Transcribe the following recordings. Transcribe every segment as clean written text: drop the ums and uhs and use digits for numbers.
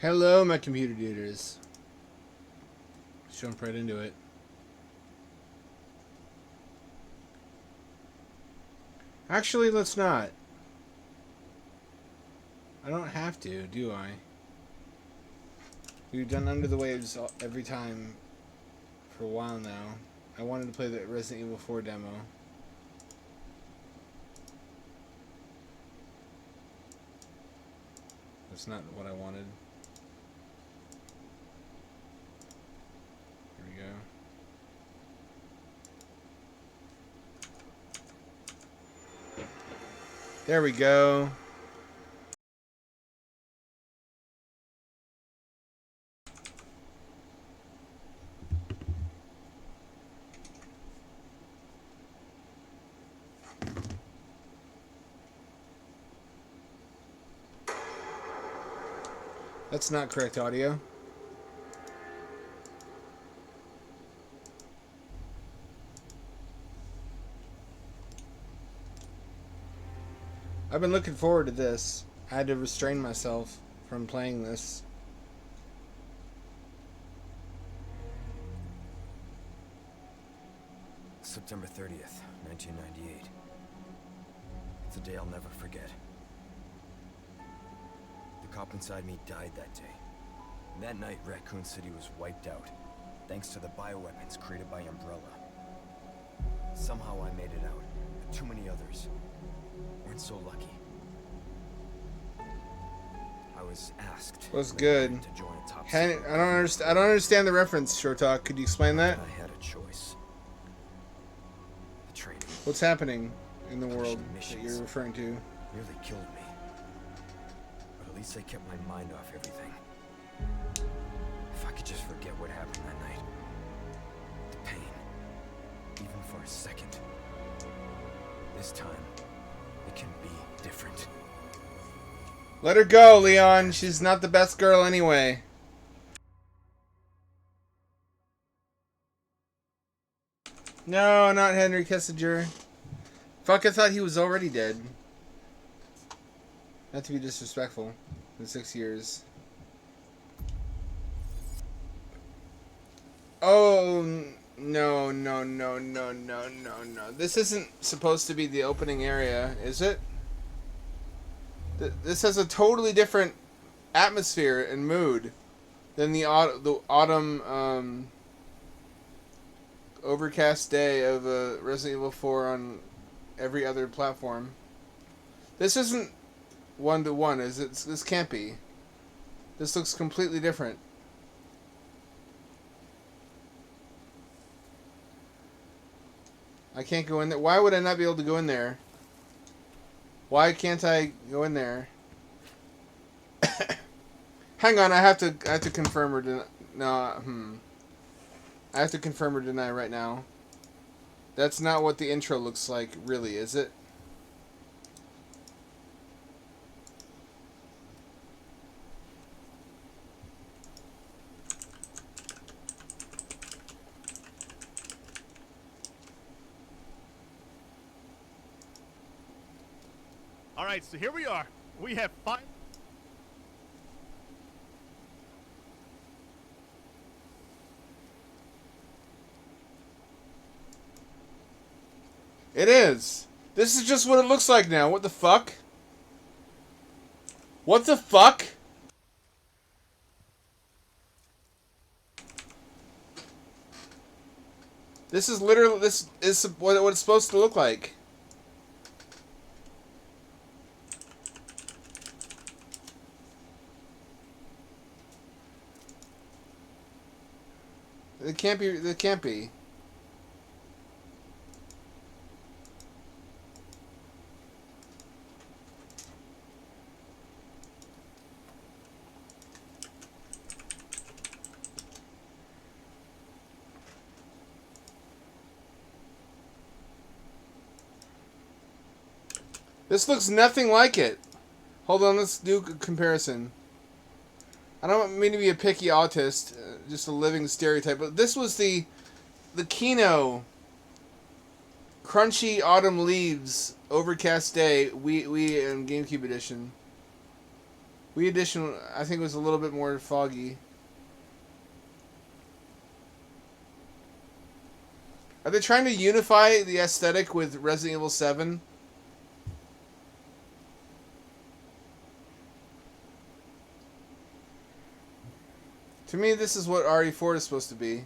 Hello, my computer duders. Let's jump right into it. Actually, let's not. I don't have to, do I? We've done Under the Waves every time for a while now. I wanted to play the Resident Evil 4 demo. That's not what I wanted. Here we go. There we go. That's not correct audio. I've been looking forward to this. I had to restrain myself from playing this. September 30th, 1998. It's a day I'll never forget. The cop inside me died that day. And that night, Raccoon City was wiped out, thanks to the bioweapons created by Umbrella. Somehow I made it out, but too many others weren't so lucky. I was asked. Was good. To join a top I don't understand the reference, Short Talk. Could you explain that? I had a choice. The training. What's happening in the world that you're referring to? Nearly killed me. But at least I kept my mind off everything. If I could just forget what happened that night. The pain. Even for a second. This time, it can be different. Let her go, Leon. She's not the best girl anyway. No, not Henry Kissinger. Fuck, I thought he was already dead. Not to be disrespectful. In 6 years. Oh, no. This isn't supposed to be the opening area, is it? This has a totally different atmosphere and mood than the autumn overcast day of Resident Evil 4 on every other platform. This isn't 1-to-1, is it? This can't be. This looks completely different. I can't go in there. Why would I not be able to go in there? Why can't I go in there? Hang on, I have to confirm or deny. No, I have to confirm or deny right now. That's not what the intro looks like, really, is it? All right, so here we are. We have 5. It is. This is just what it looks like now. What the fuck? What the fuck? This is literally, this is what it's supposed to look like. It can't be. It can't be. This looks nothing like it. Hold on, let's do a comparison. I don't mean to be a picky autist, just a living stereotype, but this was the Kino Crunchy Autumn Leaves Overcast Day Wii and GameCube edition. Wii Edition, I think, was a little bit more foggy. Are they trying to unify the aesthetic with Resident Evil 7? To me, this is what RE4 is supposed to be.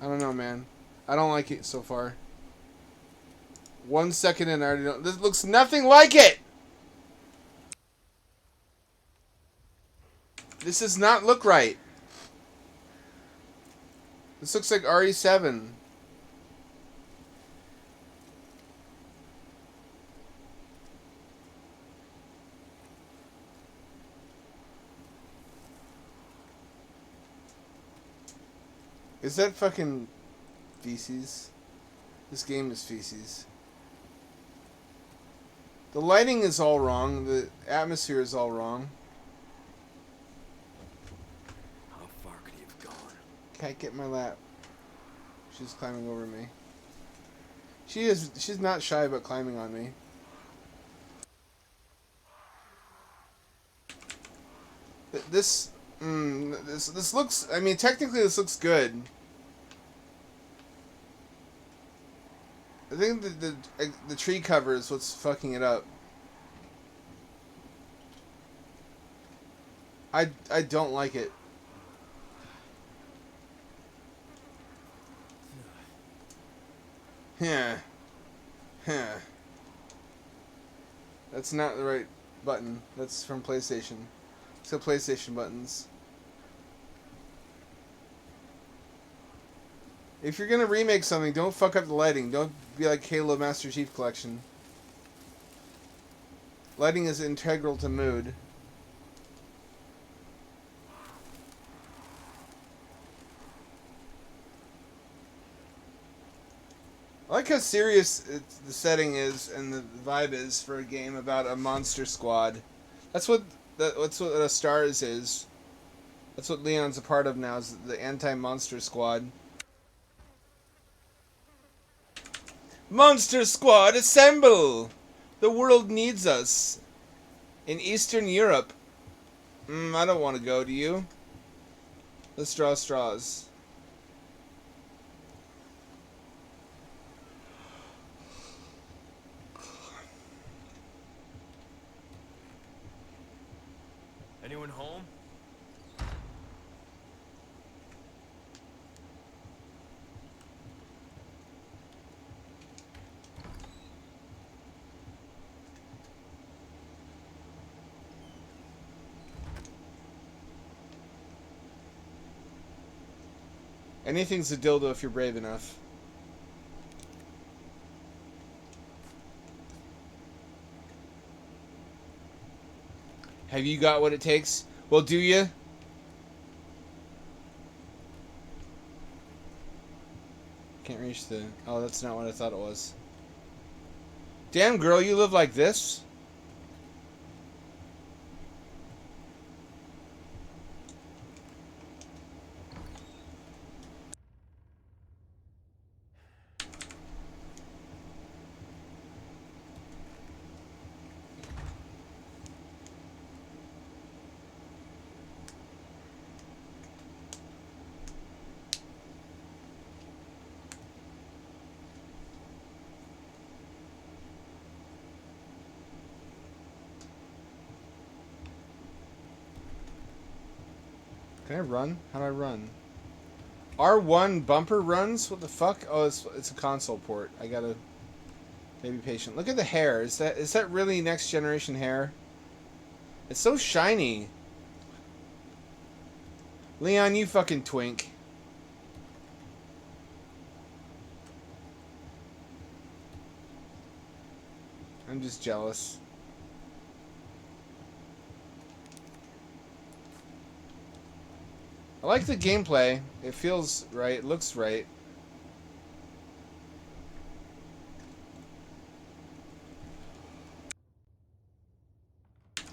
I don't know, man. I don't like it so far. 1 second and I already don't. This looks nothing like it! This does not look right. This looks like RE7. Is that fucking feces? This game is feces. The lighting is all wrong. The atmosphere is all wrong. How far could he have gone? Can't get in my lap. She's climbing over me. She's not shy about climbing on me. This looks, I mean, technically this looks good. I think the tree cover is what's fucking it up. I don't like it. Yeah. That's not the right button. That's from PlayStation. So PlayStation buttons. If you're gonna remake something, don't fuck up the lighting. Don't be like Halo Master Chief Collection. Lighting is integral to mood. I like how serious the setting is and the vibe is for a game about a monster squad. That's what a Stars is. That's what Leon's a part of now, is the anti-monster squad. Monster Squad, assemble! The world needs us. In Eastern Europe. I don't want to go, do you? Let's draw straws. Anyone home? Anything's a dildo if you're brave enough. Have you got what it takes? Well, do you? Can't reach the... Oh, that's not what I thought it was. Damn, girl, you live like this? Can I run? How do I run? R1 bumper runs? What the fuck? Oh, it's a console port. I gotta be patient. Look at the hair. Is that really next generation hair? It's so shiny. Leon, you fucking twink. I'm just jealous. I like the gameplay. It feels right. It looks right.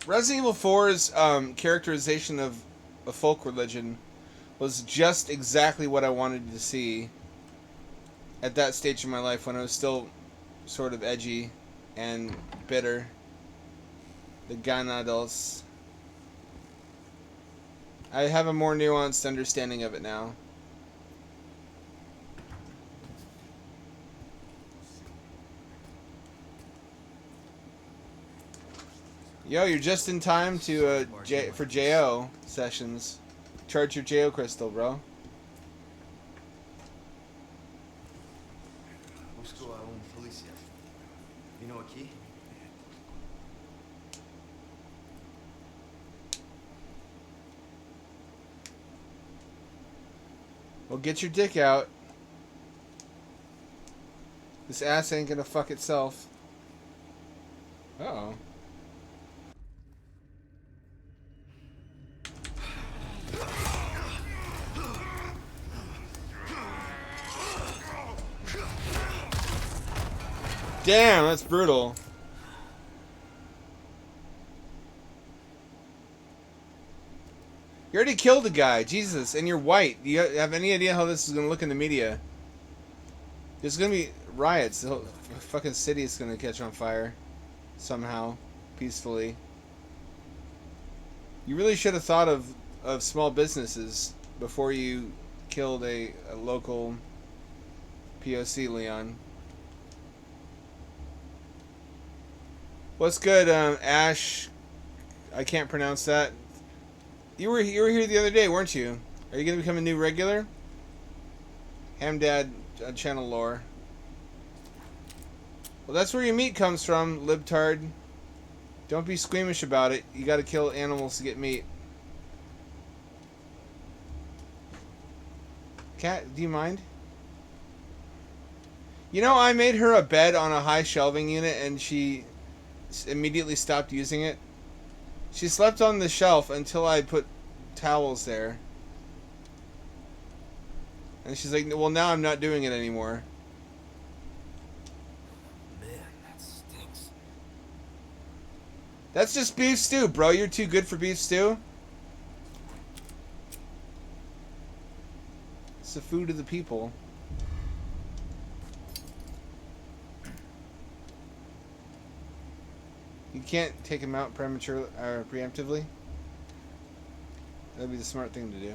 Resident Evil 4's characterization of a folk religion was just exactly what I wanted to see. at that stage in my life when I was still sort of edgy and bitter. The Ganados. I have a more nuanced understanding of it now. Yo, you're just in time to for JO sessions. Charge your JO crystal, bro. Busco a policía. Vino aquí? Well, get your dick out. This ass ain't gonna fuck itself. Uh-oh. Damn, that's brutal. You already killed a guy, Jesus, and you're white. Do you have any idea how this is gonna look in the media? There's gonna be riots. The whole fucking city is gonna catch on fire. Somehow. Peacefully. You really should have thought of small businesses before you killed a local POC, Leon. What's good, Ash? I can't pronounce that. You were here the other day, weren't you? Are you gonna become a new regular? Hamdad channel lore. Well, that's where your meat comes from, libtard. Don't be squeamish about it. You gotta kill animals to get meat. Cat, do you mind? You know, I made her a bed on a high shelving unit and she immediately stopped using it. She slept on the shelf until I put towels there. And she's like, well, now I'm not doing it anymore. Man, that stinks. That's just beef stew, bro. You're too good for beef stew. It's the food of the people. You can't take him out prematurely or preemptively. That'd be the smart thing to do.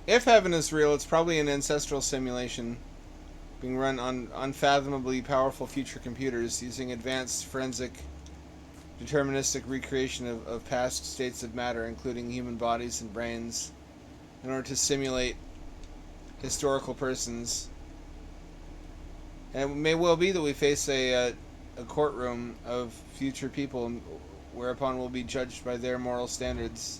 If heaven is real, it's probably an ancestral simulation being run on unfathomably powerful future computers using advanced forensic deterministic recreation of past states of matter, including human bodies and brains, in order to simulate historical persons. And it may well be that we face a courtroom of future people, whereupon we'll be judged by their moral standards.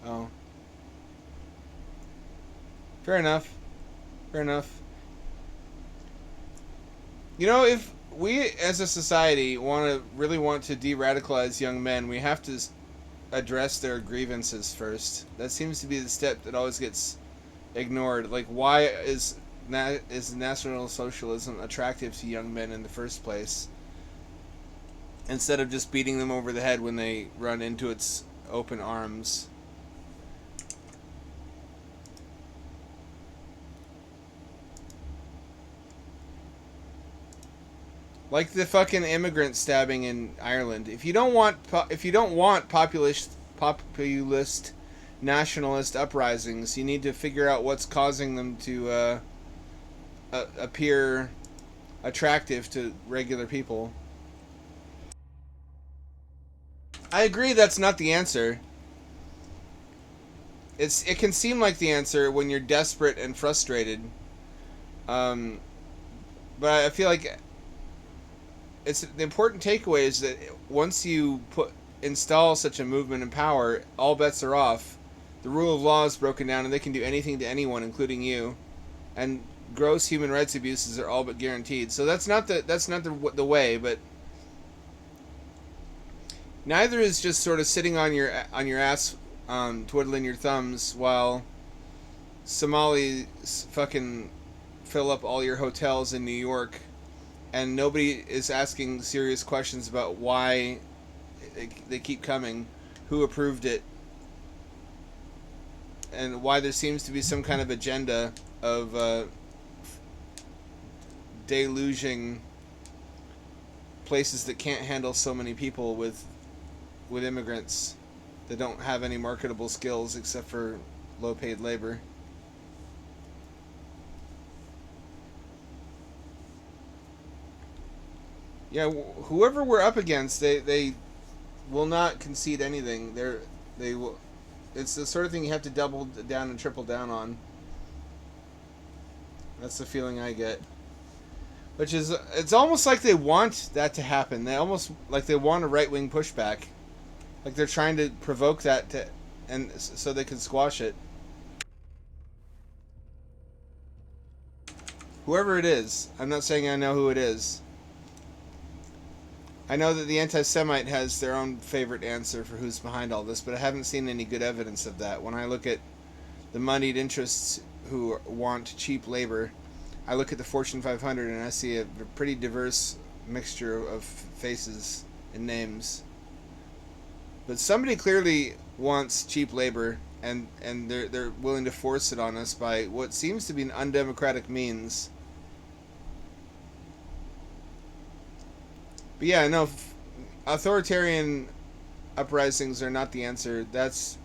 Oh. Fair enough. Fair enough. You know, if we as a society really want to de-radicalize young men, we have to address their grievances first. That seems to be the step that always gets ignored. Like, why is National Socialism attractive to young men in the first place? Instead of just beating them over the head when they run into its open arms. Like the fucking immigrant stabbing in Ireland. If you don't want populist nationalist uprisings, you need to figure out what's causing them to appear attractive to regular people. I agree that's not the answer. It can seem like the answer when you're desperate and frustrated. But I feel like the important takeaway is that once you install such a movement in power, all bets are off. The rule of law is broken down, and they can do anything to anyone, including you. And gross human rights abuses are all but guaranteed. So that's not the way, but neither is just sort of sitting on your ass, twiddling your thumbs while Somalis fucking fill up all your hotels in New York, and nobody is asking serious questions about why they keep coming, who approved it, and why there seems to be some kind of agenda of deluging places that can't handle so many people with immigrants that don't have any marketable skills except for low-paid labor. Yeah, whoever we're up against, they will not concede anything. They will. It's the sort of thing you have to double down and triple down on. That's the feeling I get. Which is, it's almost like they want that to happen. They almost like they want a right-wing pushback. Like they're trying to provoke that to, and so they can squash it. Whoever it is, I'm not saying I know who it is. I know that the anti-Semite has their own favorite answer for who's behind all this, but I haven't seen any good evidence of that. When I look at the moneyed interests who want cheap labor, I look at the Fortune 500 and I see a pretty diverse mixture of faces and names. But somebody clearly wants cheap labor, and they're willing to force it on us by what seems to be an undemocratic means. But yeah, no, authoritarian uprisings are not the answer. That's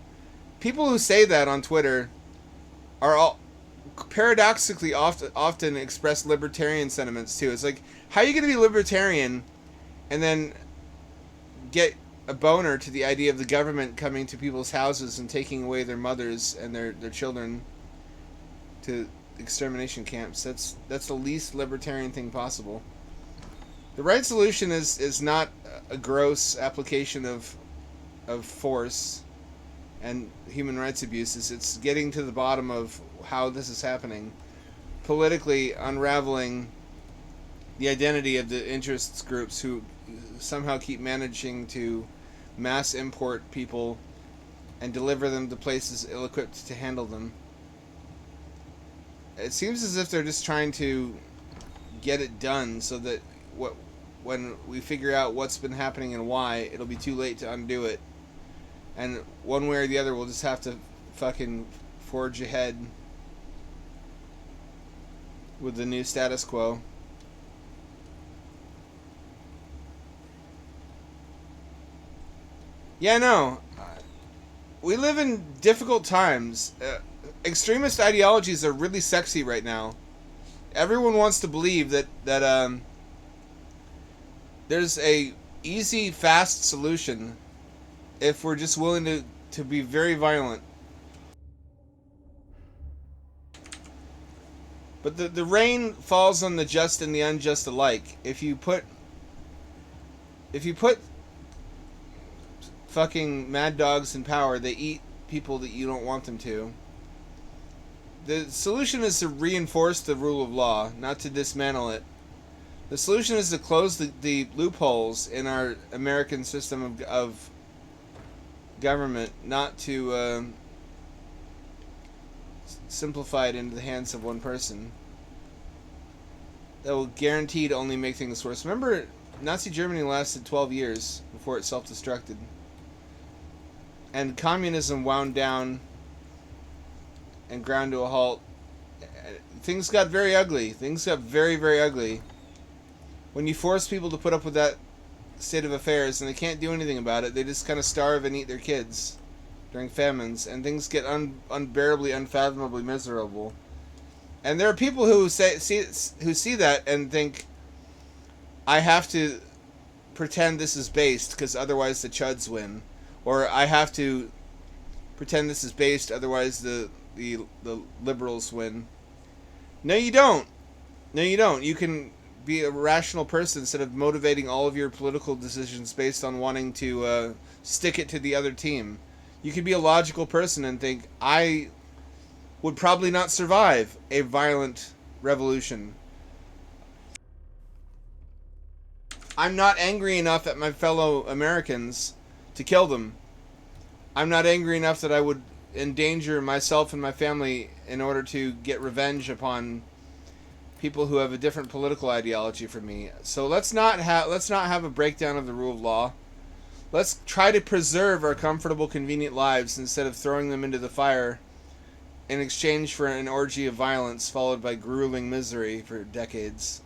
people who say that on Twitter are all paradoxically often express libertarian sentiments too. It's like, how are you going to be libertarian and then get a boner to the idea of the government coming to people's houses and taking away their mothers and their children to extermination camps? That's the least libertarian thing possible. The right solution is not a gross application of force and human rights abuses. It's getting to the bottom of how this is happening, politically unraveling the identity of the interests groups who somehow keep managing to mass import people and deliver them to places ill-equipped to handle them. It seems as if they're just trying to get it done so that when we figure out what's been happening and why, it'll be too late to undo it. And one way or the other, we'll just have to fucking forge ahead with the new status quo. Yeah, no. We live in difficult times. Extremist ideologies are really sexy right now. Everyone wants to believe that there's a easy, fast solution if we're just willing to be very violent. But the rain falls on the just and the unjust alike. If you put fucking mad dogs in power, they eat people that you don't want them to. The solution is to reinforce the rule of law, not to dismantle it. The solution is to close the loopholes in our American system of government, not to simplify it into the hands of one person. That will guaranteed only make things worse. Remember, Nazi Germany lasted 12 years before it self-destructed. And communism wound down and ground to a halt. Things got very ugly. Things got very, very ugly. When you force people to put up with that state of affairs and they can't do anything about it, they just kind of starve and eat their kids during famines, and things get unbearably, unfathomably miserable. And there are people who see that and think, I have to pretend this is based because otherwise the chuds win, or I have to pretend this is based otherwise the liberals win. No, you don't. No, you don't. You can be a rational person instead of motivating all of your political decisions based on wanting to stick it to the other team. You can be a logical person and think, I would probably not survive a violent revolution. I'm not angry enough at my fellow Americans to kill them. I'm not angry enough that I would endanger myself and my family in order to get revenge upon people who have a different political ideology from me. So let's not have a breakdown of the rule of law. Let's try to preserve our comfortable, convenient lives instead of throwing them into the fire in exchange for an orgy of violence followed by grueling misery for decades.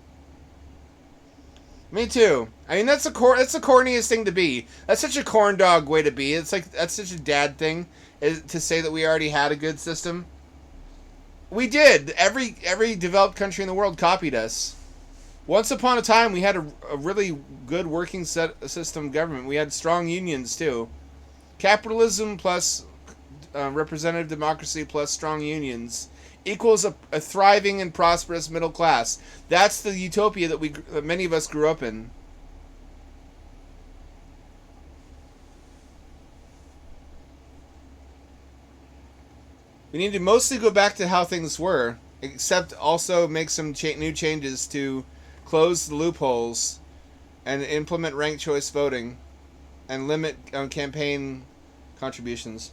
Me too. I mean, that's the corniest thing to be. That's such a corn dog way to be. It's like, that's such a dad thing, to say that we already had a good system. We did. Every developed country in the world copied us. Once upon a time, we had a really good working system government. We had strong unions too. Capitalism plus representative democracy plus strong unions equals a thriving and prosperous middle class. That's the utopia that many of us grew up in. We need to mostly go back to how things were, except also make some new changes to close the loopholes and implement ranked choice voting and limit campaign contributions.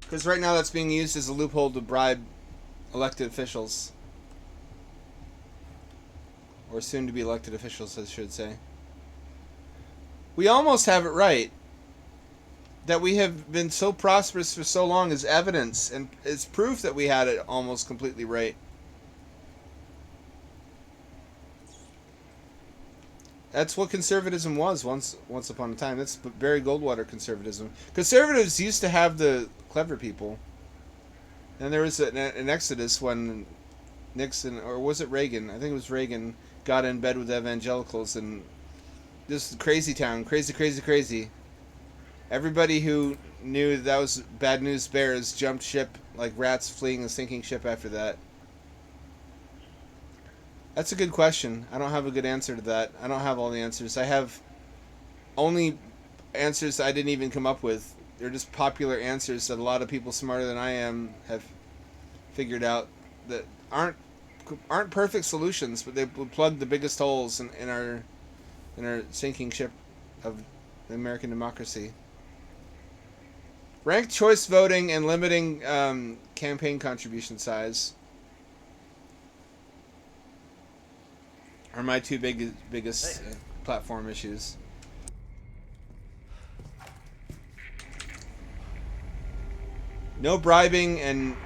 Because right now that's being used as a loophole to bribe elected officials. Or soon to be elected officials, I should say. We almost have it right. That we have been so prosperous for so long is evidence, and it's proof that we had it almost completely right. That's what conservatism was once upon a time. That's Barry Goldwater conservatism. Conservatives used to have the clever people. And there was an exodus when Nixon, or was it Reagan? I think it was Reagan, got in bed with evangelicals, and this crazy town, crazy. Everybody who knew that was bad news bears jumped ship like rats fleeing a sinking ship after that. That's a good question. I don't have a good answer to that. I don't have all the answers. I have only answers I didn't even come up with. They're just popular answers that a lot of people smarter than I am have figured out that aren't perfect solutions, but they plug the biggest holes in our sinking ship of the American democracy. Ranked choice voting and limiting campaign contribution size are my two biggest platform issues. No bribing and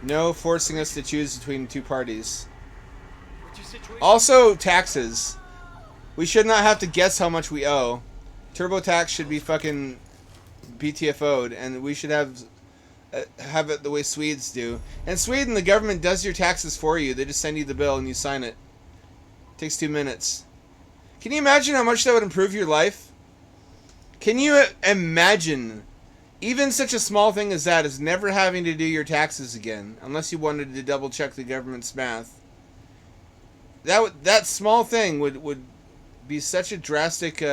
no forcing us to choose between two parties. Also, taxes. We should not have to guess how much we owe. TurboTax should be fucking BTFO'd, and we should have it the way Swedes do. In Sweden, the government does your taxes for you. They just send you the bill and you sign it. Takes 2 minutes. Can you imagine how much that would improve your life? Can you imagine even such a small thing as that is never having to do your taxes again, unless you wanted to double check the government's math? That small thing would be such a drastic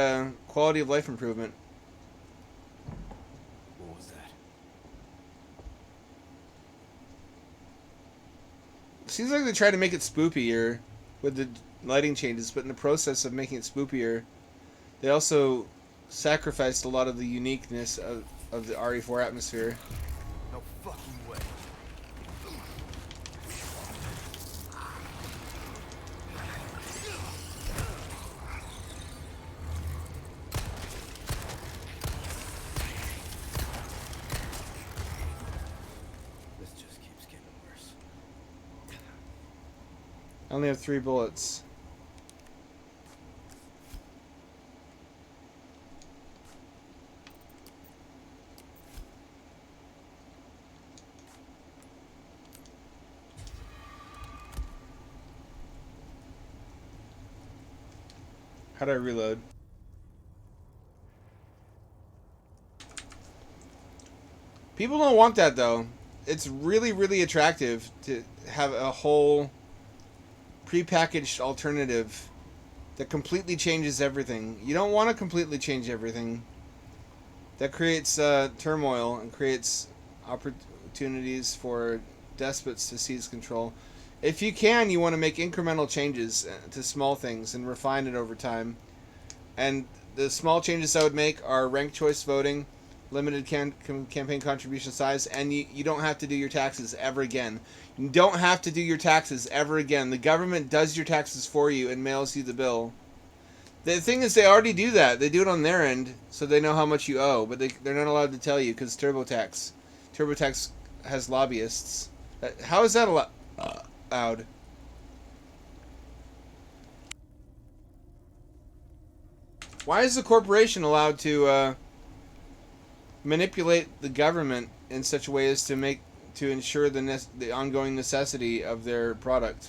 quality of life improvement. What was that? Seems like they tried to make it spookier with the lighting changes, but in the process of making it spookier, they also sacrificed a lot of the uniqueness of the RE4 atmosphere. No fucking way. This just keeps getting worse. I only have 3 bullets. How do I reload? People don't want that though. It's really, really attractive to have a whole prepackaged alternative that completely changes everything. You don't want to completely change everything. That creates turmoil and creates opportunities for despots to seize control. If you can, you want to make incremental changes to small things and refine it over time. And the small changes I would make are ranked choice voting, limited campaign contribution size, and you don't have to do your taxes ever again. You don't have to do your taxes ever again. The government does your taxes for you and mails you the bill. The thing is, they already do that. They do it on their end, so they know how much you owe, but they're not allowed to tell you because TurboTax has lobbyists. How is that allowed? Why is the corporation allowed to manipulate the government in such a way as to ensure the ongoing necessity of their product?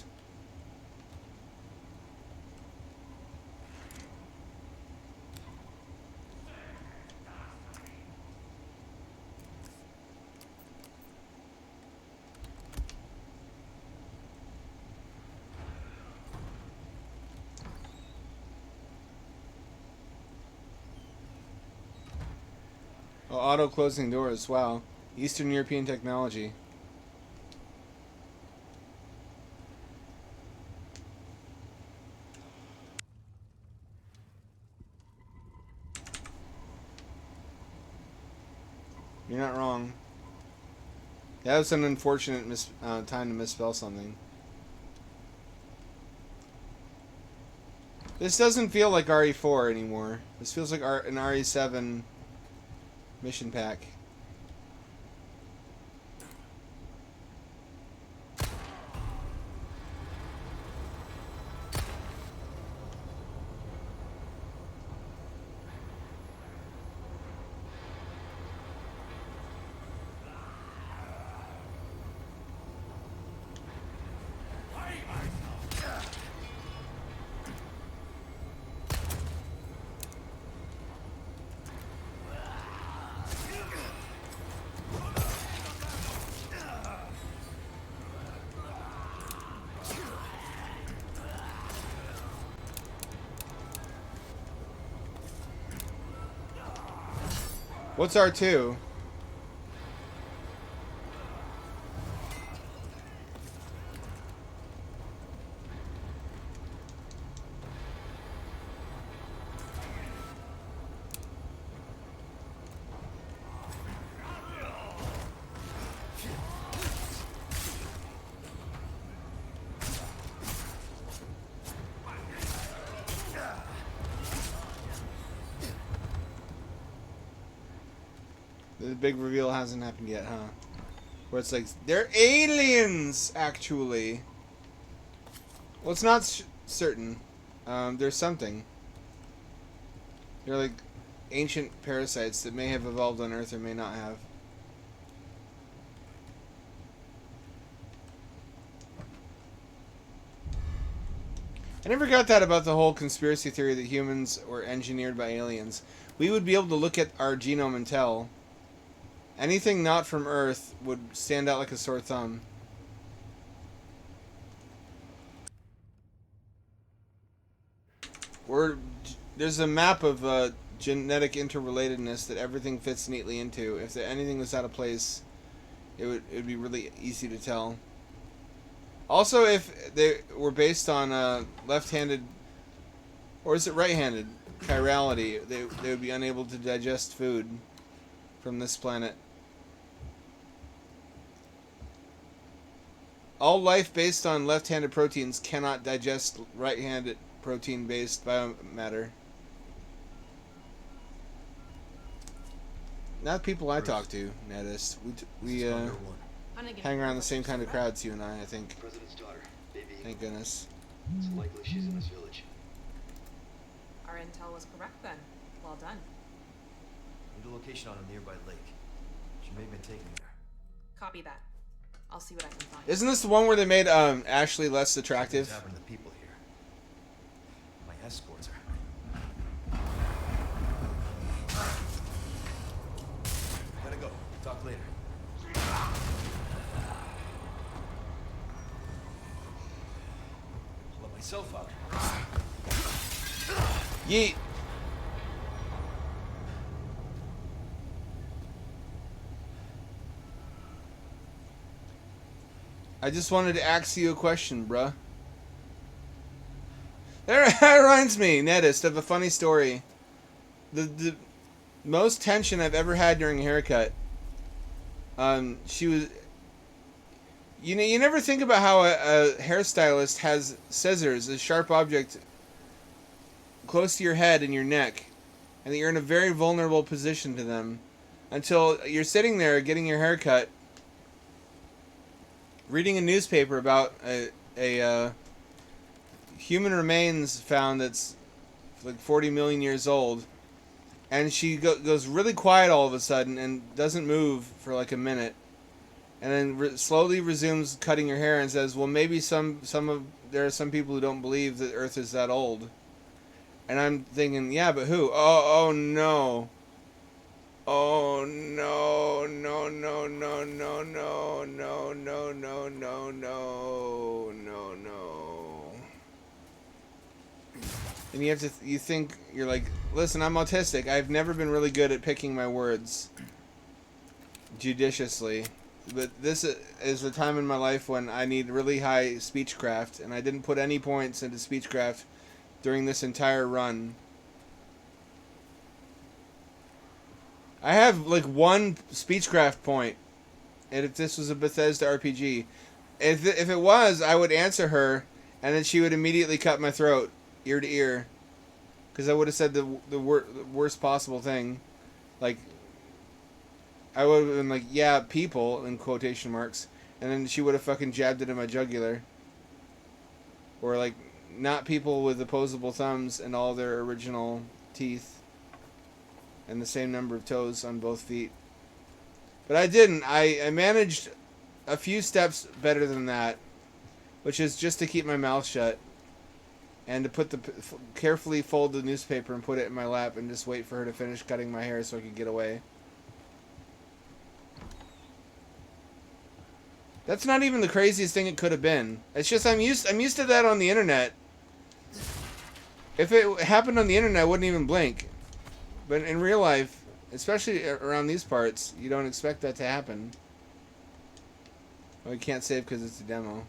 Oh, auto closing doors. Wow. Eastern European technology. You're not wrong. That was an unfortunate time to misspell something. This doesn't feel like RE4 anymore. This feels like an RE7 mission pack. What's R2? The big reveal hasn't happened yet, huh? Where it's like, they're aliens, actually. Well, it's not certain. There's something. They're like ancient parasites that may have evolved on Earth or may not have. I never got that about the whole conspiracy theory that humans were engineered by aliens. We would be able to look at our genome and tell. Anything not from Earth would stand out like a sore thumb. There's a map of genetic interrelatedness that everything fits neatly into. If anything was out of place, it would be really easy to tell. Also, if they were based on left-handed, or is it right-handed, chirality, they would be unable to digest food from this planet. All life based on left-handed proteins cannot digest right-handed protein-based biomatter. Not people I talk to, Nedist. We hang around the same kind of crowds, you and I think. President's daughter, baby. Thank goodness. It's likely she's in this village. Our intel was correct then. Well done. Need a location on a nearby lake. She may have been taken there. Copy that. I'll see what I can find. Isn't this the one where they made Ashley less attractive? What's happened to the people here? My escorts are. Gotta go. Talk later. I'll let myself out. Yeet. I just wanted to ask you a question, bruh. That reminds me, Nedist, of a funny story the most tension I've ever had during a haircut. She was. You know, you never think about how a hairstylist has scissors, a sharp object, close to your head and your neck, and that you're in a very vulnerable position to them, until you're sitting there getting your hair cut, reading a newspaper about a human remains found that's like 40 million years old, and she goes really quiet all of a sudden and doesn't move for like a minute, and then slowly resumes cutting her hair and says, "Well, maybe there are some people who don't believe that Earth is that old." And I'm thinking, yeah, but who? Oh no. Oh no, no, no, no, no, no, no, no, no, no, no, no, no. And you think, you're like, listen, I'm autistic. I've never been really good at picking my words judiciously. But this is the time in my life when I need really high speechcraft, and I didn't put any points into speechcraft during this entire run. I have like one speechcraft point, and if this was a Bethesda RPG, if it was, I would answer her, and then she would immediately cut my throat, ear to ear, because I would have said the worst possible thing, like I would have been like, "Yeah, people," in quotation marks, and then she would have fucking jabbed it in my jugular, or like, "Not people with opposable thumbs and all their original teeth." And the same number of toes on both feet. But I didn't. I managed a few steps better than that, which is just to keep my mouth shut and to carefully fold the newspaper and put it in my lap and just wait for her to finish cutting my hair so I could get away. That's not even the craziest thing it could have been. It's just I'm used to that on the internet. If it happened on the internet, I wouldn't even blink. But in real life, especially around these parts, you don't expect that to happen. Well, you can't save because it's a demo.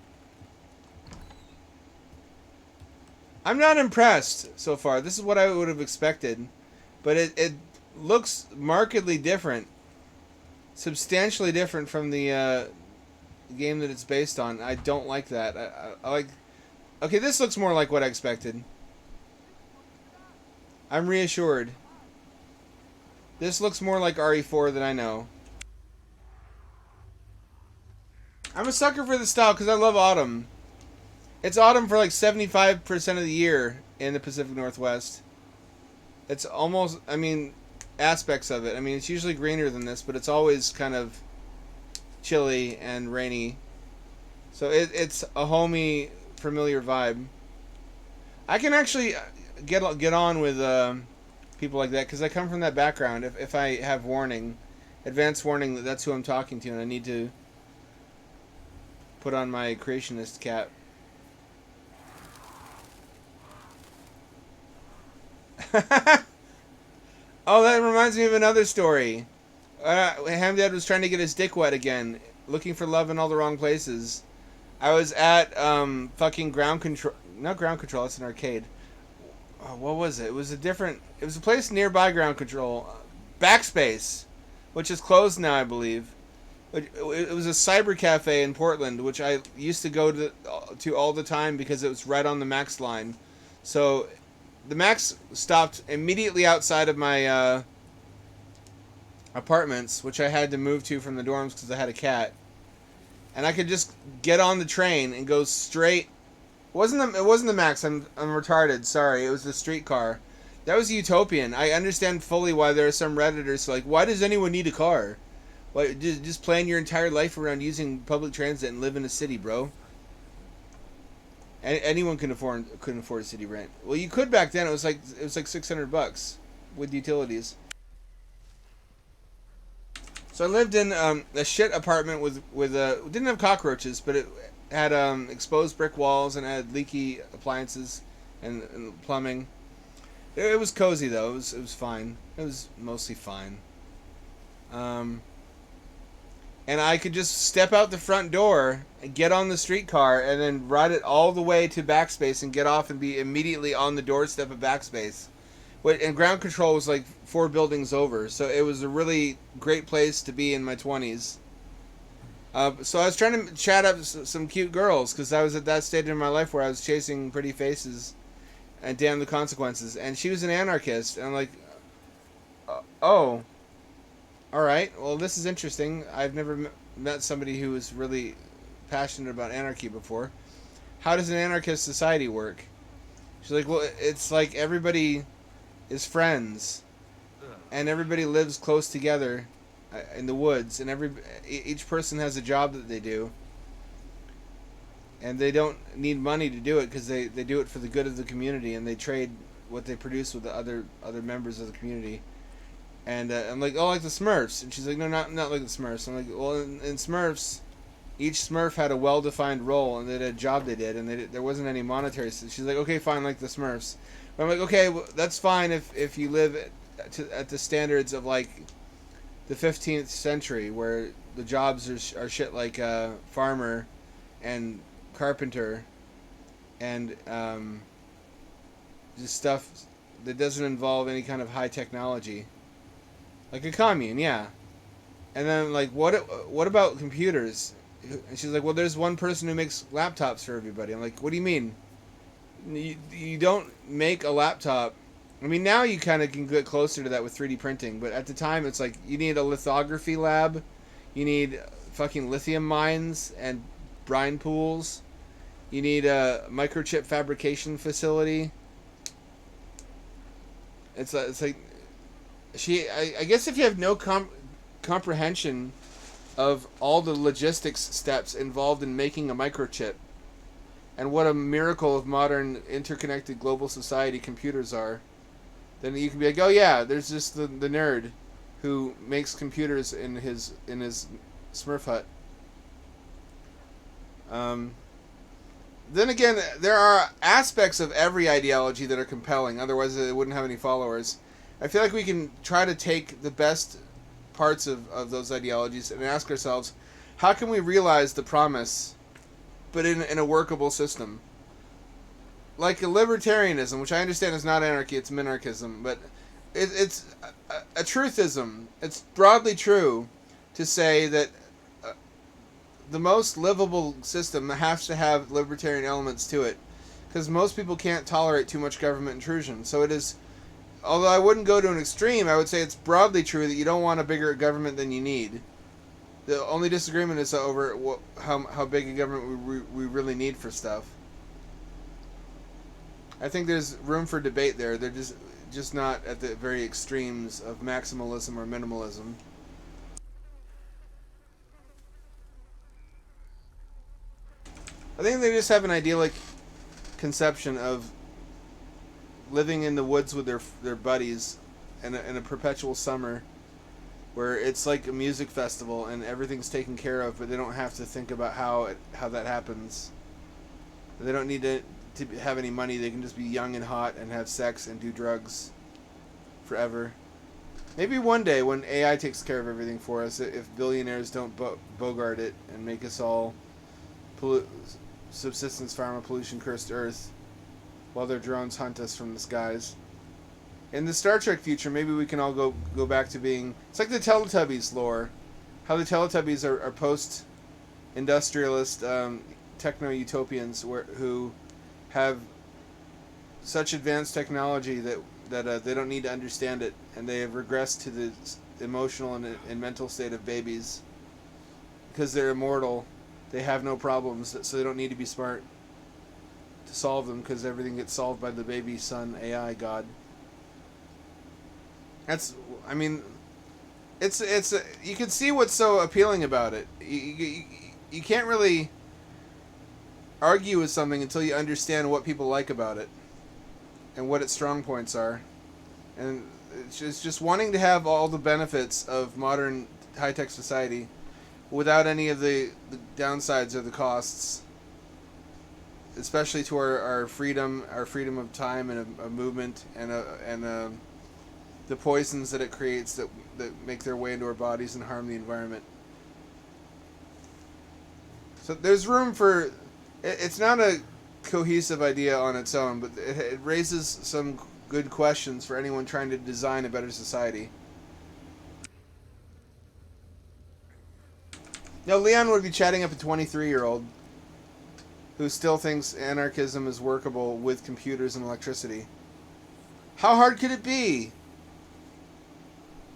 I'm not impressed so far. This is what I would have expected. But it looks markedly different. Substantially different from the game that it's based on. I don't like that. I like... Okay, this looks more like what I expected. I'm reassured. This looks more like RE4 than I know. I'm a sucker for this style because I love autumn. It's autumn for like 75% of the year in the Pacific Northwest. It's almost, I mean, aspects of it. I mean, it's usually greener than this, but it's always kind of chilly and rainy. So it's a homey, familiar vibe. I can actually get on with people like that because I come from that background. If I have advanced warning that that's who I'm talking to, and I need to put on my creationist cap. Oh, that reminds me of another story. Hamdad was trying to get his dick wet again, looking for love in all the wrong places. I was at fucking ground control. Not ground control. It's an arcade. Oh, what was it? It was a place nearby ground control. Backspace, which is closed now, I believe. It was a cyber cafe in Portland, which I used to go to all the time because it was right on the Max line. So the Max stopped immediately outside of my apartments, which I had to move to from the dorms because I had a cat. And I could just get on the train and go straight. It wasn't the Max. I'm retarded. Sorry, it was the streetcar. That was utopian. I understand fully why there are some Redditors like, why does anyone need a car? Why just plan your entire life around using public transit and live in a city, bro? Anyone couldn't afford a city rent. Well, you could back then. It was like $600 with utilities. So I lived in a shit apartment with didn't have cockroaches, but it had exposed brick walls and had leaky appliances and plumbing. It was cozy though. It was fine. It was mostly fine. And I could just step out the front door and get on the streetcar and then ride it all the way to Backspace and get off and be immediately on the doorstep of Backspace And ground control was like 4 buildings over, so it was a really great place to be in my 20s. So I was trying to chat up some cute girls because I was at that stage in my life where I was chasing pretty faces and damn the consequences. And she was an anarchist, and I'm like, oh, all right. Well, this is interesting. I've never met somebody who was really passionate about anarchy before. How does an anarchist society work? She's like, well, it's like everybody is friends, and everybody lives close together in the woods, and each person has a job that they do, and they don't need money to do it because they do it for the good of the community, and they trade what they produce with the other members of the community. And I'm like, oh, like the Smurfs. And she's like, no, not like the Smurfs. I'm like, well, in Smurfs, each Smurf had a well-defined role, and they had a job they did, and there wasn't any monetary. So she's like, okay, fine, like the Smurfs. But I'm like, okay, well, that's fine if you live at the standards of, like, the 15th century, where the jobs are shit like farmer and carpenter and just stuff that doesn't involve any kind of high technology. Like a commune, yeah. And then, like, what about computers? And she's like, well, there's one person who makes laptops for everybody. I'm like, what do you mean? You don't make a laptop. I mean, now you kind of can get closer to that with 3D printing, but at the time, it's like, you need a lithography lab, you need fucking lithium mines and brine pools, you need a microchip fabrication facility. It's like... I guess if you have no comprehension of all the logistics steps involved in making a microchip, and what a miracle of modern interconnected global society computers are, then you can be like, oh yeah, there's just the nerd who makes computers in his Smurf hut. Then again, there are aspects of every ideology that are compelling, otherwise it wouldn't have any followers. I feel like we can try to take the best parts of those ideologies and ask ourselves, how can we realize the promise, but in a workable system? Like a libertarianism, which I understand is not anarchy, it's minarchism, but it's a truthism. It's broadly true to say that the most livable system has to have libertarian elements to it, because most people can't tolerate too much government intrusion. So it is... Although I wouldn't go to an extreme, I would say it's broadly true that you don't want a bigger government than you need. The only disagreement is over how big a government we really need for stuff. I think there's room for debate there. They're just not at the very extremes of maximalism or minimalism. I think they just have an idyllic conception of living in the woods with their buddies in a perpetual summer where it's like a music festival and everything's taken care of, but they don't have to think about how that happens. They don't need to have any money. They can just be young and hot and have sex and do drugs forever. Maybe one day when AI takes care of everything for us, if billionaires don't bogart it and make us all subsistence farm a pollution-cursed Earth, while their drones hunt us from the skies. In the Star Trek future, maybe we can all go back to being... It's like the Teletubbies lore. How the Teletubbies are post-industrialist techno-utopians who have such advanced technology that they don't need to understand it, and they have regressed to the emotional and mental state of babies. Because they're immortal, they have no problems, so they don't need to be smart to solve them, because everything gets solved by the baby son AI god. It's you can see what's so appealing about it. You can't really argue with something until you understand what people like about it and what its strong points are. And it's just wanting to have all the benefits of modern high-tech society without any of the downsides or the costs. Especially to our freedom of time and of movement, and the poisons that it creates that make their way into our bodies and harm the environment. So there's room for... It's not a cohesive idea on its own, but it raises some good questions for anyone trying to design a better society. No, Leon would be chatting up a 23-year-old who still thinks anarchism is workable with computers and electricity. How hard could it be?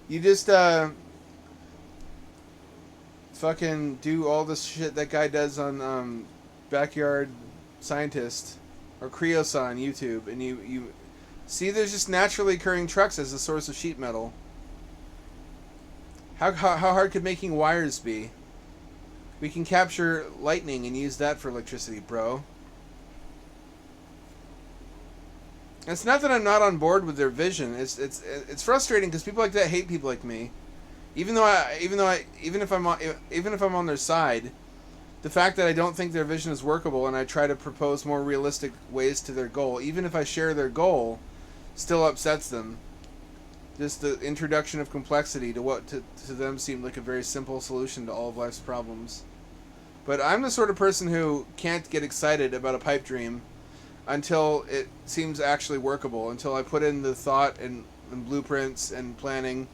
You just fucking do all this shit that guy does on Backyard Scientist or Creosa on YouTube, and you see there's just naturally occurring trucks as a source of sheet metal. How hard could making wires be? We can capture lightning and use that for electricity, bro. It's not that I'm not on board with their vision. It's frustrating because people like that hate people like me. Even if I'm on their side, the fact that I don't think their vision is workable and I try to propose more realistic ways to their goal, even if I share their goal, still upsets them. Just the introduction of complexity to what to them seemed like a very simple solution to all of life's problems. But I'm the sort of person who can't get excited about a pipe dream until it seems actually workable, until I put in the thought and blueprints and planning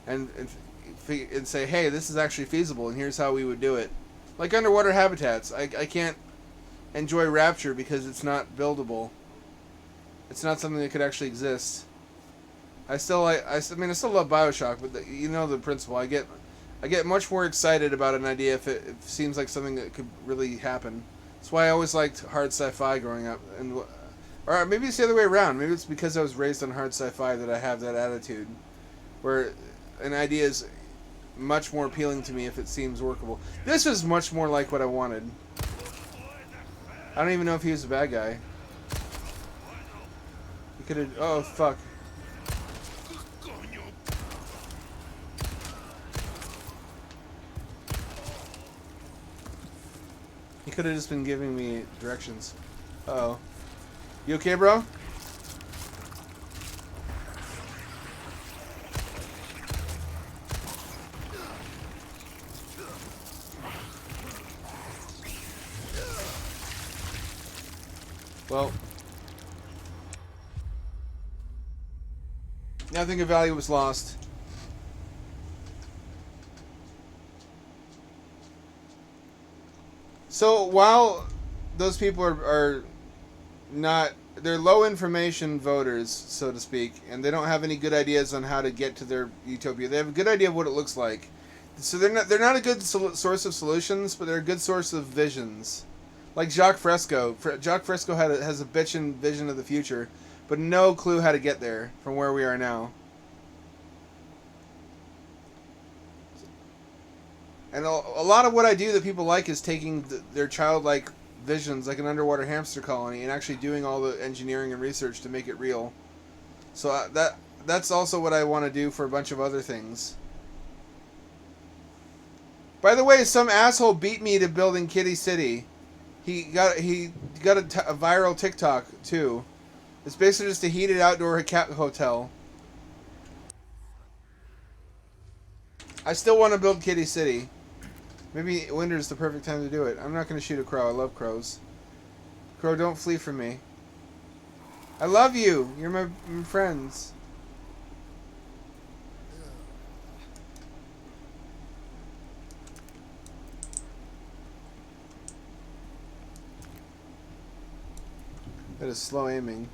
and say, hey, this is actually feasible and here's how we would do it. Like underwater habitats. I can't enjoy Rapture because it's not buildable. It's not something that could actually exist. I still love BioShock, but you know the principle. I get much more excited about an idea if it seems like something that could really happen. That's why I always liked hard sci-fi growing up, or maybe it's the other way around. Maybe it's because I was raised on hard sci-fi that I have that attitude, where an idea is much more appealing to me if it seems workable. This is much more like what I wanted. I don't even know if he was a bad guy. He could have. Oh fuck. He could have just been giving me directions. Uh-oh. You okay, bro? Well. Nothing of value was lost. So while those people are not, they're low information voters, so to speak, and they don't have any good ideas on how to get to their utopia. They have a good idea of what it looks like. So they're not a good source of solutions, but they're a good source of visions. Like Jacques Fresco. Jacques Fresco has a bitchin' vision of the future, but no clue how to get there from where we are now. And a lot of what I do that people like is taking their childlike visions, like an underwater hamster colony, and actually doing all the engineering and research to make it real. So that's also what I want to do for a bunch of other things. By the way, some asshole beat me to building Kitty City. He got a viral TikTok too. It's basically just a heated outdoor cat hotel. I still want to build Kitty City. Maybe winter's the perfect time to do it. I'm not going to shoot a crow. I love crows. Crow, don't flee from me. I love you. You're my friends. That is slow aiming.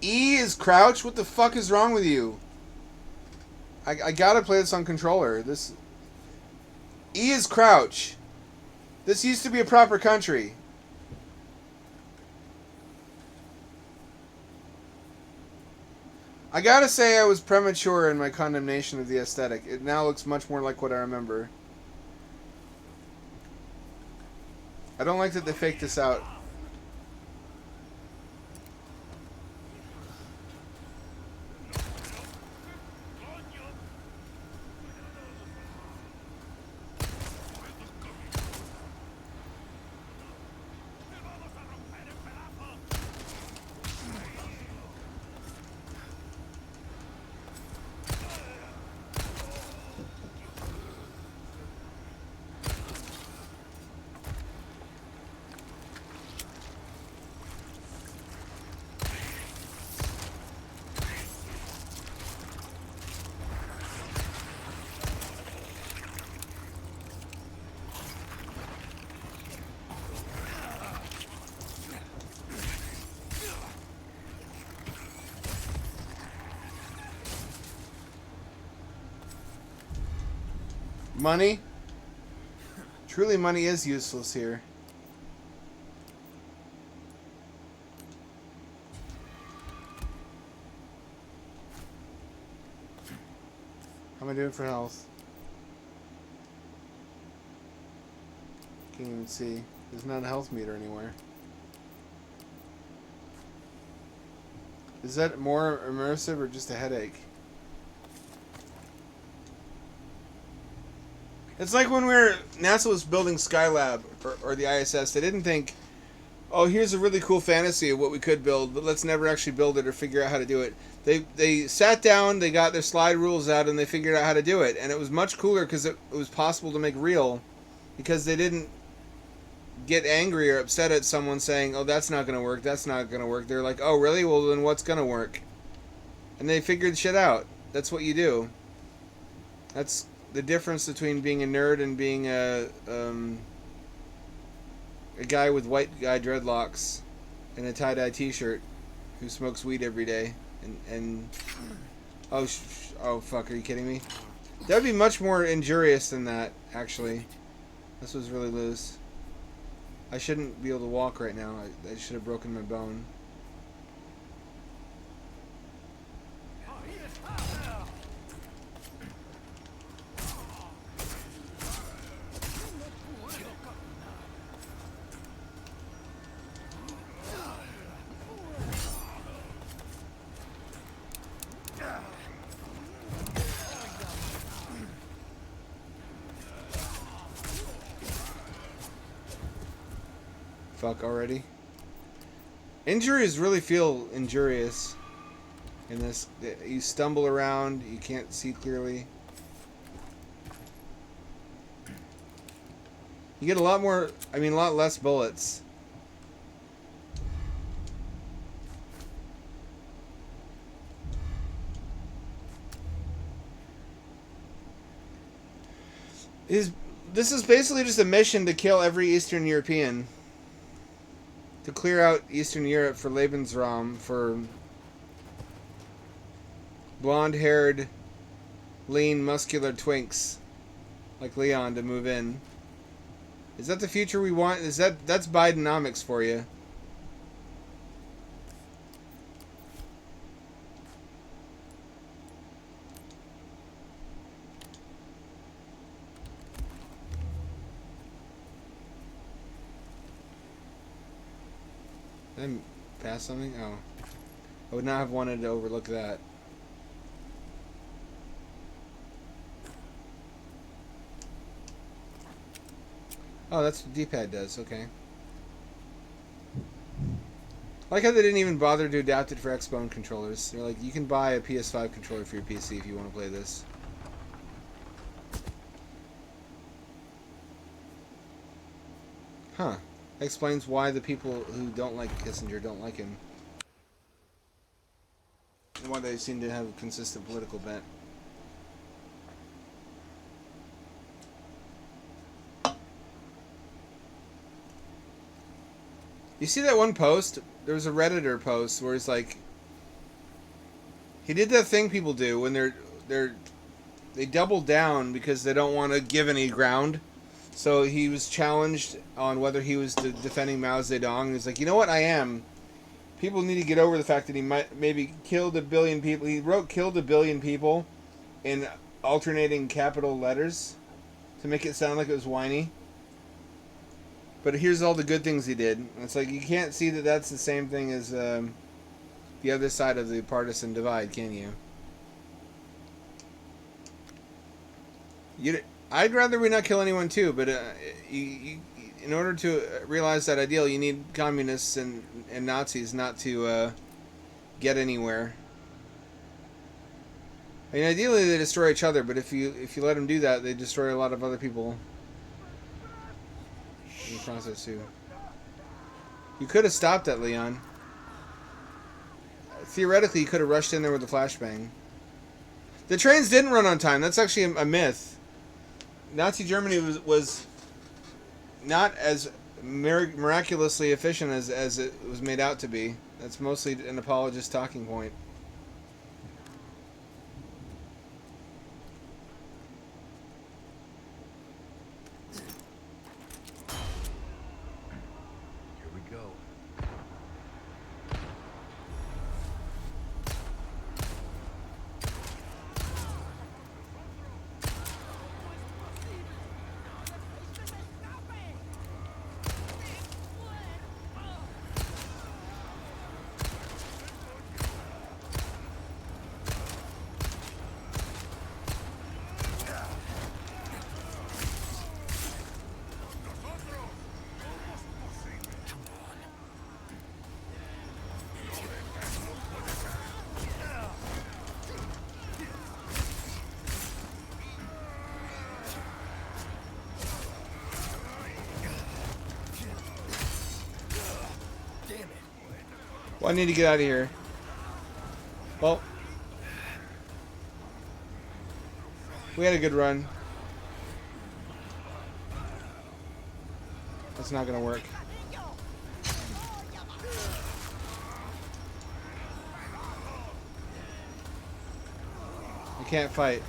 E is crouch? What the fuck is wrong with you? I gotta play this on controller. This E is crouch. This used to be a proper country. I gotta say I was premature in my condemnation of the aesthetic. It now looks much more like what I remember. I don't like that they faked this out. Money? Truly, money is useless here. How am I doing for health? Can't even see. There's not a health meter anywhere. Is that more immersive or just a headache? It's like when NASA was building Skylab or the ISS, they didn't think, oh, here's a really cool fantasy of what we could build, but let's never actually build it or figure out how to do it. They sat down, they got their slide rules out, and they figured out how to do it. And it was much cooler because it was possible to make real, because they didn't get angry or upset at someone saying, oh, that's not going to work, that's not going to work. They're like, oh, really? Well, then what's going to work? And they figured shit out. That's what you do. That's the difference between being a nerd and being a guy with white guy dreadlocks and a tie-dye t-shirt who smokes weed every day. And oh fuck, are you kidding me? That would be much more injurious than that, actually. This was really loose. I shouldn't be able to walk right now. I should have broken my bone. Fuck already. Injuries really feel injurious in this. You stumble around, you can't see clearly. You get a lot more, a lot less bullets. This is basically just a mission to kill every Eastern European. To clear out Eastern Europe for Lebensraum, for blonde-haired, lean, muscular twinks like Leon to move in. Is that the future we want? That's Bidenomics for you? Did I pass something? Oh. I would not have wanted to overlook that. Oh, that's what D-pad does. Okay. I like how they didn't even bother to adapt it for Xbone controllers. They're like, you can buy a PS5 controller for your PC if you want to play this. Huh. Explains why the people who don't like Kissinger don't like him. And why they seem to have a consistent political bent. You see that one post? There was a Redditor post where it's like, he did that thing people do when they double down because they don't want to give any ground. So he was challenged on whether he was defending Mao Zedong. He's like, you know what, I am. People need to get over the fact that he maybe killed a billion people. He wrote "killed a billion people" in alternating capital letters to make it sound like it was whiny. But here's all the good things he did. And it's like, you can't see that that's the same thing as the other side of the partisan divide, can you? I'd rather we not kill anyone too, but in order to realize that ideal, you need communists and Nazis not to get anywhere. I mean, ideally they destroy each other, but if you let them do that, they destroy a lot of other people in the process too. You could have stopped that, Leon. Theoretically, you could have rushed in there with a flashbang. The trains didn't run on time. That's actually a myth. Nazi Germany was not as miraculously efficient as it was made out to be. That's mostly an apologist talking point. Well, I need to get out of here. Well, we had a good run. That's not gonna work. I can't fight.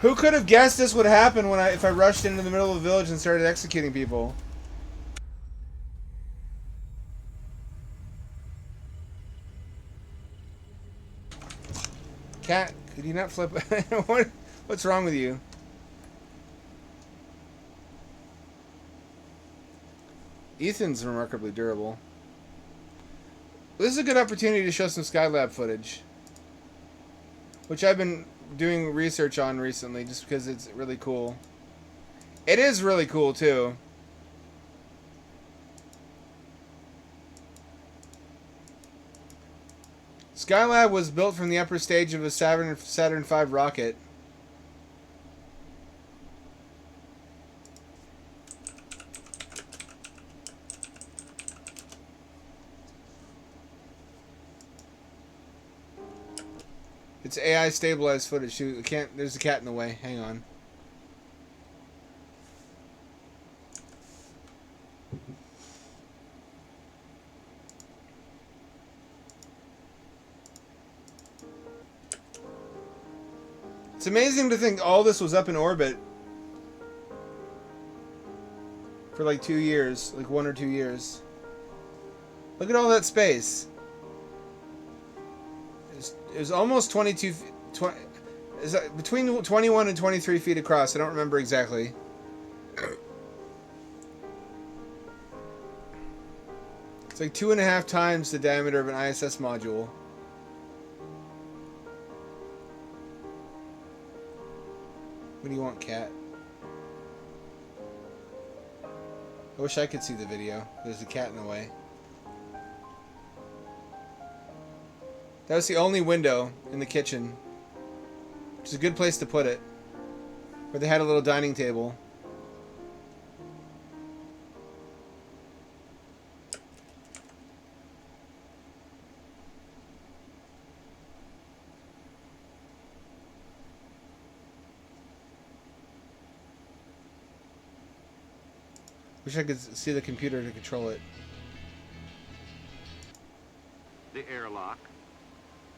Who could have guessed this would happen if I rushed into the middle of the village and started executing people? Cat, could you not flip? What's wrong with you? Ethan's remarkably durable. This is a good opportunity to show some Skylab footage, which I've been doing research on recently just because it's really cool. It is really cool too. Skylab was built from the upper stage of a Saturn V rocket. It's AI stabilized footage. Shoot, there's a cat in the way. Hang on. It's amazing to think all this was up in orbit for like 2 years, like 1 or 2 years. Look at all that space. It was almost 22, is that between 21 and 23 feet across. I don't remember exactly. It's like 2.5 times the diameter of an ISS module. What do you want, cat? I wish I could see the video. There's a cat in the way. That was the only window in the kitchen, which is a good place to put it, where they had a little dining table. Wish I could see the computer to control it. The airlock,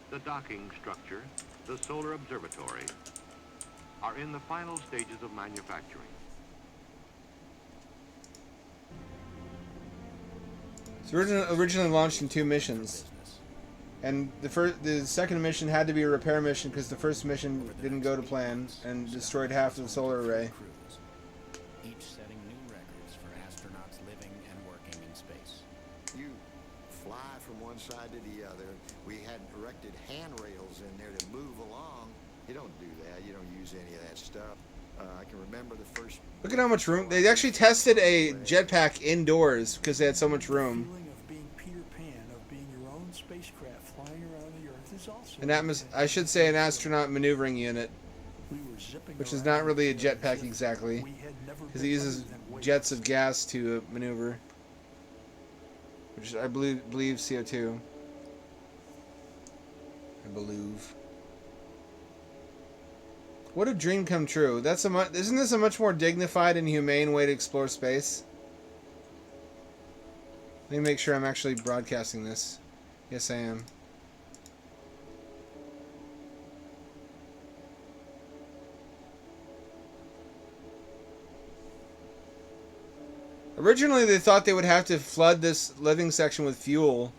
the docking structure, the solar observatory are in the final stages of manufacturing. It's originally launched in 2 missions, and the second mission had to be a repair mission because the first mission didn't go to plan and destroyed half of the solar array. Each setting new records for astronauts living and working in space. You fly from one side to the other. We had erected handrails in there to move along. You don't do that. You don't use any of that stuff. I can remember the first... Look at how much room. They actually tested a jetpack indoors because they had so much room. The feeling of being Peter Pan, of being your own spacecraft flying around the Earth is also... I should say an astronaut maneuvering unit, We were zipping which is around not really a as if jetpack exactly, we had never because been it uses other than jets of gas to maneuver, which I believe CO2. I believe. What a dream come true. Isn't this a much more dignified and humane way to explore space? Let me make sure I'm actually broadcasting this. Yes, I am. Originally, they thought they would have to flood this living section with fuel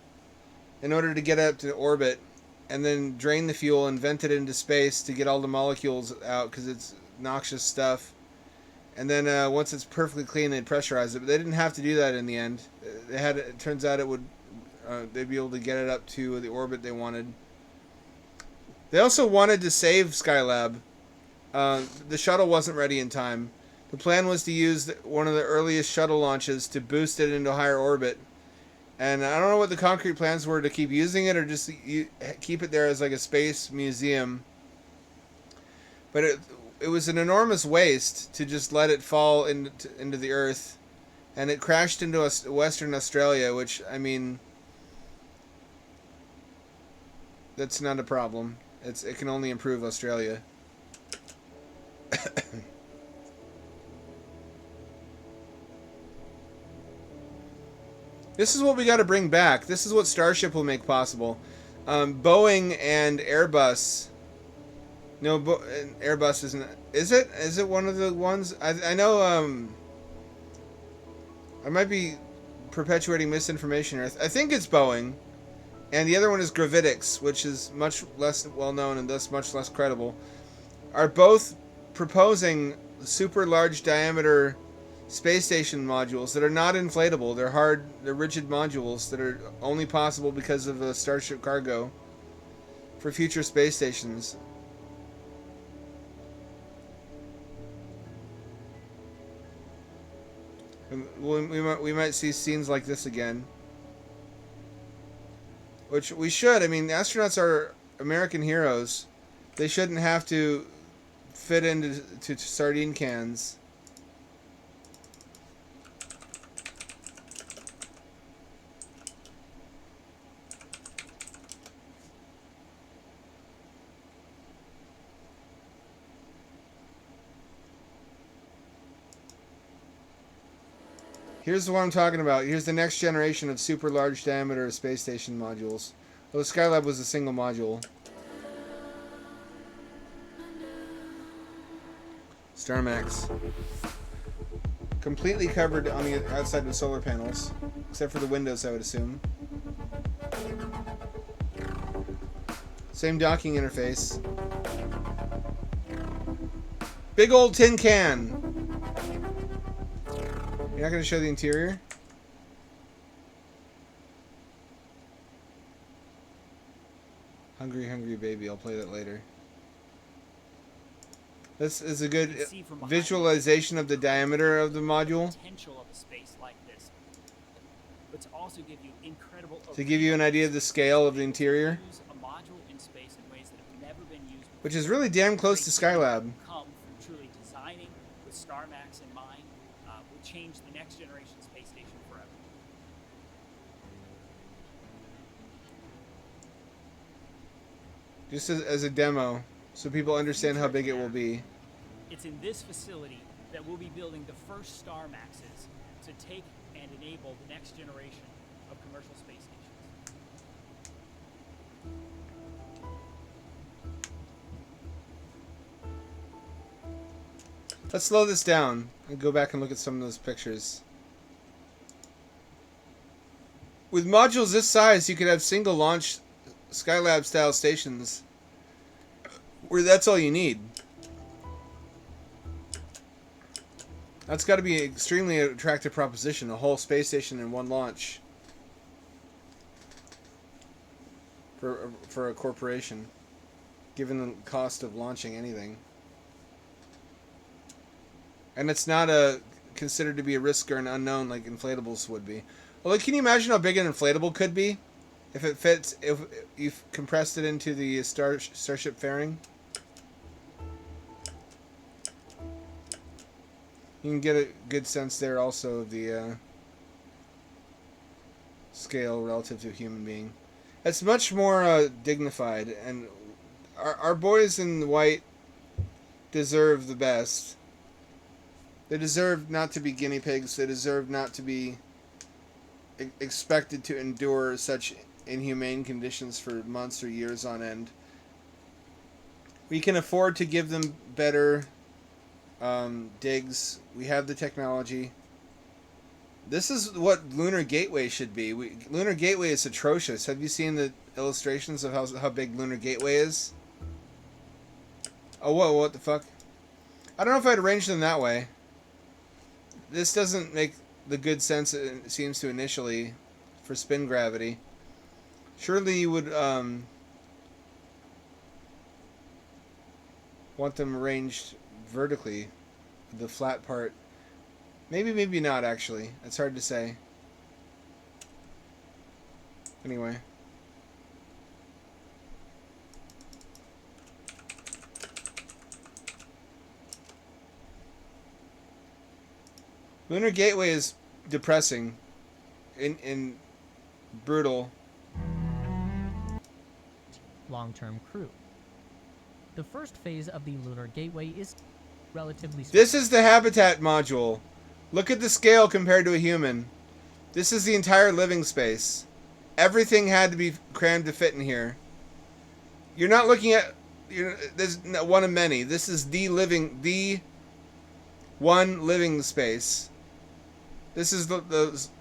in order to get up to orbit, and then drain the fuel and vent it into space to get all the molecules out because it's noxious stuff. And then once it's perfectly clean, they'd pressurize it. But they didn't have to do that in the end. It turns out they'd be able to get it up to the orbit they wanted. They also wanted to save Skylab. The shuttle wasn't ready in time. The plan was to use one of the earliest shuttle launches to boost it into higher orbit. And I don't know what the concrete plans were to keep using it or just keep it there as like a space museum. But it was an enormous waste to just let it fall into the earth, and it crashed into Western Australia, which, I mean, that's not a problem. It can only improve Australia. This is what we got to bring back. This is what Starship will make possible. Boeing and Airbus. No, Airbus isn't. Is it? Is it one of the ones? I know. I might be perpetuating misinformation here. I think it's Boeing, and the other one is Gravitics, which is much less well known and thus much less credible. Are both proposing super large diameter space station modules that are not inflatable. They're rigid modules that are only possible because of a Starship cargo for future space stations. We might see scenes like this again, which we should. I mean, astronauts are American heroes. They shouldn't have to fit into sardine cans. Here's what I'm talking about. Here's the next generation of super large diameter space station modules. Well, the Skylab was a single module. StarMax. Completely covered on the outside with solar panels. Except for the windows, I would assume. Same docking interface. Big old tin can! You're not going to show the interior? Hungry, hungry baby. I'll play that later. This is a good visualization of the diameter of the module. Potential of a space like this, but to also give you incredible. To give you an idea of the scale of the interior. Use a module in space in ways that have never been used. Which is really damn close to Skylab. Come from truly designing with StarMax in mind, will change the next generation space station forever. Just as a demo, so people understand how big it will be. It's in this facility that we'll be building the first StarMaxes to take and enable the next generation of commercial space stations. Let's slow this down and go back and look at some of those pictures. With modules this size, you could have single launch Skylab style stations where that's all you need. That's got to be an extremely attractive proposition, a whole space station in one launch for a corporation, given the cost of launching anything. And it's not considered to be a risk or an unknown like inflatables would be. Although, can you imagine how big an inflatable could be? If it fits, if you've compressed it into the Starship fairing? You can get a good sense there also of the scale relative to a human being. It's much more dignified, and our boys in white deserve the best. They deserve not to be guinea pigs. They deserve not to be expected to endure such inhumane conditions for months or years on end. We can afford to give them better digs. We have the technology. This is what Lunar Gateway should be. Lunar Gateway is atrocious. Have you seen the illustrations of how big Lunar Gateway is? Oh, whoa, what the fuck? I don't know if I'd arrange them that way. This doesn't make the good sense it seems to initially for spin gravity. Surely you would want them arranged vertically, the flat part. Maybe not, actually. It's hard to say. Anyway. Lunar Gateway is depressing and brutal. Long-term crew. The first phase of the Lunar Gateway is relatively small. This is the habitat module. Look at the scale compared to a human. This is the entire living space. Everything had to be crammed to fit in here. You're not looking at... there's one of many. This is the one living space. This is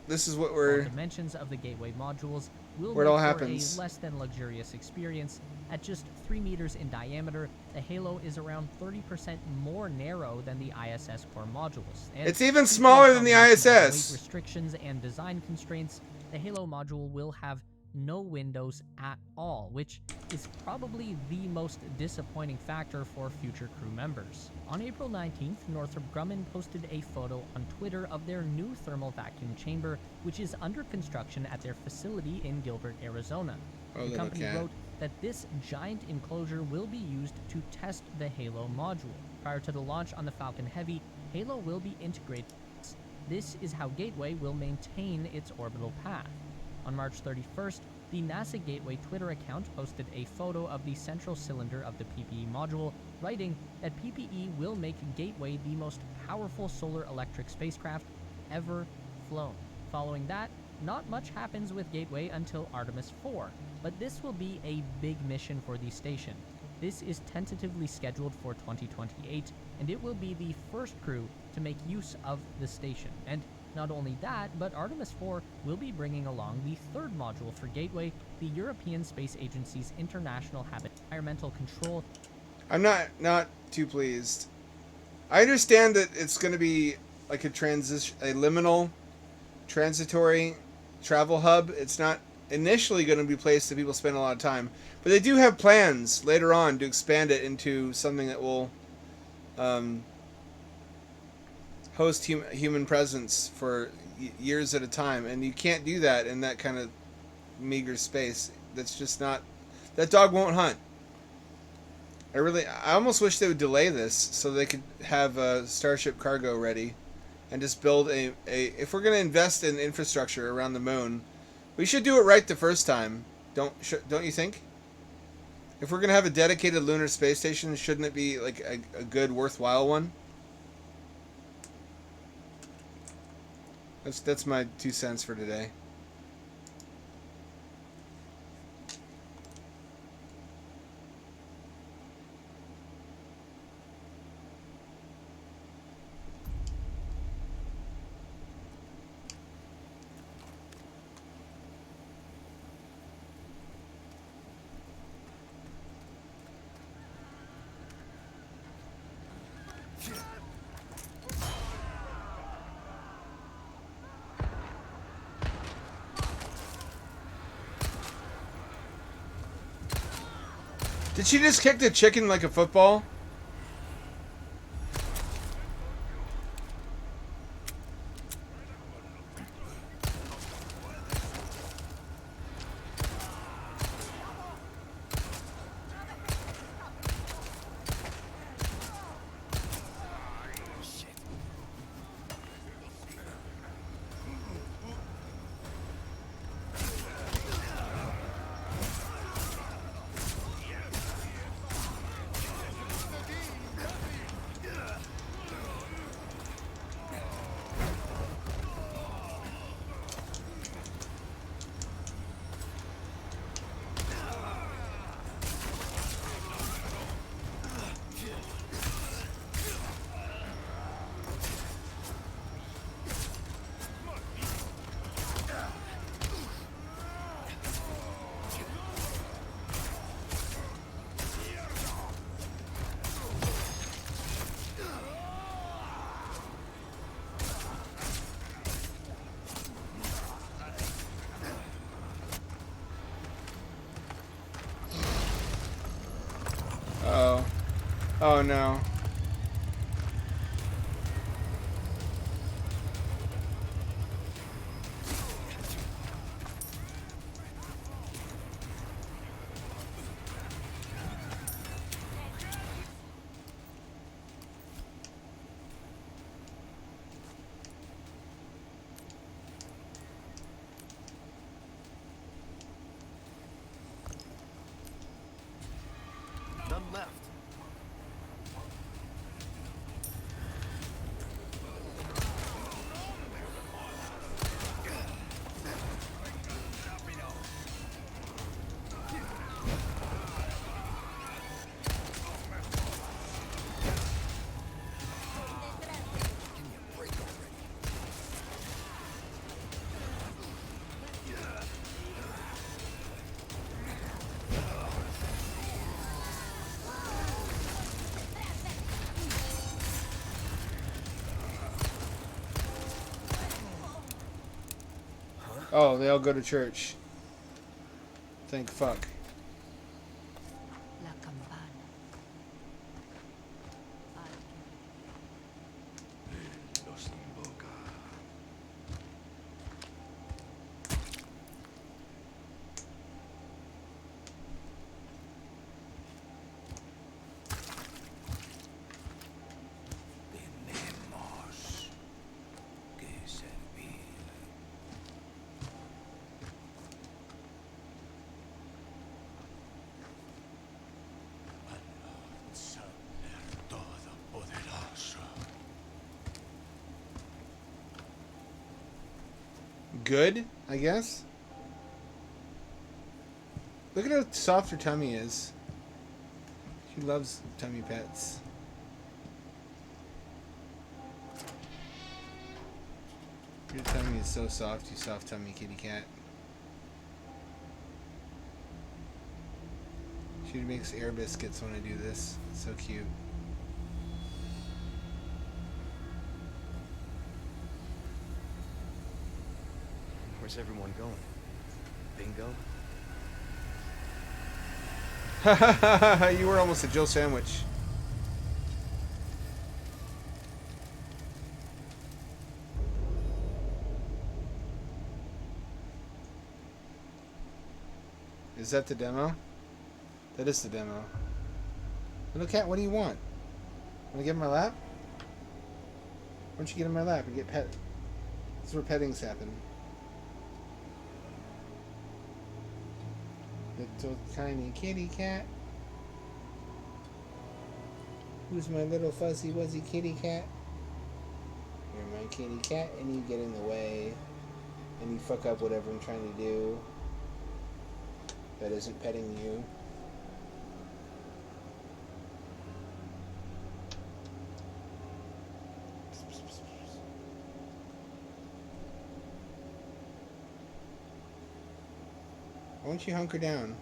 this is what we're... Dimensions of the Gateway modules will where it all make for happens. a less than luxurious experience. At just 3 meters in diameter, the Halo is around 30% more narrow than the ISS core modules. And it's even smaller than the ISS. Weight restrictions and design constraints, the Halo module will have no windows at all, which is probably the most disappointing factor for future crew members. On April 19th, Northrop Grumman posted a photo on Twitter of their new thermal vacuum chamber, which is under construction at their facility in Gilbert, Arizona. The company wrote that this giant enclosure will be used to test the Halo module. Prior to the launch on the Falcon Heavy, Halo will be integrated. This is how Gateway will maintain its orbital path. On March 31st, the NASA Gateway Twitter account posted a photo of the central cylinder of the PPE module, writing that PPE will make Gateway the most powerful solar electric spacecraft ever flown. Following that, not much happens with Gateway until Artemis 4, but this will be a big mission for the station. This is tentatively scheduled for 2028, and it will be the first crew to make use of the station. And not only that, but Artemis 4 will be bringing along the third module for Gateway, the European Space Agency's International Environmental Control. I'm not too pleased. I understand that it's going to be like a liminal, transitory travel hub. It's not initially going to be a place that people spend a lot of time, but they do have plans later on to expand it into something that will host human presence for years at a time, and you can't do that in that kind of meager space. That's just not... that dog won't hunt. I almost wish they would delay this so they could have Starship cargo ready and just build a if we're going to invest in infrastructure around the moon, we should do it right the first time. Don't you think? If we're going to have a dedicated lunar space station, shouldn't it be like a good, worthwhile one? That's my 2 cents for today. Did she just kick the chicken like a football? Oh no. Oh, they all go to church. Thank fuck. La campana. Los invoca. Tenemos que servir. Al Saber Todopoderoso. Good, I guess. Look at how soft her tummy is. She loves tummy pets. Your tummy is so soft, you soft tummy kitty cat. She makes air biscuits when I do this. It's so cute. Where's everyone going? Bingo? You were almost a Jill sandwich. Is that the demo? That is the demo. Little cat, what do you want? Want to get in my lap? Why don't you get in my lap and get pet? This is where petting's happen. Little tiny kitty cat. Who's my little fuzzy wuzzy kitty cat? You're my kitty cat and you get in the way. And you fuck up whatever I'm trying to do. That isn't petting you. Why don't you hunker down?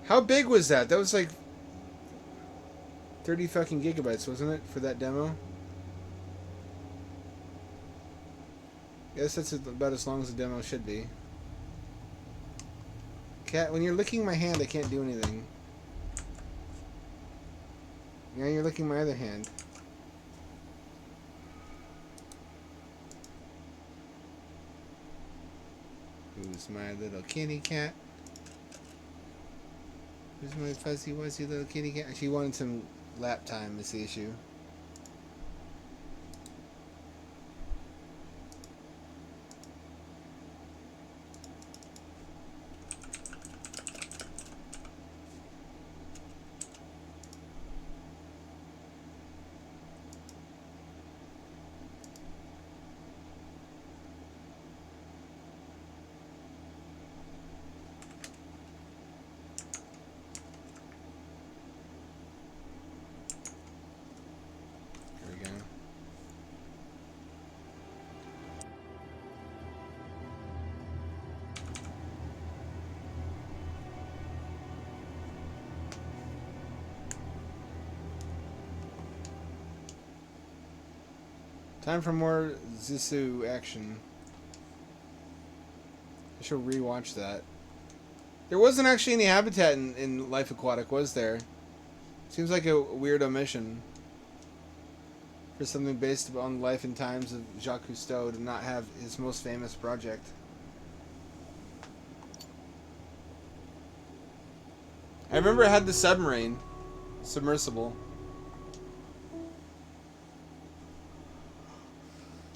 How big was that? That was like 30 fucking gigabytes, wasn't it, for that demo? Yes, that's about as long as the demo should be. Cat, when you're licking my hand, I can't do anything. Now you're licking my other hand. Who's my little kitty cat? Who's my fuzzy wuzzy little kitty cat? She wanted some lap time, is the issue. Time for more Zissou action. I should rewatch that. There wasn't actually any habitat in Life Aquatic, was there? Seems like a weird omission for something based on the life and times of Jacques Cousteau to not have his most famous project. I remember it had the submarine. Submersible.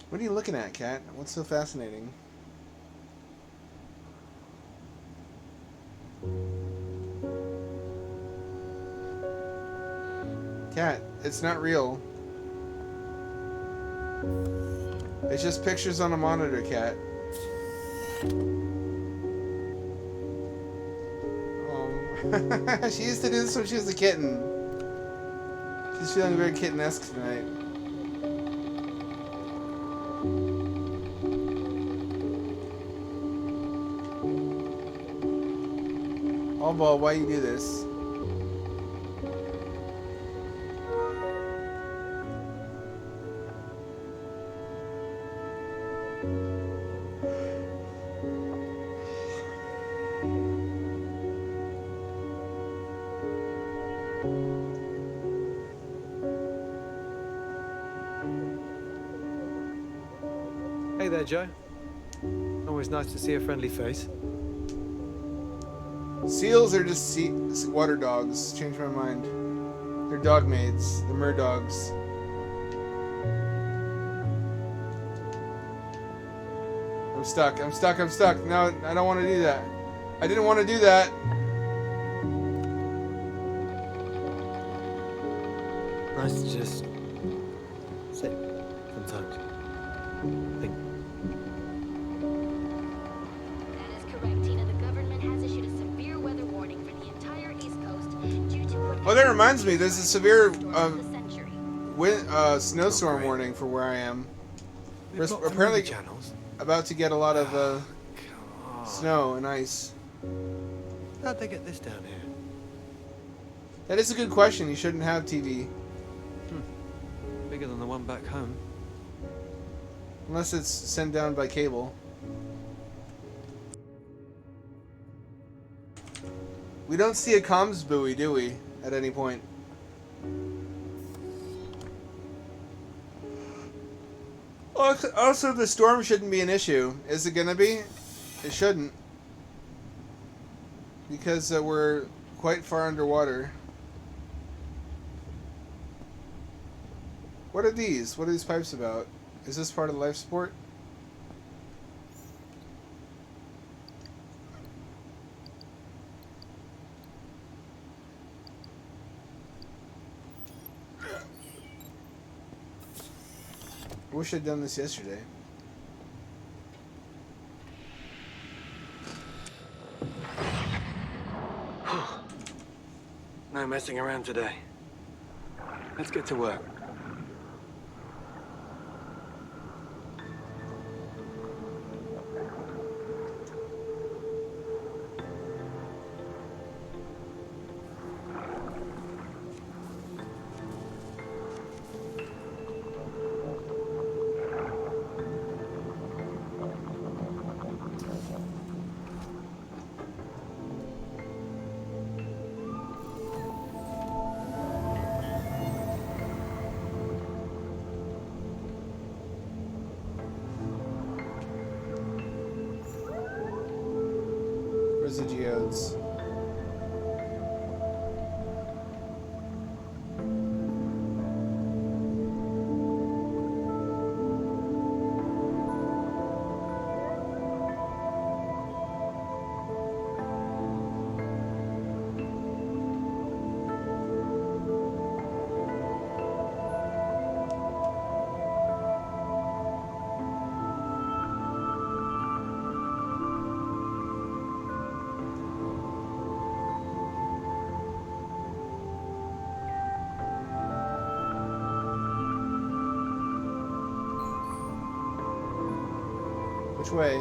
What are you looking at, Cat? What's so fascinating? Cat, it's not real. It's just pictures on a monitor, Cat. Oh. She used to do this when she was a kitten. She's feeling very kitten-esque tonight. Oh, well, why you do this? there, Joe. Always nice to see a friendly face. Seals are just water dogs. Changed my mind. They're dog maids. They're mer dogs. I'm stuck. I'm stuck. I'm stuck. No, I don't want to do that. I didn't want to do that. Nice to just sit sometimes. Think. That is correct, Tina. The government has issued a severe weather warning for the entire East Coast due to... Oh, that reminds me. There's a severe snowstorm warning for where I am. We're apparently about to get a lot of snow and ice. How'd they get this down here? That is a good question. You shouldn't have TV. Bigger than the one back home. Unless it's sent down by cable. We don't see a comms buoy, do we? At any point. Also, the storm shouldn't be an issue. Is it gonna be? It shouldn't. Because we're quite far underwater. What are these? What are these pipes about? Is this part of life support? I wish I'd done this yesterday. No messing around today. Let's get to work. Where's the geodes? Which way?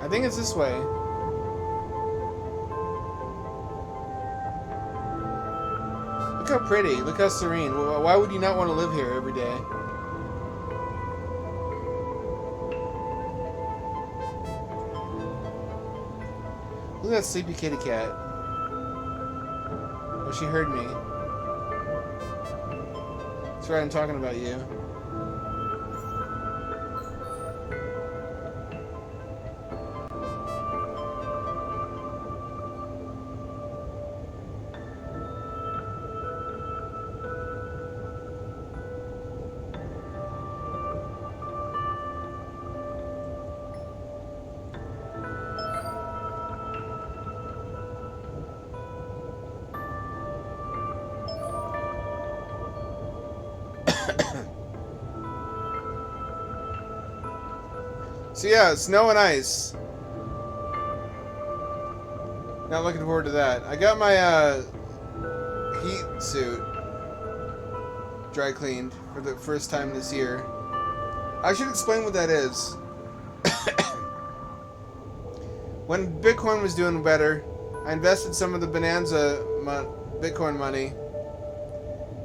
I think it's this way. Look how pretty. Look how serene. Why would you not want to live here every day? Look at that sleepy kitty cat. Oh, she heard me. That's right, I'm talking about you. So yeah, snow and ice. Not looking forward to that. I got my heat suit dry cleaned for the first time this year. I should explain what that is. When Bitcoin was doing better, I invested some of the Bonanza Bitcoin money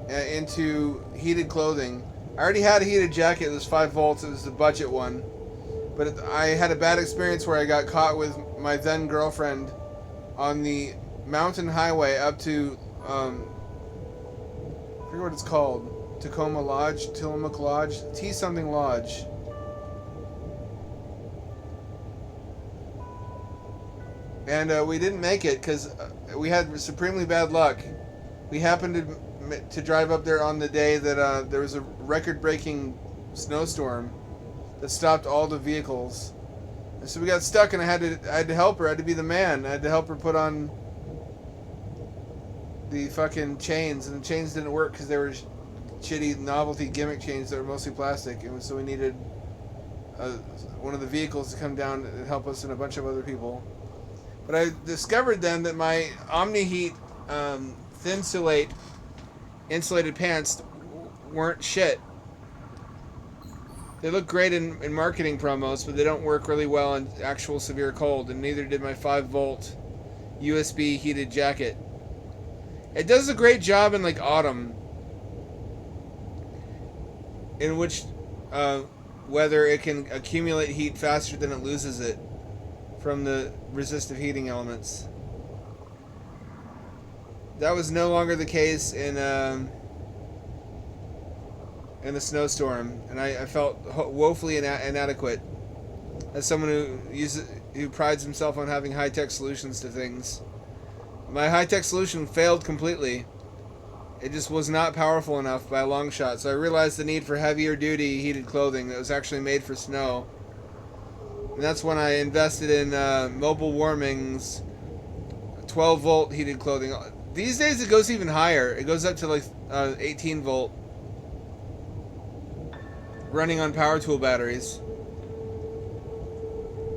into heated clothing. I already had a heated jacket. It was 5 volts. It was the budget one. But I had a bad experience where I got caught with my then girlfriend on the mountain highway up to I forget what it's called. Tacoma Lodge, Tillamook Lodge, T something Lodge. And we didn't make it because we had supremely bad luck. We happened to drive up there on the day that there was a record-breaking snowstorm that stopped all the vehicles. And so we got stuck, and I had to help her. I had to be the man. I had to help her put on the fucking chains, and the chains didn't work because they were shitty novelty gimmick chains that were mostly plastic, and so we needed one of the vehicles to come down and help us and a bunch of other people. But I discovered then that my OmniHeat Thinsulate insulated pants weren't shit. They look great in marketing promos, but they don't work really well in actual severe cold, and neither did my 5-volt USB heated jacket. It does a great job in like autumn, in which weather it can accumulate heat faster than it loses it from the resistive heating elements. That was no longer the case in a snowstorm, and I felt woefully inadequate as someone who prides himself on having high-tech solutions to things. My high-tech solution failed completely. It just was not powerful enough by a long shot, so I realized the need for heavier-duty heated clothing that was actually made for snow. And that's when I invested in Mobile Warming's 12-volt heated clothing. These days it goes even higher. It goes up to like 18-volt. Running on power tool batteries.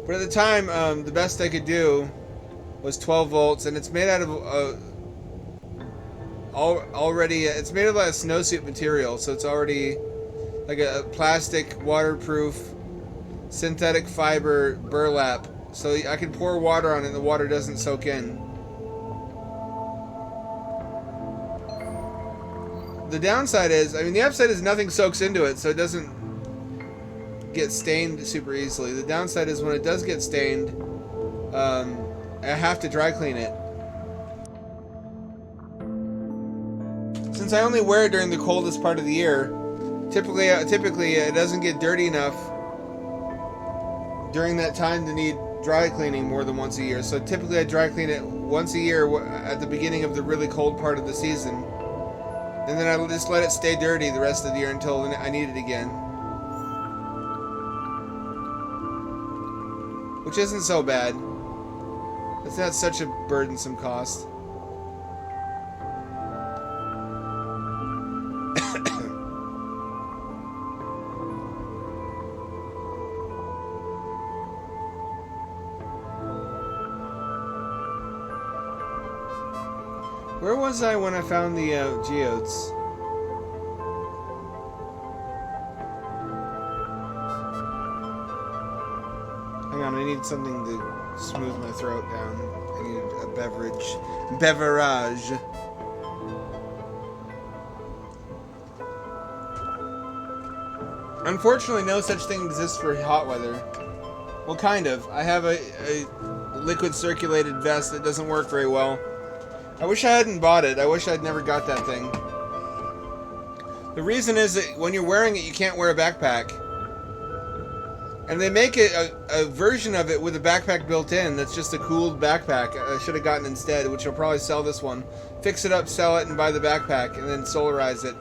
But at the time, the best I could do was 12 volts, and it's made out of it's made of a snowsuit material, so it's already like a plastic, waterproof, synthetic fiber burlap, so I can pour water on it and the water doesn't soak in. The downside is, the upside is nothing soaks into it, so it doesn't get stained super easily. The downside is when it does get stained, I have to dry clean it. Since I only wear it during the coldest part of the year, typically it doesn't get dirty enough during that time to need dry cleaning more than once a year. So typically I dry clean it once a year at the beginning of the really cold part of the season, and then I just let it stay dirty the rest of the year until I need it again. Which isn't so bad. It's not such a burdensome cost. Where was I when I found the geodes? Hang on, I need something to smooth my throat down. I need a beverage. Beverage. Unfortunately, no such thing exists for hot weather. Well, kind of. I have a liquid circulated vest that doesn't work very well. I wish I hadn't bought it. I wish I'd never got that thing. The reason is that when you're wearing it, you can't wear a backpack. And they make a version of it with a backpack built in that's just a cooled backpack. I should have gotten instead, which will probably sell this one. Fix it up, sell it, and buy the backpack, and then solarize it.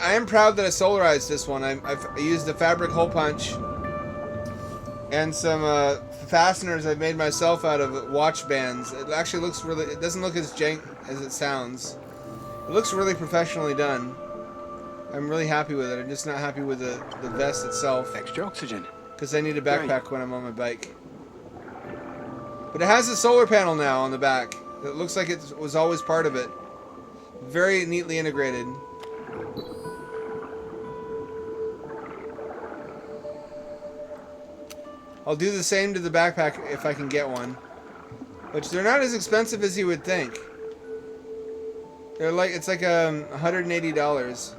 I am proud that I solarized this one. I've used a fabric hole punch and some fasteners I've made myself out of watch bands. It actually looks really... It doesn't look as jank as it sounds. It looks really professionally done. I'm really happy with it. I'm just not happy with the vest itself. Extra oxygen. Because I need a backpack when I'm on my bike. But it has a solar panel now on the back. It looks like it was always part of it. Very neatly integrated. I'll do the same to the backpack if I can get one. Which they're not as expensive as you would think. They're like, it's like $180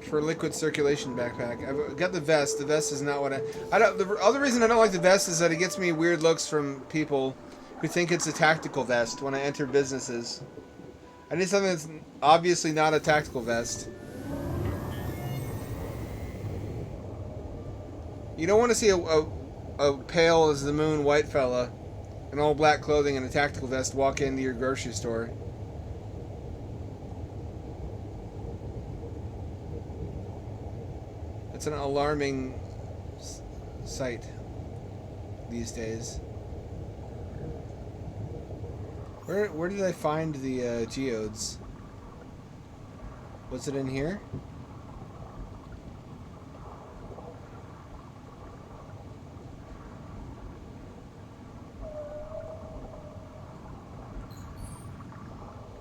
for a liquid circulation backpack. I've got the vest. The vest is not what I don't. The other reason I don't like the vest is that it gets me weird looks from people who think it's a tactical vest when I enter businesses. I need something that's obviously not a tactical vest. You don't want to see a pale as the moon white fella in all black clothing and a tactical vest walk into your grocery store. It's an alarming sight these days. Where did I find the geodes? Was it in here?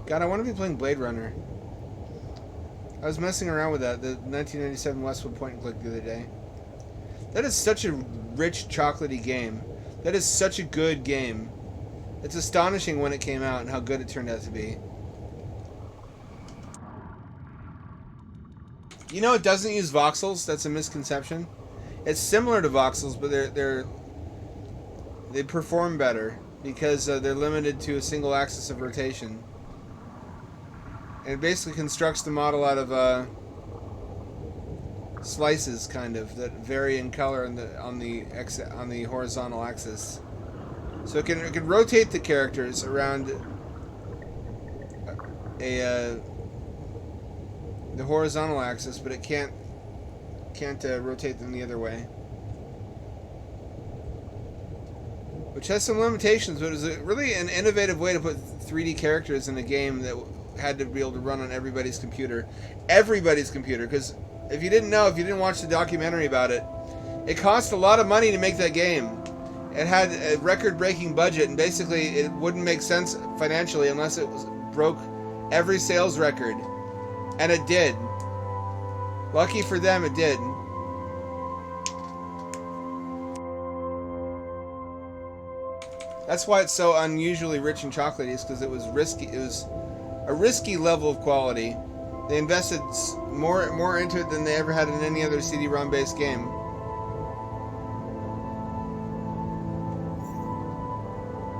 God, I want to be playing Blade Runner. I was messing around with that, the 1997 Westwood Point and Click the other day. That is such a rich, chocolatey game. That is such a good game. It's astonishing when it came out and how good it turned out to be. You know it doesn't use voxels? That's a misconception. It's similar to voxels, but they perform better because they're limited to a single axis of rotation. And it basically constructs the model out of slices, kind of, that vary in color on the horizontal axis. So it can rotate the characters around the horizontal axis, but it can't rotate them the other way. Which has some limitations, but it was really an innovative way to put 3D characters in a game that had to be able to run on everybody's computer. Everybody's computer, because if you didn't know, if you didn't watch the documentary about it, it cost a lot of money to make that game. It had a record-breaking budget, and basically it wouldn't make sense financially unless it broke every sales record. And it did. Lucky for them, it did. That's why it's so unusually rich and chocolatey, is because it was risky. It was a risky level of quality. They invested more into it than they ever had in any other CD-ROM based game.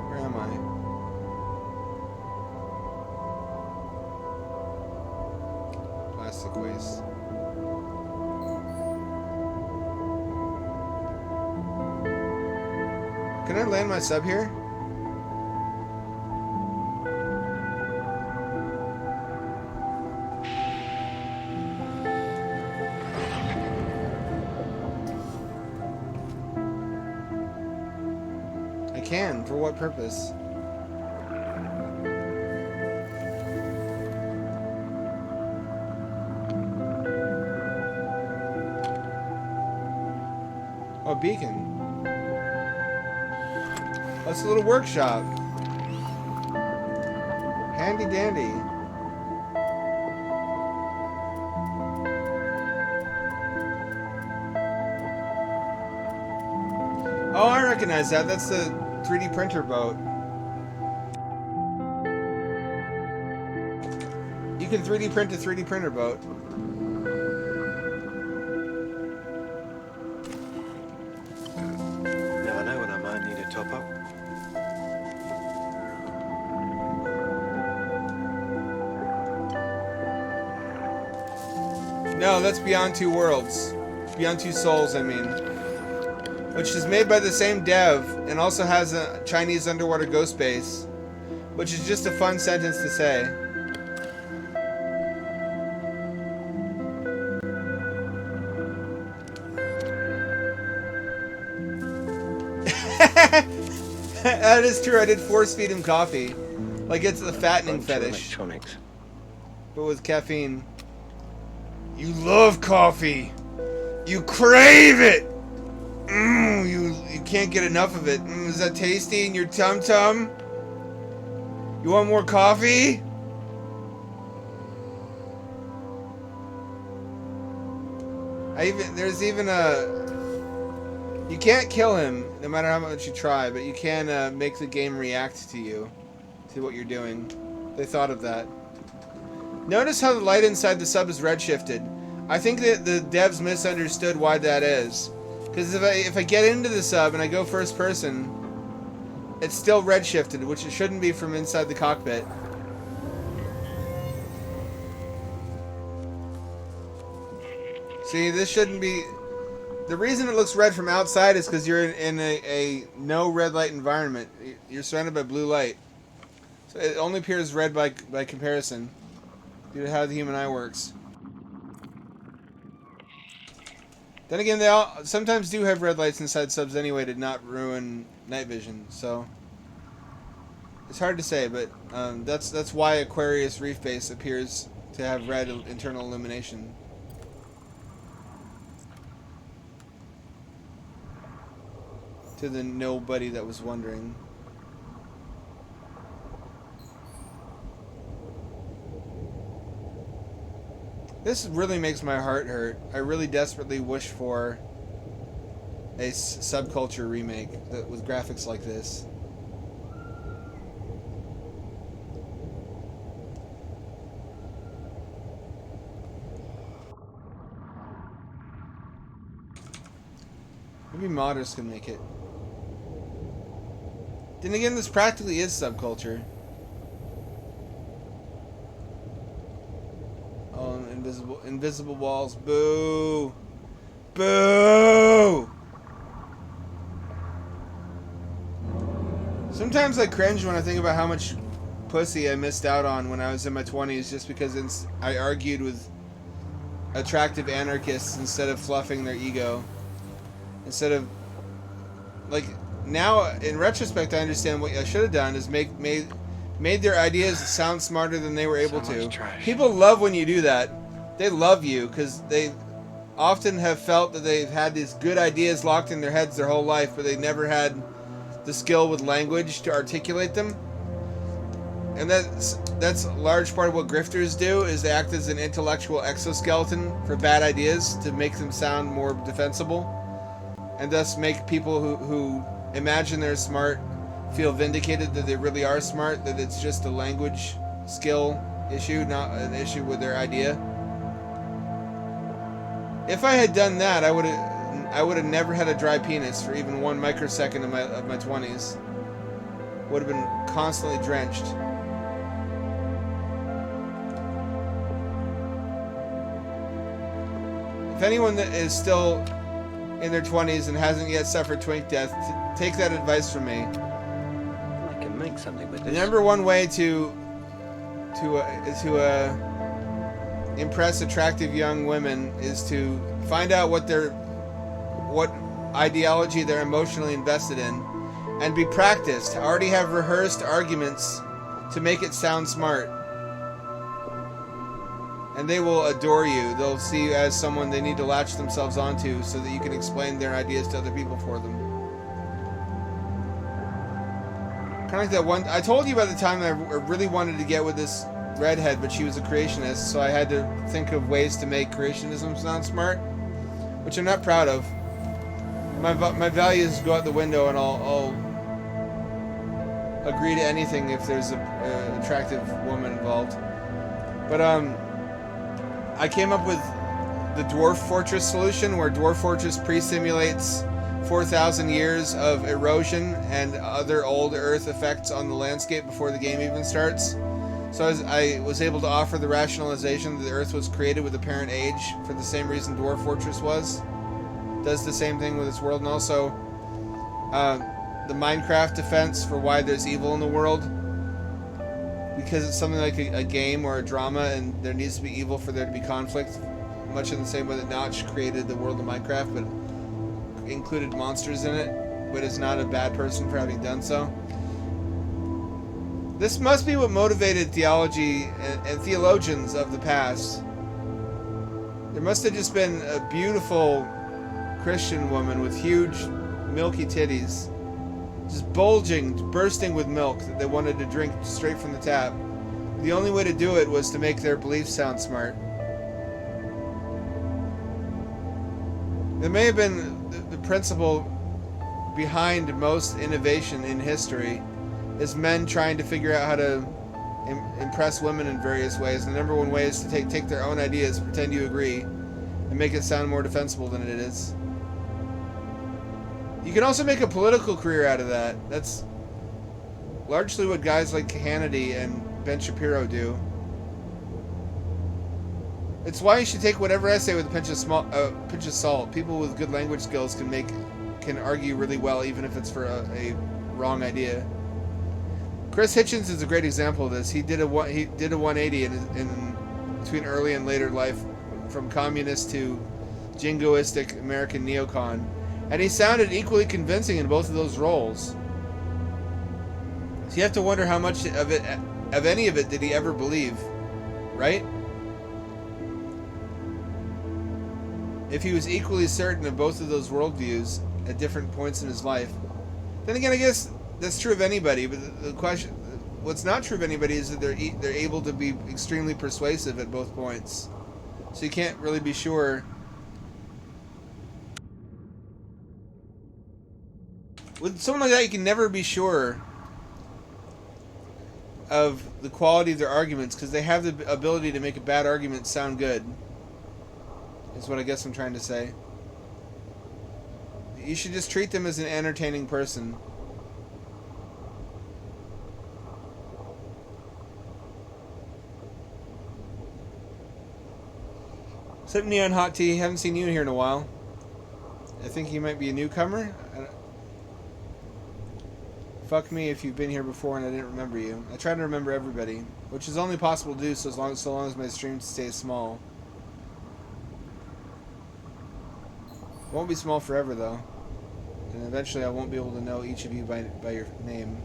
Where am I? Plastic waste. Can I land my sub here? Can. For what purpose? Oh, beacon. That's a little workshop. Handy dandy. Oh, I recognize that. That's the 3D printer boat. You can 3D print a 3D printer boat. Never know when I might need a top up. No, that's Beyond Two Worlds. Beyond Two Souls, I mean. Which is made by the same dev and also has a Chinese underwater ghost base, which is just a fun sentence to say. That is true. I did force feed him coffee, like it's the fattening fetish, but with caffeine. You love coffee. You crave it. You can't get enough of it. Is that tasty in your tum-tum? You want more coffee? There's even a... You can't kill him, no matter how much you try, but you can make the game react to you, to what you're doing. They thought of that. Notice how the light inside the sub is redshifted. I think that the devs misunderstood why that is. Because if I get into the sub and I go first person, it's still red shifted, which it shouldn't be from inside the cockpit. See, this shouldn't be... The reason it looks red from outside is because you're in a no red light environment. You're surrounded by blue light. So it only appears red by comparison due to how the human eye works. Then again, they all sometimes do have red lights inside subs anyway to not ruin night vision. So it's hard to say, but that's why Aquarius Reef Base appears to have red internal illumination. To the nobody that was wondering. This really makes my heart hurt. I really desperately wish for a subculture remake that with graphics like this. Maybe modders can make it. Then again, this practically is subculture. Oh, invisible walls. Boo! Boo! Sometimes I cringe when I think about how much pussy I missed out on when I was in my 20s just because I argued with attractive anarchists instead of fluffing their ego. Instead of, like... Now, in retrospect, I understand what I should have done is made their ideas sound smarter than they were able to. People love when you do that. They love you because they often have felt that they've had these good ideas locked in their heads their whole life, but they never had the skill with language to articulate them. And that's a large part of what grifters do, is they act as an intellectual exoskeleton for bad ideas to make them sound more defensible, and thus make people who imagine they're smart feel vindicated that they really are smart, that it's just a language skill issue, not an issue with their idea. If I had done that, I would have never had a dry penis for even 1 microsecond of my 20s. Would have been constantly drenched. If anyone that is still in their 20s and hasn't yet suffered twink death, take that advice from me. I can make something with this. The number one way to impress attractive young women is to find out what ideology they're emotionally invested in, and be practiced. Already have rehearsed arguments to make it sound smart. And they will adore you. They'll see you as someone they need to latch themselves onto so that you can explain their ideas to other people for them. Kind of like that one... I told you about the time I really wanted to get with this redhead, but she was a creationist, so I had to think of ways to make creationism sound smart, which I'm not proud of. My values go out the window, and I'll agree to anything if there's an attractive woman involved. But, I came up with the Dwarf Fortress solution, where Dwarf Fortress pre-simulates 4,000 years of erosion and other old Earth effects on the landscape before the game even starts. So I was able to offer the rationalization that the Earth was created with apparent age for the same reason Dwarf Fortress was. Does the same thing with its world, and also the Minecraft defense for why there's evil in the world. Because it's something like a game or a drama, and there needs to be evil for there to be conflict, much in the same way that Notch created the world of Minecraft, but included monsters in it, but is not a bad person for having done so. This must be what motivated theology and theologians of the past. There must have just been a beautiful Christian woman with huge, milky titties, just bulging, bursting with milk that they wanted to drink straight from the tap. The only way to do it was to make their beliefs sound smart. It may have been the principle behind most innovation in history is men trying to figure out how to impress women in various ways. And the number one way is to take their own ideas, pretend you agree, and make it sound more defensible than it is. You can also make a political career out of that. largely what guys like Hannity and Ben Shapiro do. It's why you should take whatever I say with a pinch of salt. People with good language skills can argue really well, even if it's for a wrong idea. Chris Hitchens is a great example of this. He did a 180 in between early and later life, from communist to jingoistic American neocon, and he sounded equally convincing in both of those roles. So you have to wonder how much of any of it did he ever believe, right? If he was equally certain of both of those worldviews at different points in his life, then again, I guess that's true of anybody. But the question, what's not true of anybody, is that they're able to be extremely persuasive at both points. So you can't really be sure. With someone like that, you can never be sure of the quality of their arguments, because they have the ability to make a bad argument sound good. Is what I guess I'm trying to say. You should just treat them as an entertaining person. Except Neon Hot Tea, haven't seen you here in a while. I think you might be a newcomer. Fuck me if you've been here before and I didn't remember you. I try to remember everybody, which is only possible to do so long as my streams stay small. Won't be small forever though, and eventually I won't be able to know each of you by your name.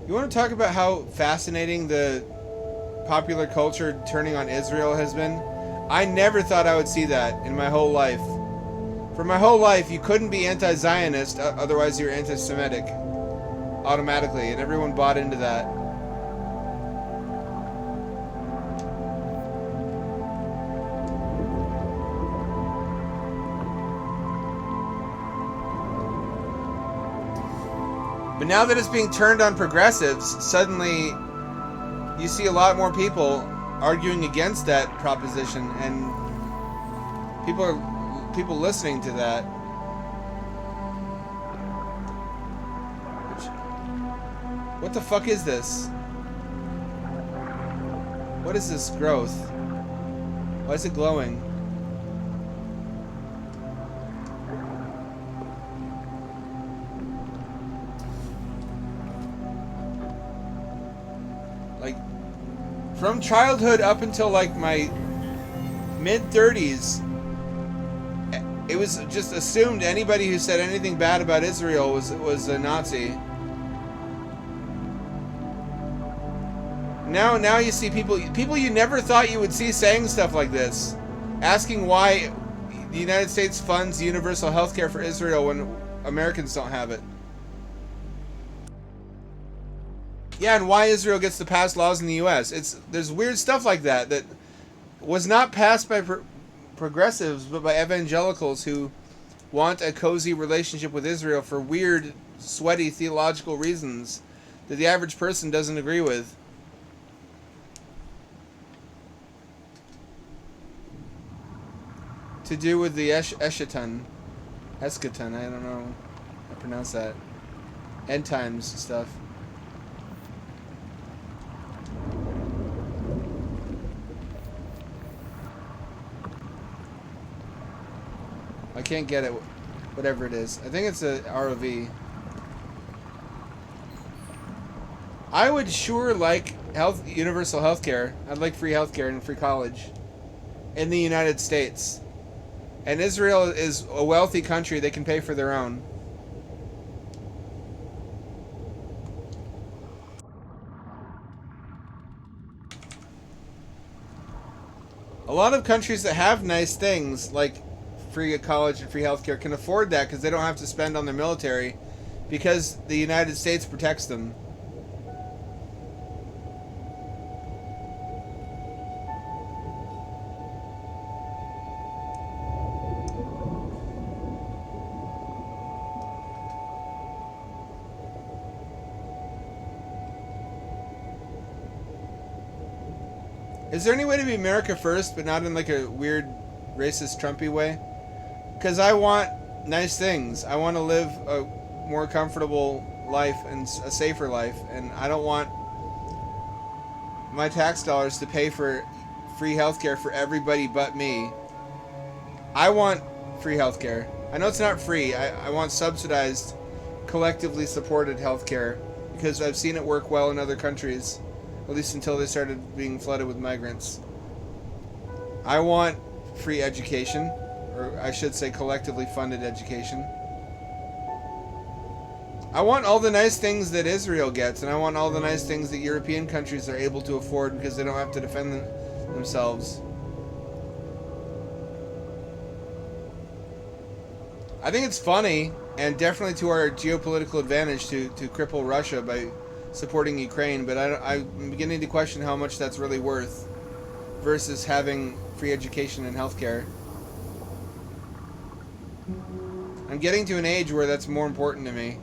You want to talk about how fascinating the popular culture turning on Israel has been? I never thought I would see that in my whole life. For my whole life, you couldn't be anti-Zionist, otherwise you're anti-Semitic. Automatically, and everyone bought into that. But now that it's being turned on progressives, suddenly you see a lot more people arguing against that proposition, and people listening to that. What the fuck is this? What is this growth? Why is it glowing? From childhood up until like my mid-30s, it was just assumed anybody who said anything bad about Israel was a Nazi. Now you see people you never thought you would see saying stuff like this, asking why the United States funds universal health care for Israel when Americans don't have it. Yeah, and why Israel gets to pass laws in the U.S. There's weird stuff like that was not passed by progressives, but by evangelicals who want a cozy relationship with Israel for weird, sweaty theological reasons that the average person doesn't agree with. To do with the eschaton, I don't know how to pronounce that. End times stuff. I can't get it, whatever it is. I think it's a ROV. I would sure like universal health care. I'd like free health care and free college in the United States. And Israel is a wealthy country. They can pay for their own. A lot of countries that have nice things, like free college and free healthcare, can afford that because they don't have to spend on their military because the United States protects them. Is there any way to be America first, but not in like a weird racist Trumpy way? Because I want nice things. I want to live a more comfortable life and a safer life, and I don't want my tax dollars to pay for free healthcare for everybody but me. I want free healthcare. I know it's not free. I want subsidized, collectively supported healthcare because I've seen it work well in other countries, at least until they started being flooded with migrants. I want free education, or I should say collectively funded education. I want all the nice things that Israel gets, and I want all the nice things that European countries are able to afford because they don't have to defend themselves. I think it's funny, and definitely to our geopolitical advantage, to cripple Russia by supporting Ukraine, but I'm beginning to question how much that's really worth versus having free education and healthcare. I'm getting to an age where that's more important to me.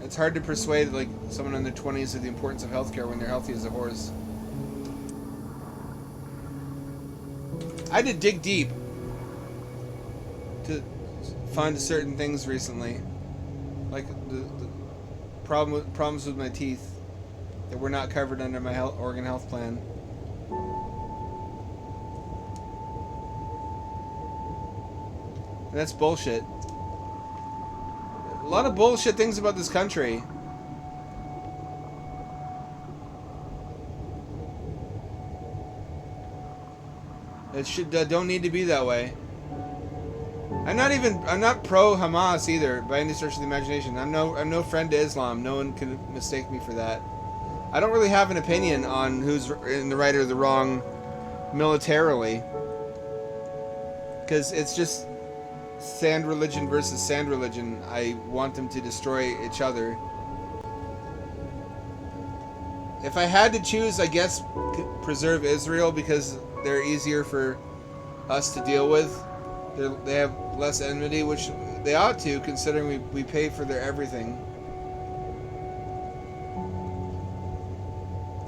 It's hard to persuade like someone in their 20s of the importance of healthcare when they're healthy as a horse. I had to dig deep to find certain things recently, like the problems with my teeth that were not covered under my organ health plan. And that's bullshit. A lot of bullshit things about this country. It should don't need to be that way. I'm not pro Hamas either by any stretch of the imagination. I'm no friend to Islam. No one can mistake me for that. I don't really have an opinion on who's in the right or the wrong militarily, because it's just sand religion versus sand religion. I want them to destroy each other. If I had to choose, I guess preserve Israel because they're easier for us to deal with. They have less enmity, which they ought to, considering we pay for their everything.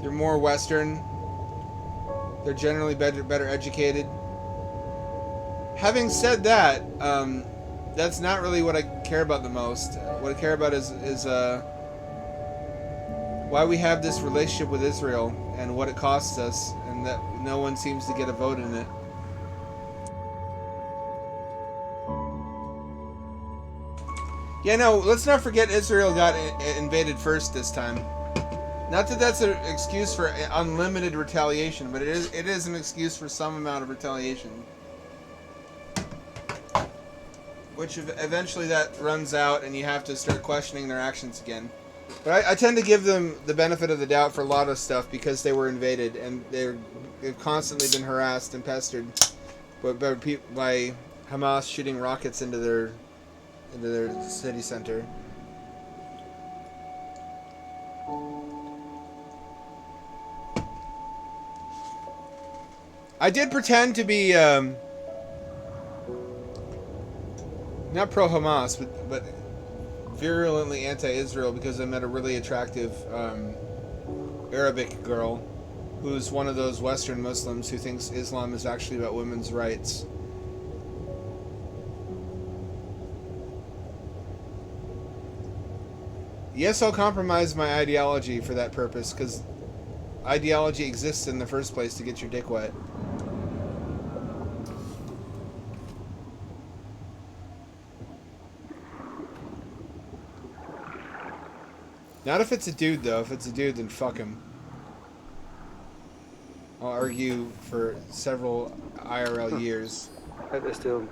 They're more Western. They're generally better educated. Having said that, that's not really what I care about the most. What I care about is why we have this relationship with Israel and what it costs us, and that no one seems to get a vote in it. Yeah, no, let's not forget Israel got invaded first this time. Not that that's an excuse for unlimited retaliation, but it is an excuse for some amount of retaliation. Which eventually that runs out and you have to start questioning their actions again. But I tend to give them the benefit of the doubt for a lot of stuff because they were invaded and they've constantly been harassed and pestered by Hamas shooting rockets into their city center. I did pretend to be not pro-Hamas, but virulently anti-Israel because I met a really attractive Arabic girl who's one of those Western Muslims who thinks Islam is actually about women's rights. Yes, I'll compromise my ideology for that purpose, because ideology exists in the first place to get your dick wet. Not if it's a dude, though. If it's a dude, then fuck him. I'll argue for several IRL years. They're still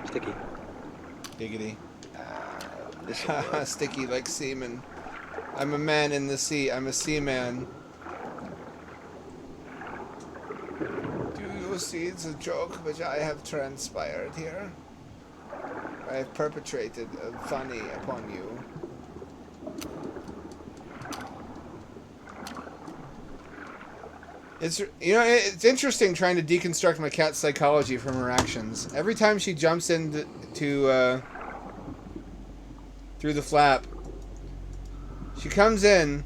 sticky. Giggity. Sticky like semen. I'm a man in the sea. I'm a seaman. Do you see the joke which I have transpired here? I have perpetrated a funny upon you. It's interesting trying to deconstruct my cat's psychology from her actions. Every time she jumps into through the flap, she comes in,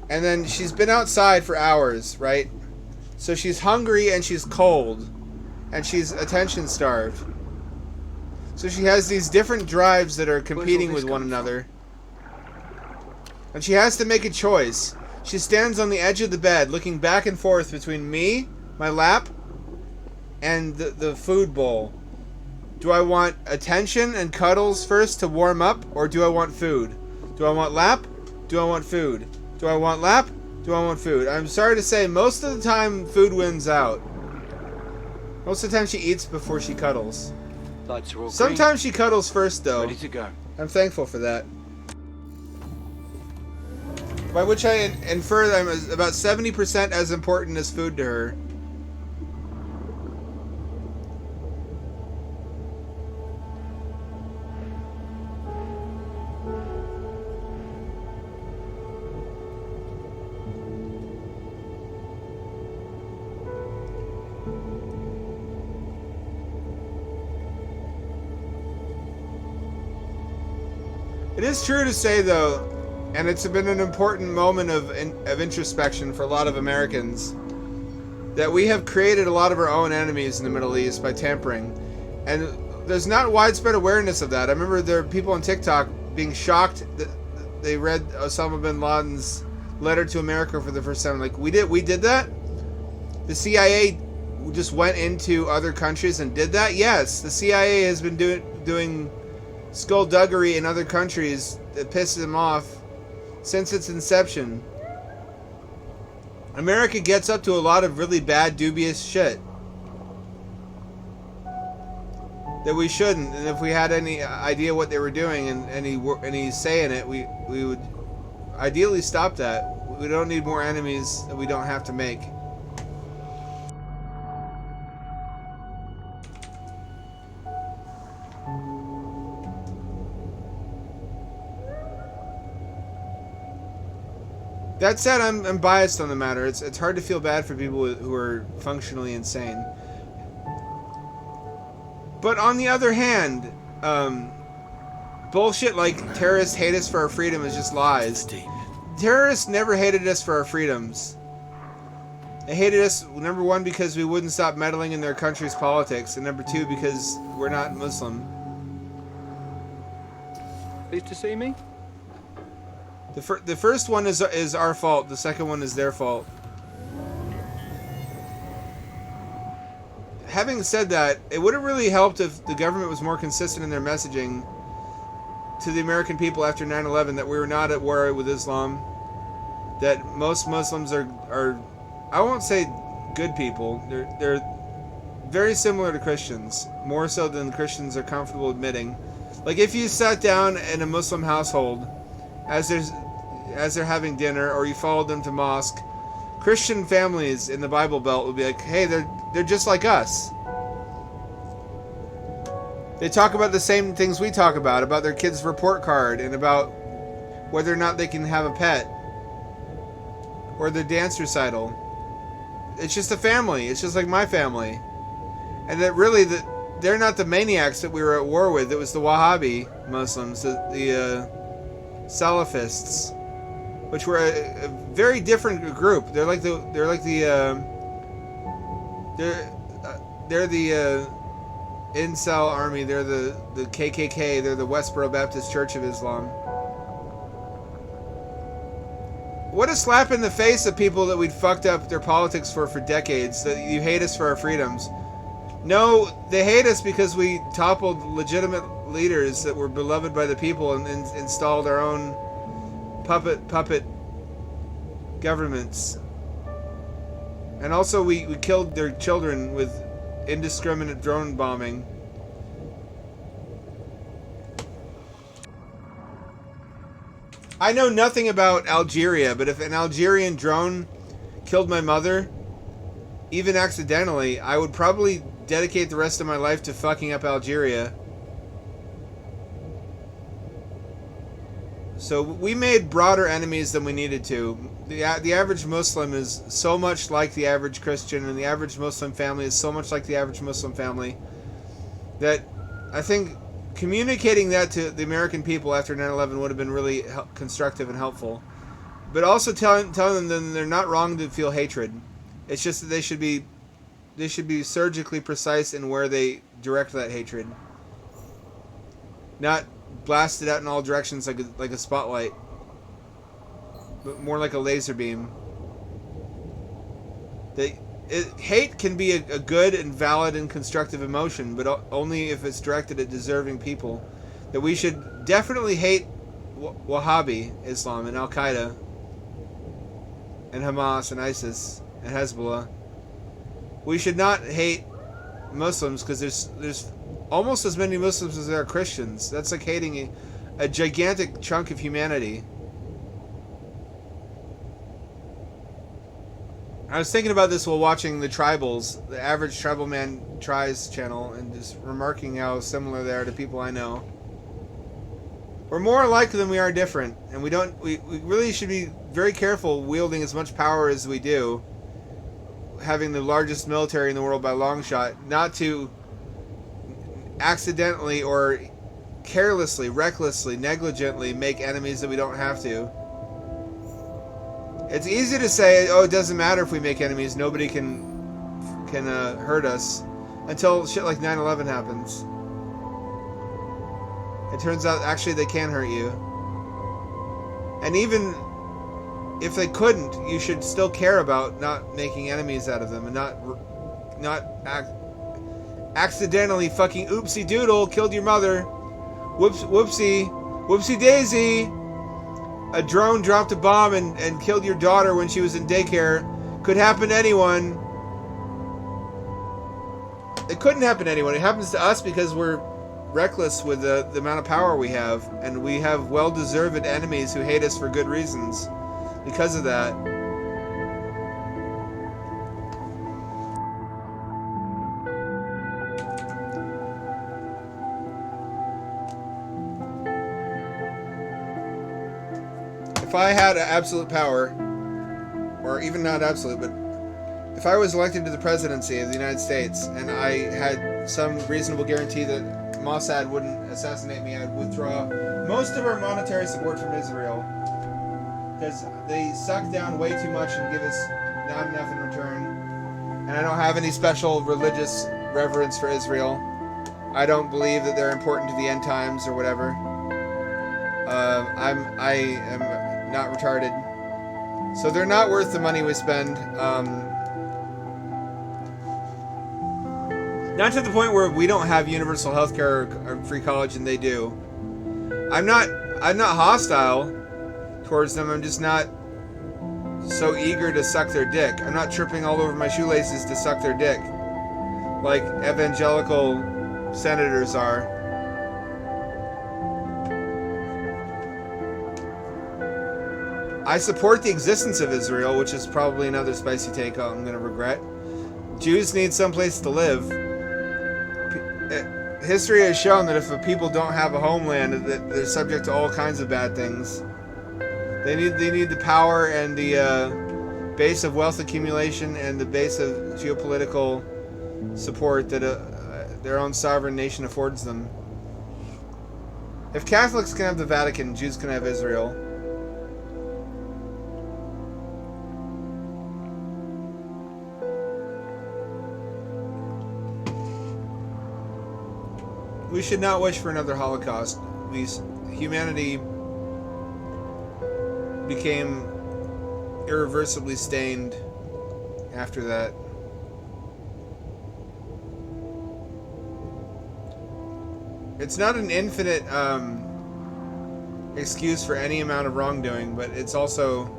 and then she's been outside for hours, right? So she's hungry and she's cold. And she's attention starved. So she has these different drives that are competing with one another. And she has to make a choice. She stands on the edge of the bed, looking back and forth between me, my lap, and the food bowl. Do I want attention and cuddles first to warm up, or do I want food? Do I want lap? Do I want food? Do I want lap? Do I want food? I'm sorry to say, most of the time, food wins out. Most of the time, she eats before she cuddles. Lights are all Sometimes she cuddles first, though. ready to go. I'm thankful for that. By which I infer that I'm about 70% as important as food to her. It is true to say, though, and it's been an important moment of introspection for a lot of Americans, that we have created a lot of our own enemies in the Middle East by tampering. And there's not widespread awareness of that. I remember there are people on TikTok being shocked that they read Osama bin Laden's letter to America for the first time. Like, we did that? The CIA just went into other countries and did that? Yes, the CIA has been doing skullduggery in other countries that pisses them off since its inception. America gets up to a lot of really bad, dubious shit that we shouldn't, and if we had any idea what they were doing and any say in it, we would ideally stop that. We don't need more enemies that we don't have to make. That said, I'm biased on the matter. It's hard to feel bad for people who are functionally insane. But on the other hand, bullshit like terrorists hate us for our freedom is just lies. Terrorists never hated us for our freedoms. They hated us, number one, because we wouldn't stop meddling in their country's politics, and number two, because we're not Muslim. Pleased to see me? The first one is our fault. The second one is their fault. Having said that, it would have really helped if the government was more consistent in their messaging to the American people after 9/11 that we were not at war with Islam, that most Muslims are I won't say good people. They're very similar to Christians, more so than Christians are comfortable admitting. Like, if you sat down in a Muslim household as they're having dinner, or you followed them to mosque, Christian families in the Bible Belt would be like, hey, they're just like us. They talk about the same things we talk about their kid's report card, and about whether or not they can have a pet, or their dance recital. It's just a family. It's just like my family. And that really, they're not the maniacs that we were at war with. It was the Wahhabi Muslims, the Salafists, which were a very different group. They're the Incel army. They're the KKK. They're the Westboro Baptist Church of Islam. What a slap in the face of people that we'd fucked up their politics for decades, that you hate us for our freedoms. No, they hate us because we toppled legitimate leaders that were beloved by the people and installed our own puppet governments. And also we killed their children with indiscriminate drone bombing. I know nothing about Algeria, but if an Algerian drone killed my mother, even accidentally, I would probably dedicate the rest of my life to fucking up Algeria. So we made broader enemies than we needed to. The average Muslim is so much like the average Christian, and the average Muslim family is so much like the average Muslim family, that I think communicating that to the American people after 9/11 would have been really constructive and helpful. But also telling them that they're not wrong to feel hatred. It's just that they should be surgically precise in where they direct that hatred. Not blasted out in all directions like a spotlight, but more like a laser beam. Hate can be a good and valid and constructive emotion, but only if it's directed at deserving people. That we should definitely hate Wahhabi Islam and Al-Qaeda and Hamas and ISIS and Hezbollah. We should not hate Muslims because there's almost as many Muslims as there are Christians. That's like hating a gigantic chunk of humanity. I was thinking about this while watching the Tribals, the Average Tribal Man Tries channel, and just remarking how similar they are to people I know. We're more alike than we are different, and we really should be very careful wielding as much power as we do, having the largest military in the world by a long shot, not to accidentally or carelessly, recklessly, negligently make enemies that we don't have to. It's easy to say, oh, it doesn't matter if we make enemies, nobody can hurt us, until shit like 9/11 happens. It turns out actually they can hurt you. And even if they couldn't, you should still care about not making enemies out of them and not accidentally fucking oopsie doodle killed your mother. Whoopsie daisy. A drone dropped a bomb and killed your daughter when she was in daycare. Could happen to anyone. It couldn't happen to anyone. It happens to us because we're reckless with the amount of power we have, and we have well-deserved enemies who hate us for good reasons because of that. If I had absolute power, or even not absolute, but if I was elected to the presidency of the United States and I had some reasonable guarantee that Mossad wouldn't assassinate me, I'd withdraw most of our monetary support from Israel, because they suck down way too much and give us not enough in return. And I don't have any special religious reverence for Israel. I don't believe that they're important to the end times or whatever. I am not retarded, so they're not worth the money we spend. Not to the point where we don't have universal health care or free college and they do. I'm not hostile towards them. I'm just not so eager to suck their dick. I'm not tripping all over my shoelaces to suck their dick like evangelical senators are. I support the existence of Israel, which is probably another spicy take I'm going to regret. Jews need someplace to live. History has shown that if a people don't have a homeland, that they're subject to all kinds of bad things. They need the power and the base of wealth accumulation and the base of geopolitical support that their own sovereign nation affords them. If Catholics can have the Vatican, Jews can have Israel. We should not wish for another Holocaust. Humanity became irreversibly stained after that. It's not an infinite excuse for any amount of wrongdoing, but it's also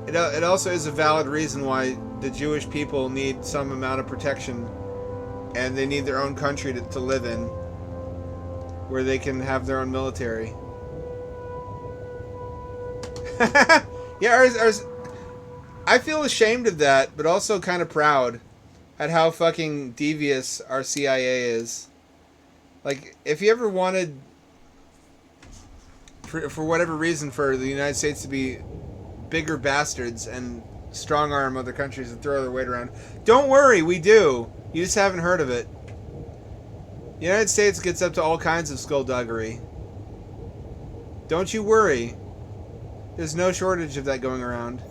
it also is a valid reason why the Jewish people need some amount of protection, and they need their own country to live in, where they can have their own military. Yeah, I feel ashamed of that, but also kind of proud at how fucking devious our CIA is. Like, if you ever wanted, for whatever reason, for the United States to be bigger bastards and strong-arm other countries and throw their weight around, don't worry, we do. You just haven't heard of it. The United States gets up to all kinds of skullduggery. Don't you worry. There's no shortage of that going around.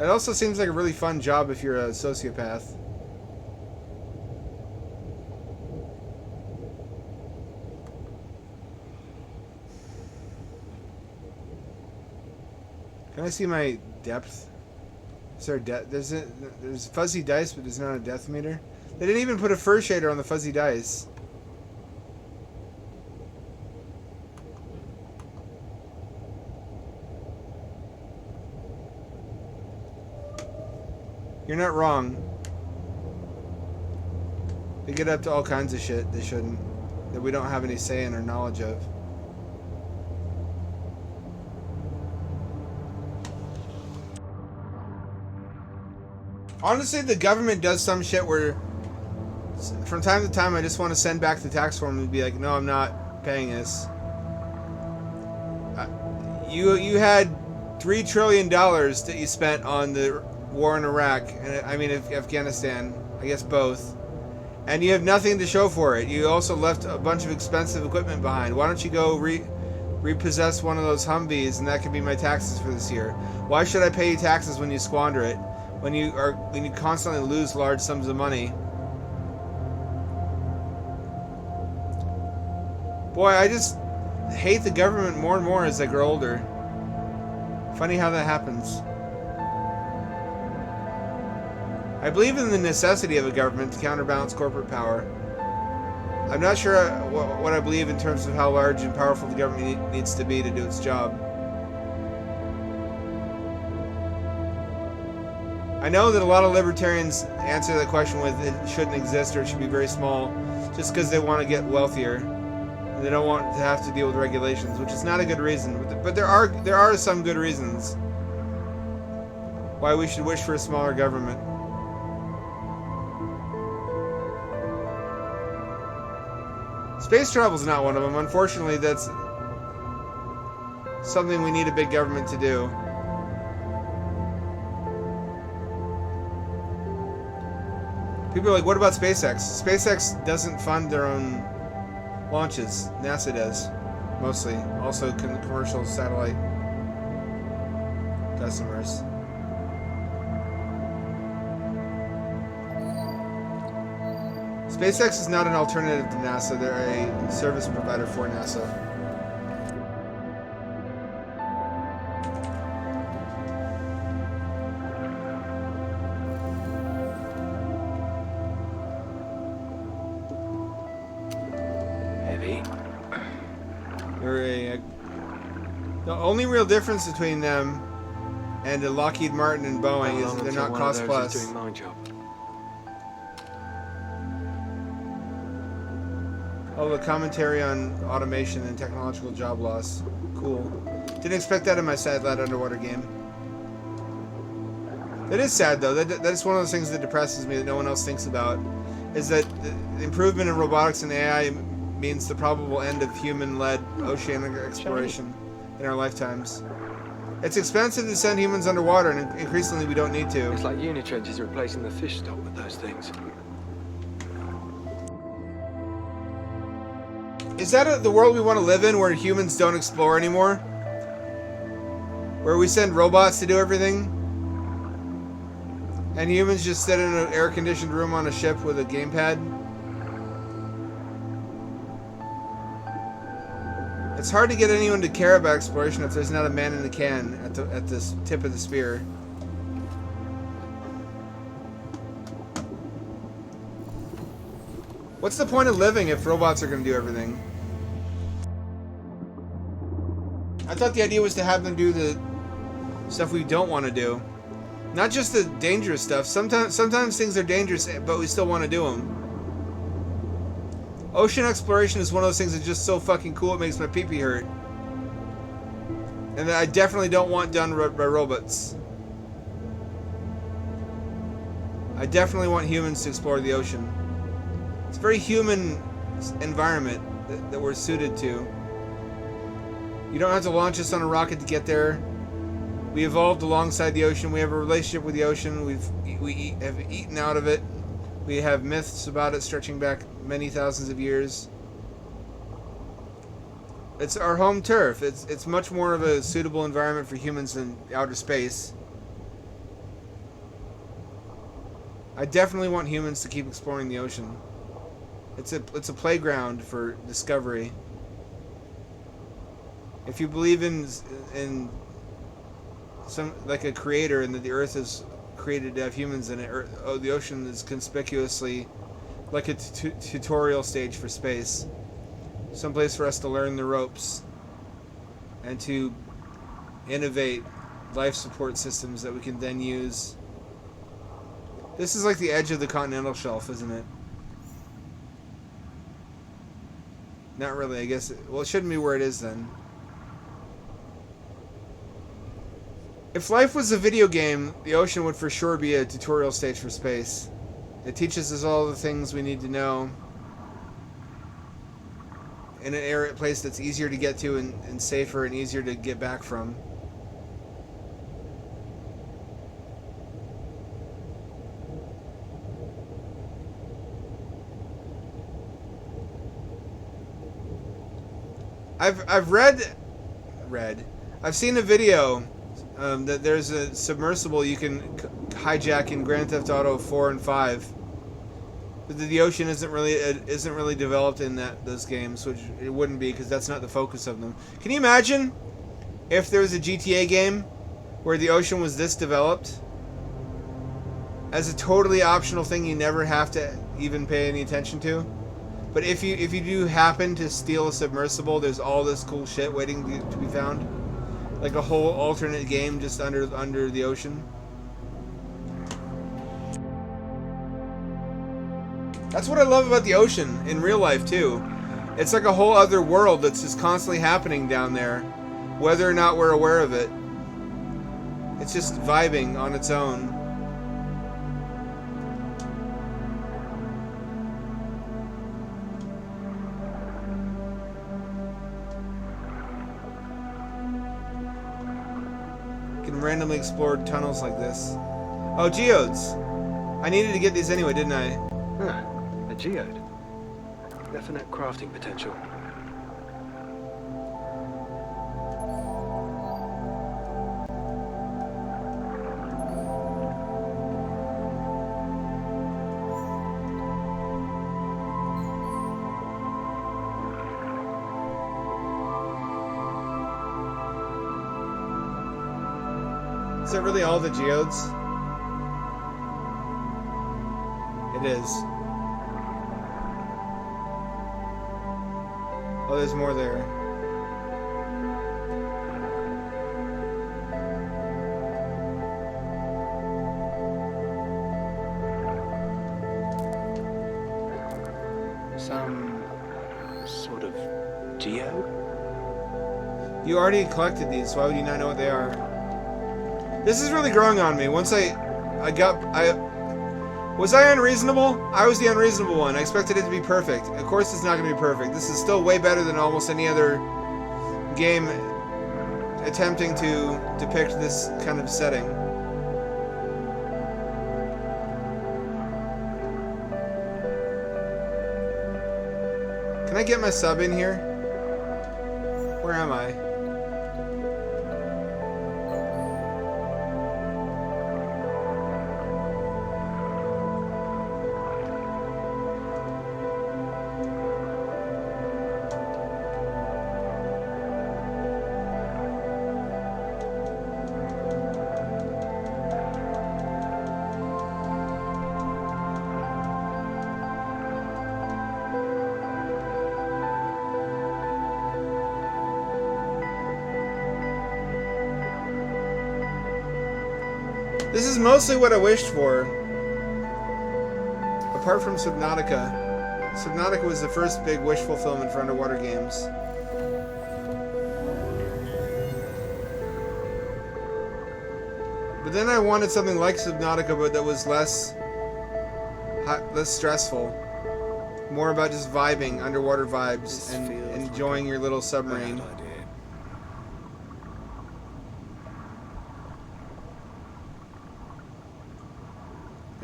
It also seems like a really fun job if you're a sociopath. Can I see my depth? Is there a there's fuzzy dice, but there's not a depth meter? They didn't even put a fur shader on the fuzzy dice. You're not wrong. They get up to all kinds of shit they shouldn't, that we don't have any say in or knowledge of. Honestly, the government does some shit where from time to time I just want to send back the tax form and be like, no, I'm not paying this. You had $3 trillion that you spent on the war in Iraq, and I mean Afghanistan, I guess both, and you have nothing to show for it. You also left a bunch of expensive equipment behind. Why don't you go repossess one of those Humvees, and that could be my taxes for this year? Why should I pay you taxes when you squander it? When you constantly lose large sums of money? Boy, I just hate the government more and more as I grow older. Funny how that happens. I believe in the necessity of a government to counterbalance corporate power. I'm not sure what I believe in terms of how large and powerful the government needs to be to do its job. I know that a lot of libertarians answer that question with it shouldn't exist or it should be very small just because they want to get wealthier and they don't want to have to deal with regulations, which is not a good reason. But there are some good reasons why we should wish for a smaller government. Space travel is not one of them. Unfortunately, that's something we need a big government to do. People are like, what about SpaceX? SpaceX doesn't fund their own launches. NASA does, mostly. Also commercial satellite customers. SpaceX is not an alternative to NASA. They're a service provider for NASA. Heavy. The only real difference between them and Lockheed Martin and Boeing is they're not cost plus. Doing my job. Oh, the commentary on automation and technological job loss. Cool. Didn't expect that in my sad lad underwater game. That is sad though. That is one of those things that depresses me that no one else thinks about. Is that the improvement in robotics and AI means the probable end of human-led oceanic exploration in our lifetimes. It's expensive to send humans underwater, and increasingly we don't need to. It's like unitrenches replacing the fish stock with those things. Is that the world we want to live in, where humans don't explore anymore? Where we send robots to do everything? And humans just sit in an air-conditioned room on a ship with a gamepad? It's hard to get anyone to care about exploration if there's not a man in the can at the tip of the spear. What's the point of living if robots are going to do everything? I thought the idea was to have them do the stuff we don't want to do. Not just the dangerous stuff. Sometimes things are dangerous, but we still want to do them. Ocean exploration is one of those things that's just so fucking cool it makes my pee-pee hurt. And that I definitely don't want done by robots. I definitely want humans to explore the ocean. It's a very human environment that we're suited to. You don't have to launch us on a rocket to get there. We evolved alongside the ocean. We have a relationship with the ocean. We have eaten out of it. We have myths about it stretching back many thousands of years. It's our home turf. It's much more of a suitable environment for humans than outer space. I definitely want humans to keep exploring the ocean. It's a playground for discovery. If you believe in some like a creator and that the Earth is created to have humans in it, the ocean is conspicuously like a tutorial stage for space. Some place for us to learn the ropes and to innovate life support systems that we can then use. This is like the edge of the continental shelf, isn't it? Not really, I guess. Well, it shouldn't be where it is then. If life was a video game, the ocean would for sure be a tutorial stage for space. It teaches us all the things we need to know in an place that's easier to get to and safer and easier to get back from. I've seen a video that there's a submersible you can hijack in Grand Theft Auto 4 and 5. But the ocean isn't really developed in those games, which it wouldn't be because that's not the focus of them. Can you imagine if there was a GTA game where the ocean was this developed as a totally optional thing you never have to even pay any attention to? But if you do happen to steal a submersible, there's all this cool shit waiting to be found, like a whole alternate game just under the ocean. That's what I love about the ocean in real life too. It's like a whole other world that's just constantly happening down there, whether or not we're aware of it. It's just vibing on its own. Randomly explored tunnels like this. Oh, geodes. I needed to get these anyway, didn't I? Huh. A geode. Definite crafting potential. Is that really all the geodes? It is. Oh, there's more there. Some sort of geode? You already collected these, so why would you not know what they are? This is really growing on me. Once was I unreasonable? I was the unreasonable one. I expected it to be perfect. Of course it's not going to be perfect. This is still way better than almost any other game attempting to depict this kind of setting. Can I get my sub in here? Where am I? This is mostly what I wished for. Apart from Subnautica. Subnautica was the first big wish fulfillment for underwater games. But then I wanted something like Subnautica, but that was less stressful. More about just vibing, underwater vibes, and enjoying your little submarine.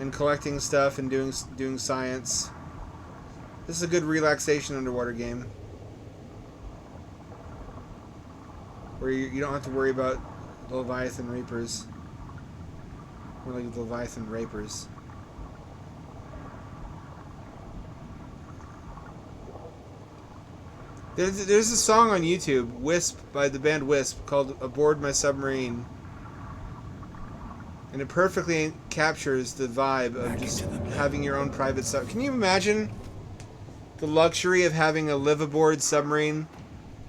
And collecting stuff and doing science. This is a good relaxation underwater game. Where you don't have to worry about the Leviathan Reapers. More like the Leviathan Rapers. There's a song on YouTube, Wisp, by the band Wisp, called Aboard My Submarine. And it perfectly captures the vibe of just having your own private sub. Can you imagine the luxury of having a live-aboard submarine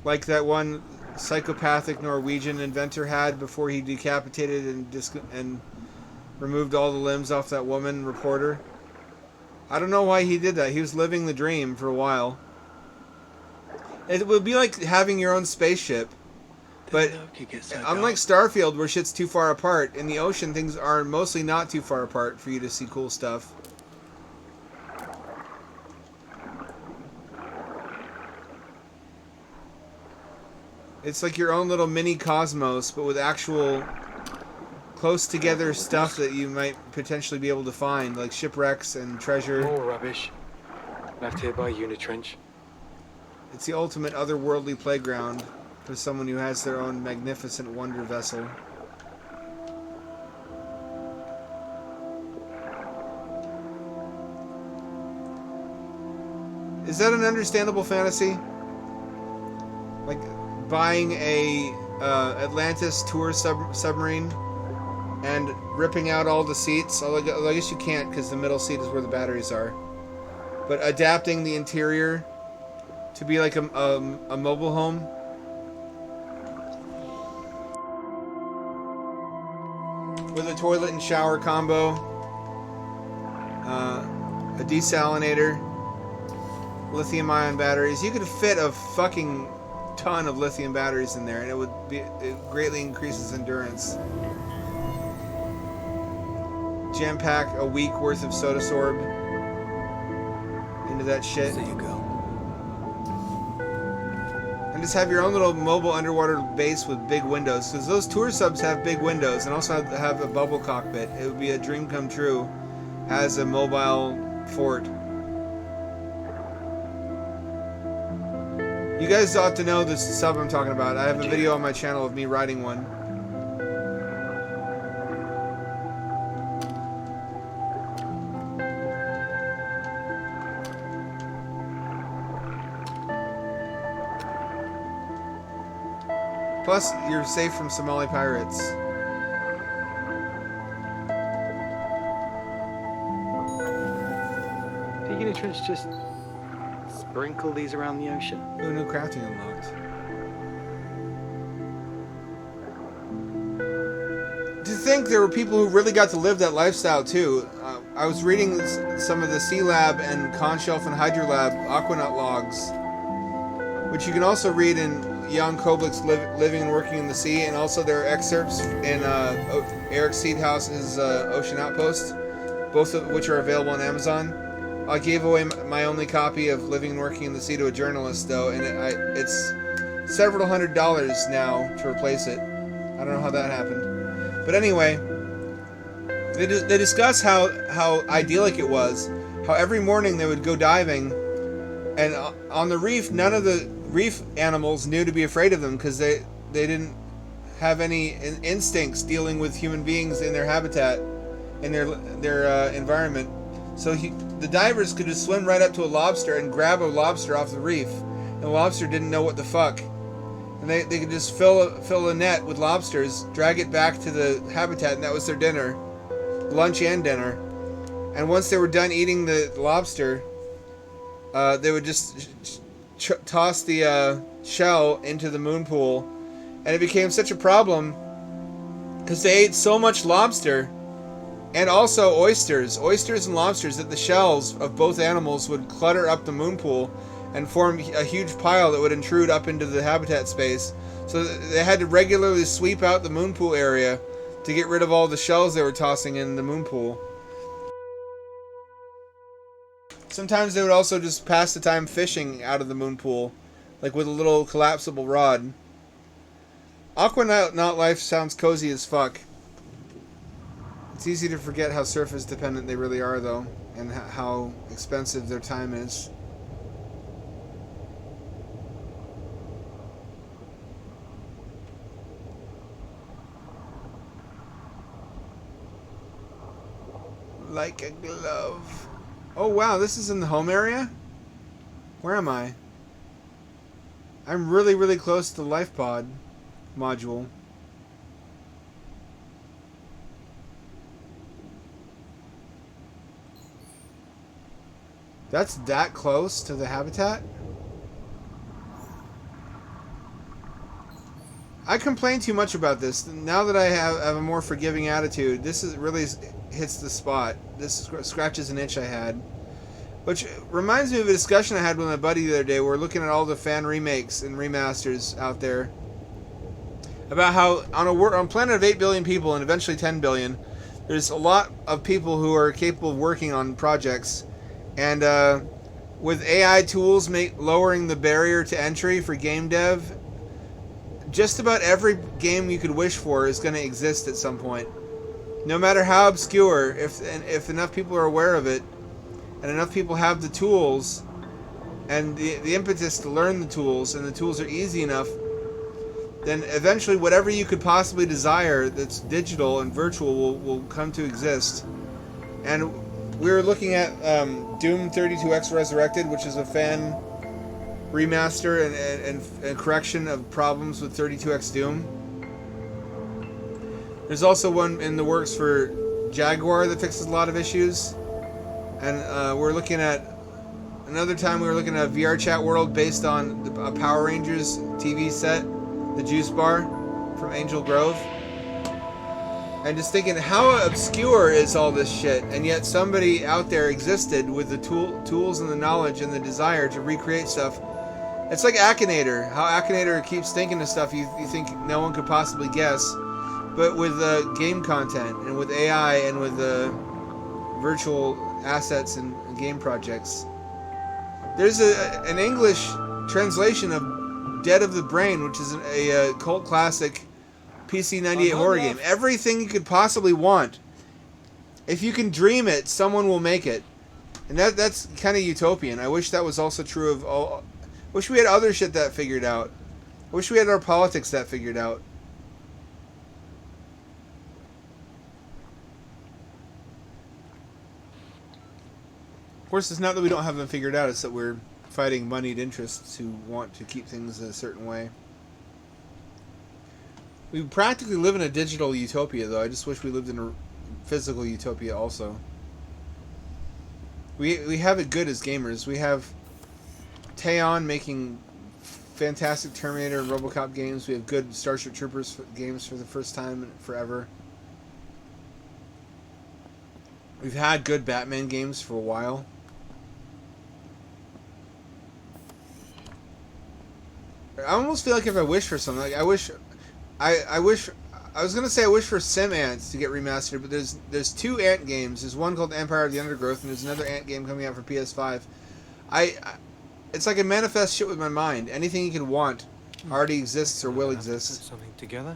like that one psychopathic Norwegian inventor had before he decapitated and removed all the limbs off that woman reporter? I don't know why he did that. He was living the dream for a while. It would be like having your own spaceship. But unlike Starfield, where shit's too far apart, in the ocean things are mostly not too far apart for you to see cool stuff. It's like your own little mini cosmos, but with actual close together stuff that you might potentially be able to find, like shipwrecks and treasure. More rubbish. Left here by Unitrench. It's the ultimate otherworldly playground for someone who has their own magnificent wonder vessel. Is that an understandable fantasy? Like buying a Atlantis tour submarine and ripping out all the seats. Although I guess you can't because the middle seat is where the batteries are. But adapting the interior to be like a mobile home. With a toilet and shower combo, a desalinator, lithium-ion batteries. You could fit a fucking ton of lithium batteries in there, and it greatly increases endurance. Jam pack a week worth of soda sorb into that shit. There you go. And just have your own little mobile underwater base with big windows, because those tour subs have big windows and also have a bubble cockpit. It would be a dream come true as a mobile fort. You guys ought to know this sub I'm talking about. I have a video on my channel of me riding one. Plus, you're safe from Somali pirates. The Unitrench just sprinkle these around the ocean. Ooh, new crafting unlocked. To think there were people who really got to live that lifestyle too. I was reading some of the Skylab and Conshelf and Hydrolab Aquanaut logs, which you can also read in Jan Koblick's Living and Working in the Sea, and also there are excerpts in Eric Seedhouse's Ocean Outpost, both of which are available on Amazon. I gave away my only copy of Living and Working in the Sea to a journalist, though, and it's several $100s now to replace it. I don't know how that happened. But anyway, they discuss how idyllic it was, how every morning they would go diving, and on the reef, none of the reef animals knew to be afraid of them because they didn't have any instincts dealing with human beings in their habitat, in their environment. So the divers could just swim right up to a lobster and grab a lobster off the reef, and the lobster didn't know what the fuck. And they could just fill a net with lobsters, drag it back to the habitat, and that was their dinner, lunch and dinner. And once they were done eating the lobster, they would just toss the shell into the moon pool, and it became such a problem because they ate so much lobster and also oysters and lobsters that the shells of both animals would clutter up the moon pool and form a huge pile that would intrude up into the habitat space. So they had to regularly sweep out the moon pool area to get rid of all the shells they were tossing in the moon pool. Sometimes they would also just pass the time fishing out of the moon pool, like with a little collapsible rod. Aquanaut life sounds cozy as fuck. It's easy to forget how surface dependent they really are, though, and how expensive their time is. Like a glove. Oh wow, this is in the home area? Where am I? I'm really, really close to the life pod module. That's that close to the habitat? I complain too much about this. Now that I have a more forgiving attitude, this is really hits the spot. This scratches an itch I had. Which reminds me of a discussion I had with my buddy the other day. We're looking at all the fan remakes and remasters out there. About how on a planet of 8 billion people and eventually 10 billion, there's a lot of people who are capable of working on projects. And with AI tools lowering the barrier to entry for game dev, just about every game you could wish for is going to exist at some point. No matter how obscure, if enough people are aware of it, and enough people have the tools, and the impetus to learn the tools, and the tools are easy enough, then eventually whatever you could possibly desire that's digital and virtual will come to exist. And we were looking at Doom 32X Resurrected, which is a fan remaster and correction of problems with 32X Doom. There's also one in the works for Jaguar that fixes a lot of issues. And we're looking at another time we were looking at a VR chat world based on a Power Rangers TV set, the Juice Bar from Angel Grove. And just thinking, how obscure is all this shit? And yet somebody out there existed with the tools and the knowledge and the desire to recreate stuff. It's like Akinator. How Akinator keeps thinking of stuff you think no one could possibly guess. But with game content and with AI and with virtual assets and game projects. There's an English translation of Dead of the Brain, which is a cult classic PC 98 horror game. Everything you could possibly want. If you can dream it, someone will make it. And that's kind of utopian. I wish that was also true of all. Wish we had other shit that figured out. I wish we had our politics that figured out. Of course, it's not that we don't have them figured out, it's that we're fighting moneyed interests who want to keep things a certain way. We practically live in a digital utopia, though. I just wish we lived in a physical utopia also. We have it good as gamers. We have Teon making fantastic Terminator and RoboCop games. We have good Starship Troopers games for the first time in forever. We've had good Batman games for a while. I almost feel like if I wish for something, like I wish for Sim Ants to get remastered, but there's two Ant games. There's one called Empire of the Undergrowth, and there's another Ant game coming out for PS5. It's like a manifest shit with my mind. Anything you can want already exists or will exist. Put something together.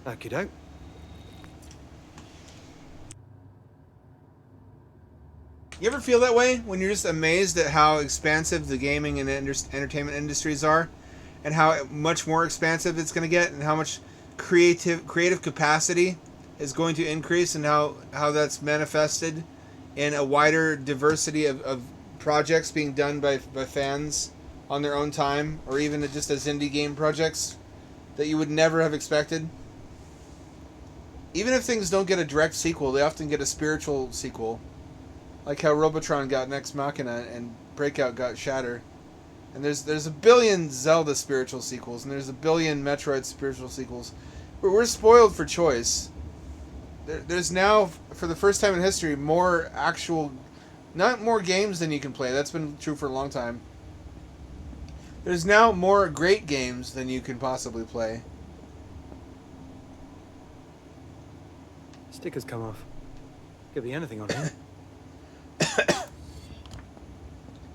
Okey-doke. You ever feel that way when you're just amazed at how expansive the gaming and entertainment industries are, and how much more expansive it's going to get, and how much creative capacity is going to increase, and how that's manifested in a wider diversity of projects being done by fans on their own time, or even just as indie game projects that you would never have expected? Even if things don't get a direct sequel, they often get a spiritual sequel. Like how Robotron got Nex Machina and Breakout got Shatter. And there's a billion Zelda spiritual sequels, and there's a billion Metroid spiritual sequels. We're spoiled for choice. There's now, for the first time in history, not more games than you can play. That's been true for a long time. There's now more great games than you can possibly play. Stickers come off. Could be anything on here.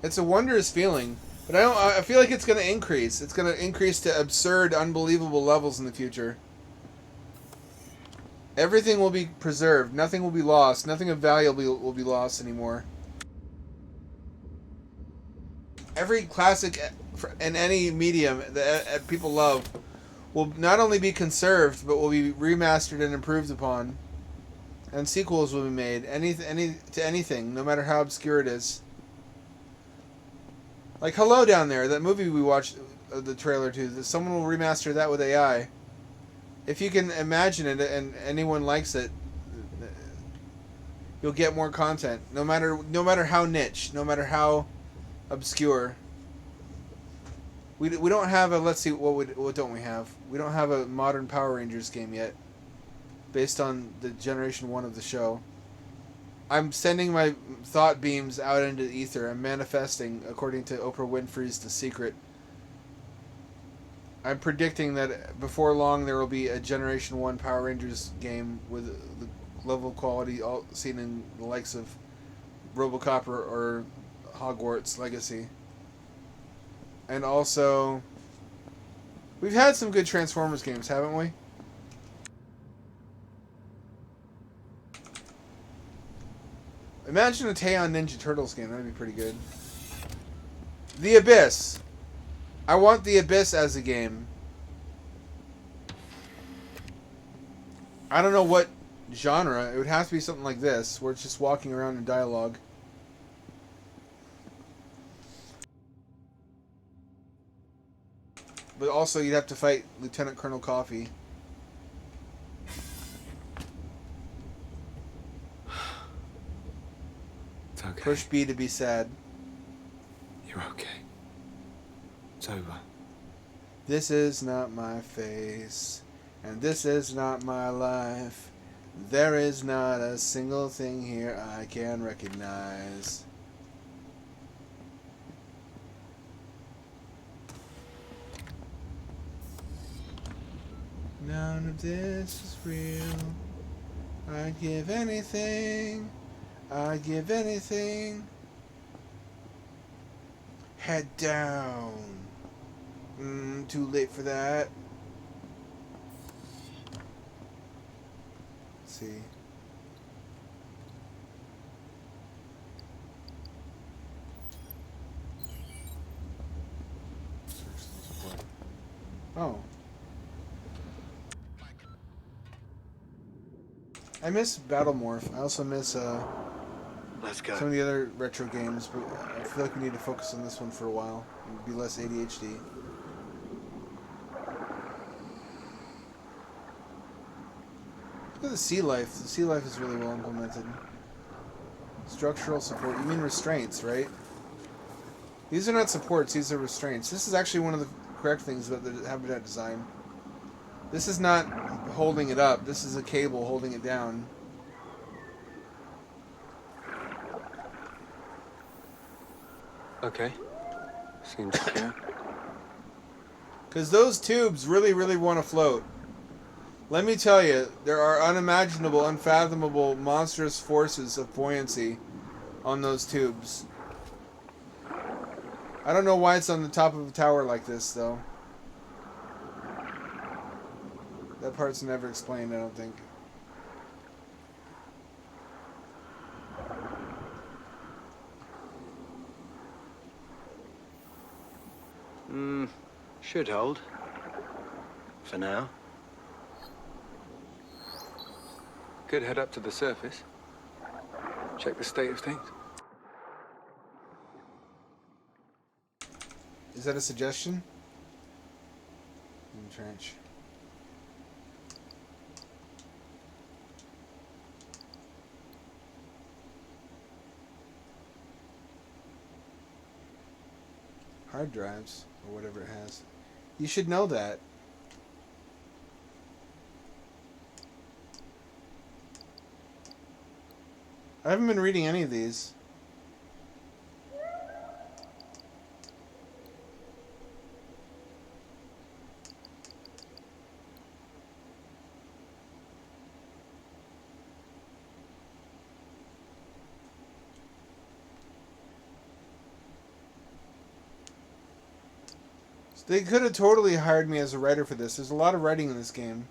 It's a wondrous feeling, but I feel like it's going to increase. It's going to increase to absurd, unbelievable levels in the future. Everything will be preserved. Nothing will be lost. Nothing of value will be lost anymore. Every classic in any medium that people love will not only be conserved, but will be remastered and improved upon. And sequels will be made to anything, no matter how obscure it is. Like Hello Down There, that movie we watched the trailer to, that someone will remaster that with AI. If you can imagine it and anyone likes it, you'll get more content. No matter how niche, no matter how obscure. We don't have a, let's see, what don't we have? We don't have a modern Power Rangers game yet, based on the Generation 1 of the show. I'm sending my thought beams out into the ether. I'm manifesting, according to Oprah Winfrey's The Secret. I'm predicting that before long there will be a Generation 1 Power Rangers game with the level of quality all seen in the likes of RoboCop or Hogwarts Legacy. And also, we've had some good Transformers games, haven't we? Imagine a Teion Ninja Turtles game. That'd be pretty good. The Abyss. I want The Abyss as a game. I don't know what genre. It would have to be something like this, where it's just walking around in dialogue. But also, you'd have to fight Lieutenant Colonel Coffee. It's okay. Push B to be sad. You're okay. It's over. This is not my face, and this is not my life. There is not a single thing here I can recognize. None of this is real. I'd give anything. I'd give anything. Head down. Too late for that. Let's see. Oh. I miss Battlemorph. I also miss Let's go. some of the other retro games, but I feel like we need to focus on this one for a while and be less ADHD. Look at the sea life. The sea life is really well implemented. Structural support. You mean restraints, right? These are not supports, these are restraints. This is actually one of the correct things about the habitat design. This is not holding it up. This is a cable holding it down. Okay. Seems clear. Because those tubes really, really want to float. Let me tell you, there are unimaginable, unfathomable, monstrous forces of buoyancy on those tubes. I don't know why it's on the top of a tower like this, though. That part's never explained, I don't think. Should hold. For now. Could head up to the surface. Check the state of things. Is that a suggestion? In the trench. Hard drives, or whatever it has. You should know that. I haven't been reading any of these. They could have totally hired me as a writer for this. There's a lot of writing in this game.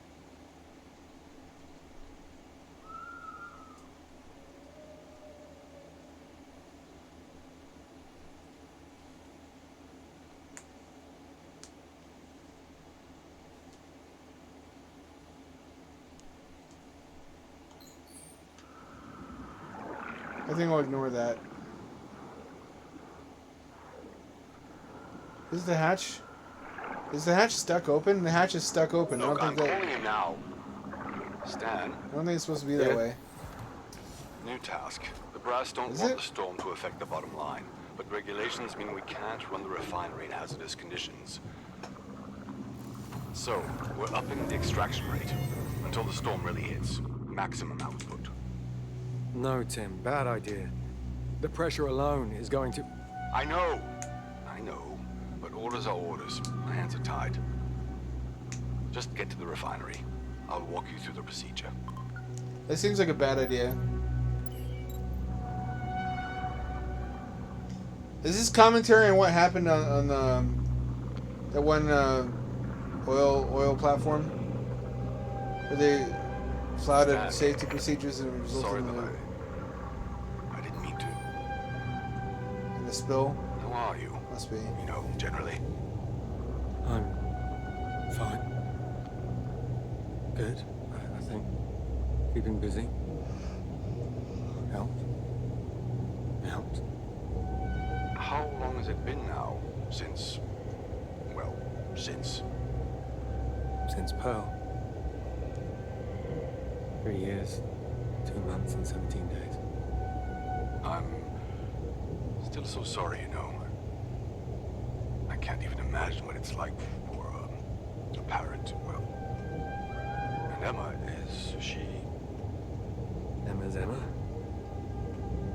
I think I'll ignore that. Is the hatch... Is the hatch stuck open? The hatch is stuck open. Look, I don't think I'm calling you now. Stan. I don't think it's supposed to be that way. New task. The brass don't Is want it? the storm to affect the bottom line, but regulations mean we can't run the refinery in hazardous conditions. So, we're upping the extraction rate until the storm really hits. Maximum output. No, Tim, bad idea. The pressure alone is going to... I know, but orders are orders. My hands are tied. Just get to the refinery. I'll walk you through the procedure. That seems like a bad idea. Is this commentary on what happened on that one oil platform where they flouted safety procedures and resulted I didn't mean to. in a spill? How are you? Must be. You know, generally. I'm fine. Good, I think. Keeping busy. Helped. How long has it been now since... well, since... Since Pearl. 3 years, 2 months and 17 days. I'm still so sorry, you know. I can't even imagine what it's like for a parent, well. And Emma, is she... Emma's Emma?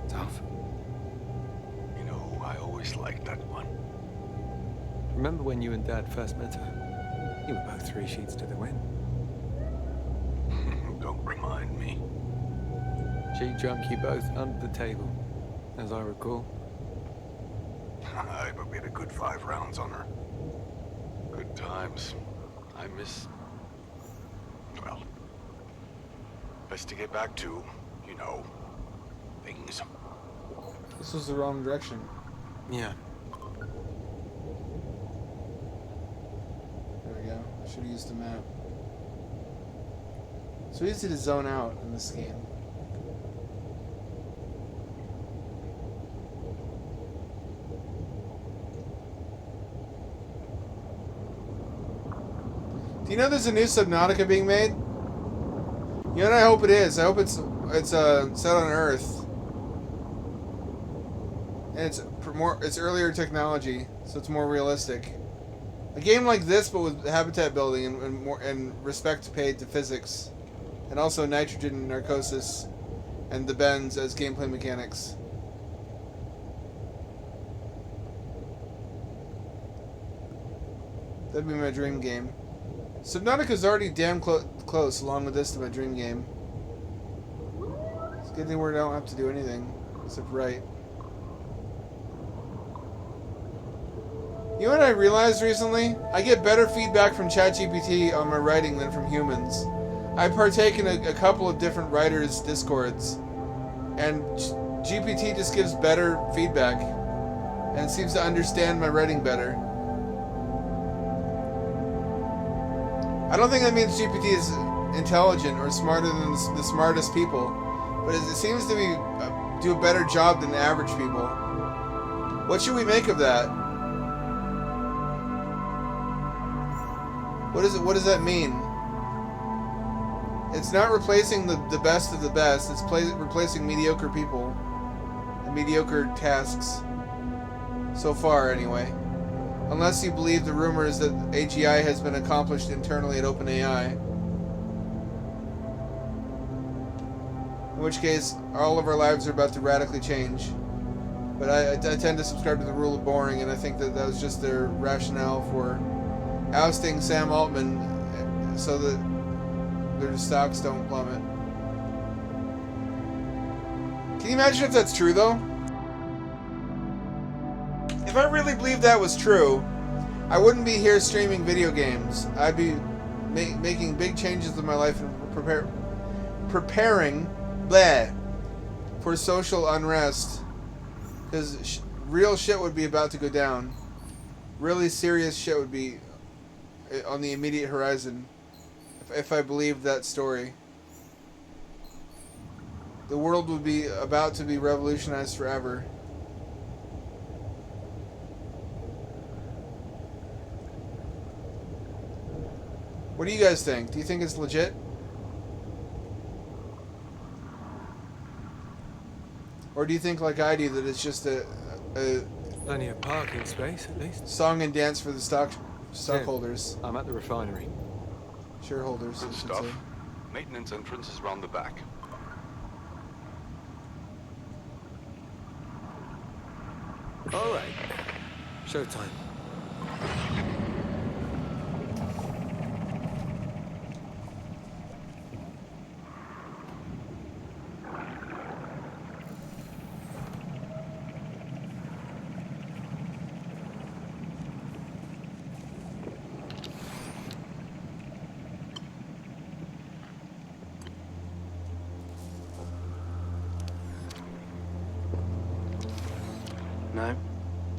Tough. You know, I always liked that one. Remember when you and Dad first met her? You were both 3 sheets to the wind. Don't remind me. She drunk you both under the table, as I recall. But we had a good 5 rounds on her. Good times. I miss... well... best to get back to, you know, things. This was the wrong direction. Yeah. There we go. I should have used the map. So easy to zone out in this game. Do you know there's a new Subnautica being made? You know what I hope it is? I hope it's set on Earth. And it's earlier technology, so it's more realistic. A game like this, but with habitat building and respect paid to physics, and also nitrogen narcosis and the bends as gameplay mechanics. That'd be my dream game. Subnautica's already damn close, along with this, to my dream game. It's a good thing where I don't have to do anything except write. You know what I realized recently? I get better feedback from ChatGPT on my writing than from humans. I partake in a couple of different writers' discords, and GPT just gives better feedback, and seems to understand my writing better. I don't think that means GPT is intelligent or smarter than the smartest people, but it seems to be do a better job than the average people. What should we make of that? What does that mean? It's not replacing the best of the best. It's replacing mediocre people and mediocre tasks. So far, anyway. Unless you believe the rumors that AGI has been accomplished internally at OpenAI. In which case, all of our lives are about to radically change. But I tend to subscribe to the rule of boring, and I think that was just their rationale for ousting Sam Altman so that their stocks don't plummet. Can you imagine if that's true, though? If I really believed that was true, I wouldn't be here streaming video games. I'd be making big changes in my life and preparing for social unrest. Because real shit would be about to go down. Really serious shit would be on the immediate horizon if I believed that story. the world would be about to be revolutionized forever. What do you guys think? Do you think it's legit? Or do you think, like I do, that it's just a Plenty of parking space, at least. song and dance for the stockholders? I'm at the refinery. Shareholders, Good I should stuff. say. Maintenance entrance is round the back. All right. Showtime. No,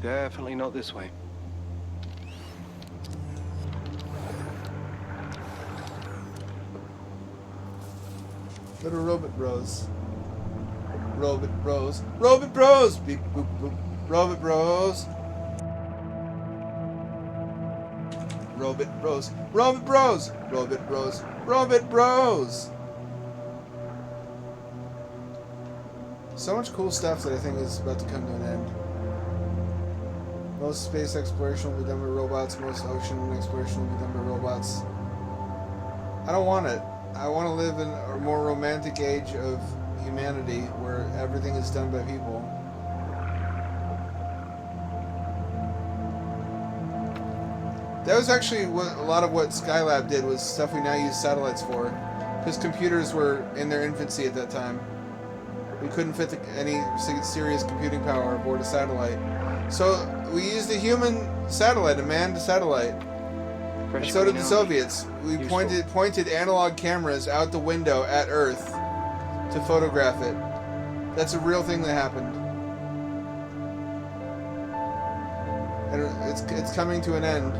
definitely not this way. Little robot bros. Robot bros. Robot bros! Beep boop boop. Robot bros. Robot bros. Robot bros! Robot bros. Robot bros! So much cool stuff that I think is about to come to an end. Most space exploration will be done by robots. Most ocean exploration will be done by robots. I don't want it. I want to live in a more romantic age of humanity where everything is done by people. That was actually what a lot of what Skylab did, was stuff we now use satellites for, because computers were in their infancy at that time. We couldn't fit any serious computing power aboard a satellite. So we used a human satellite, a manned satellite. And so did the Soviets. We pointed analog cameras out the window at Earth to photograph it. That's a real thing that happened. And it's coming to an end.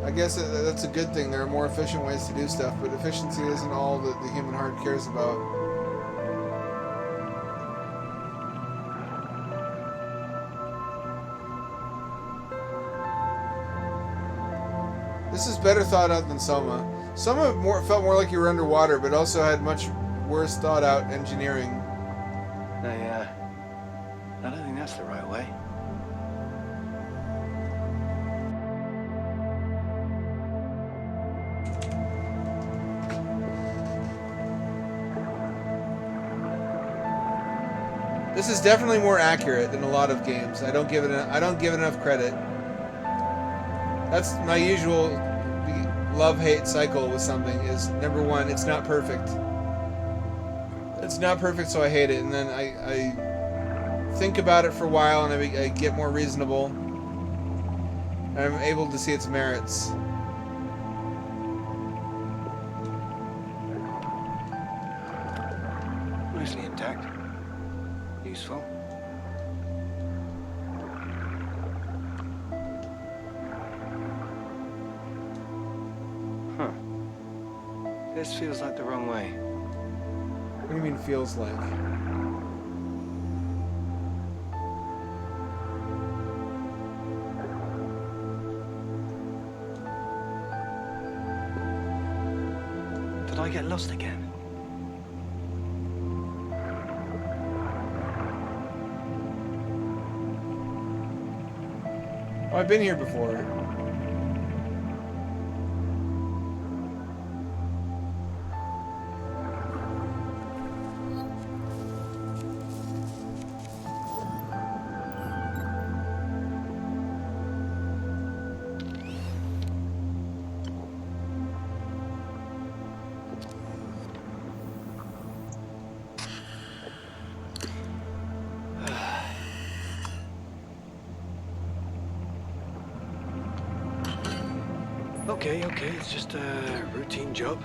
I guess that's a good thing. There are more efficient ways to do stuff, but efficiency isn't all that the human heart cares about. This is better thought out than Soma. Soma felt more like you were underwater, but also had much worse thought out engineering. I don't think that's the right way. This is definitely more accurate than a lot of games. I don't give it enough credit. That's my usual love-hate cycle with something. Is number one, it's not perfect. It's not perfect, so I hate it, and then I think about it for a while, and I get more reasonable, and I'm able to see its merits. Mostly intact. Useful. Huh. This feels like the wrong way. What do you mean feels like? Did I get lost again? Oh, I've been here before. Okay, it's just a routine job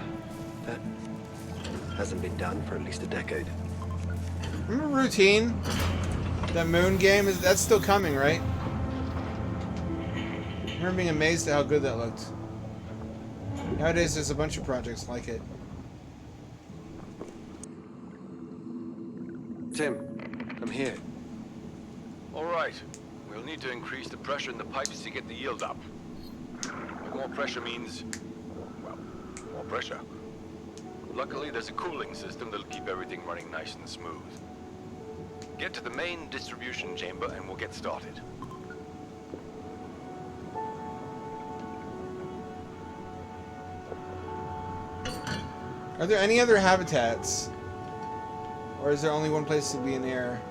that hasn't been done for at least a decade. Remember Routine? That Moon game? That's still coming, right? I remember being amazed at how good that looked. Nowadays there's a bunch of projects like it. Tim, I'm here. All right. We'll need to increase the pressure in the pipes to get the yield up. But more pressure means, well, more pressure. Luckily, there's a cooling system that'll keep everything running nice and smooth. Get to the main distribution chamber and we'll get started. Are there any other habitats? Or is there only one place to be in air?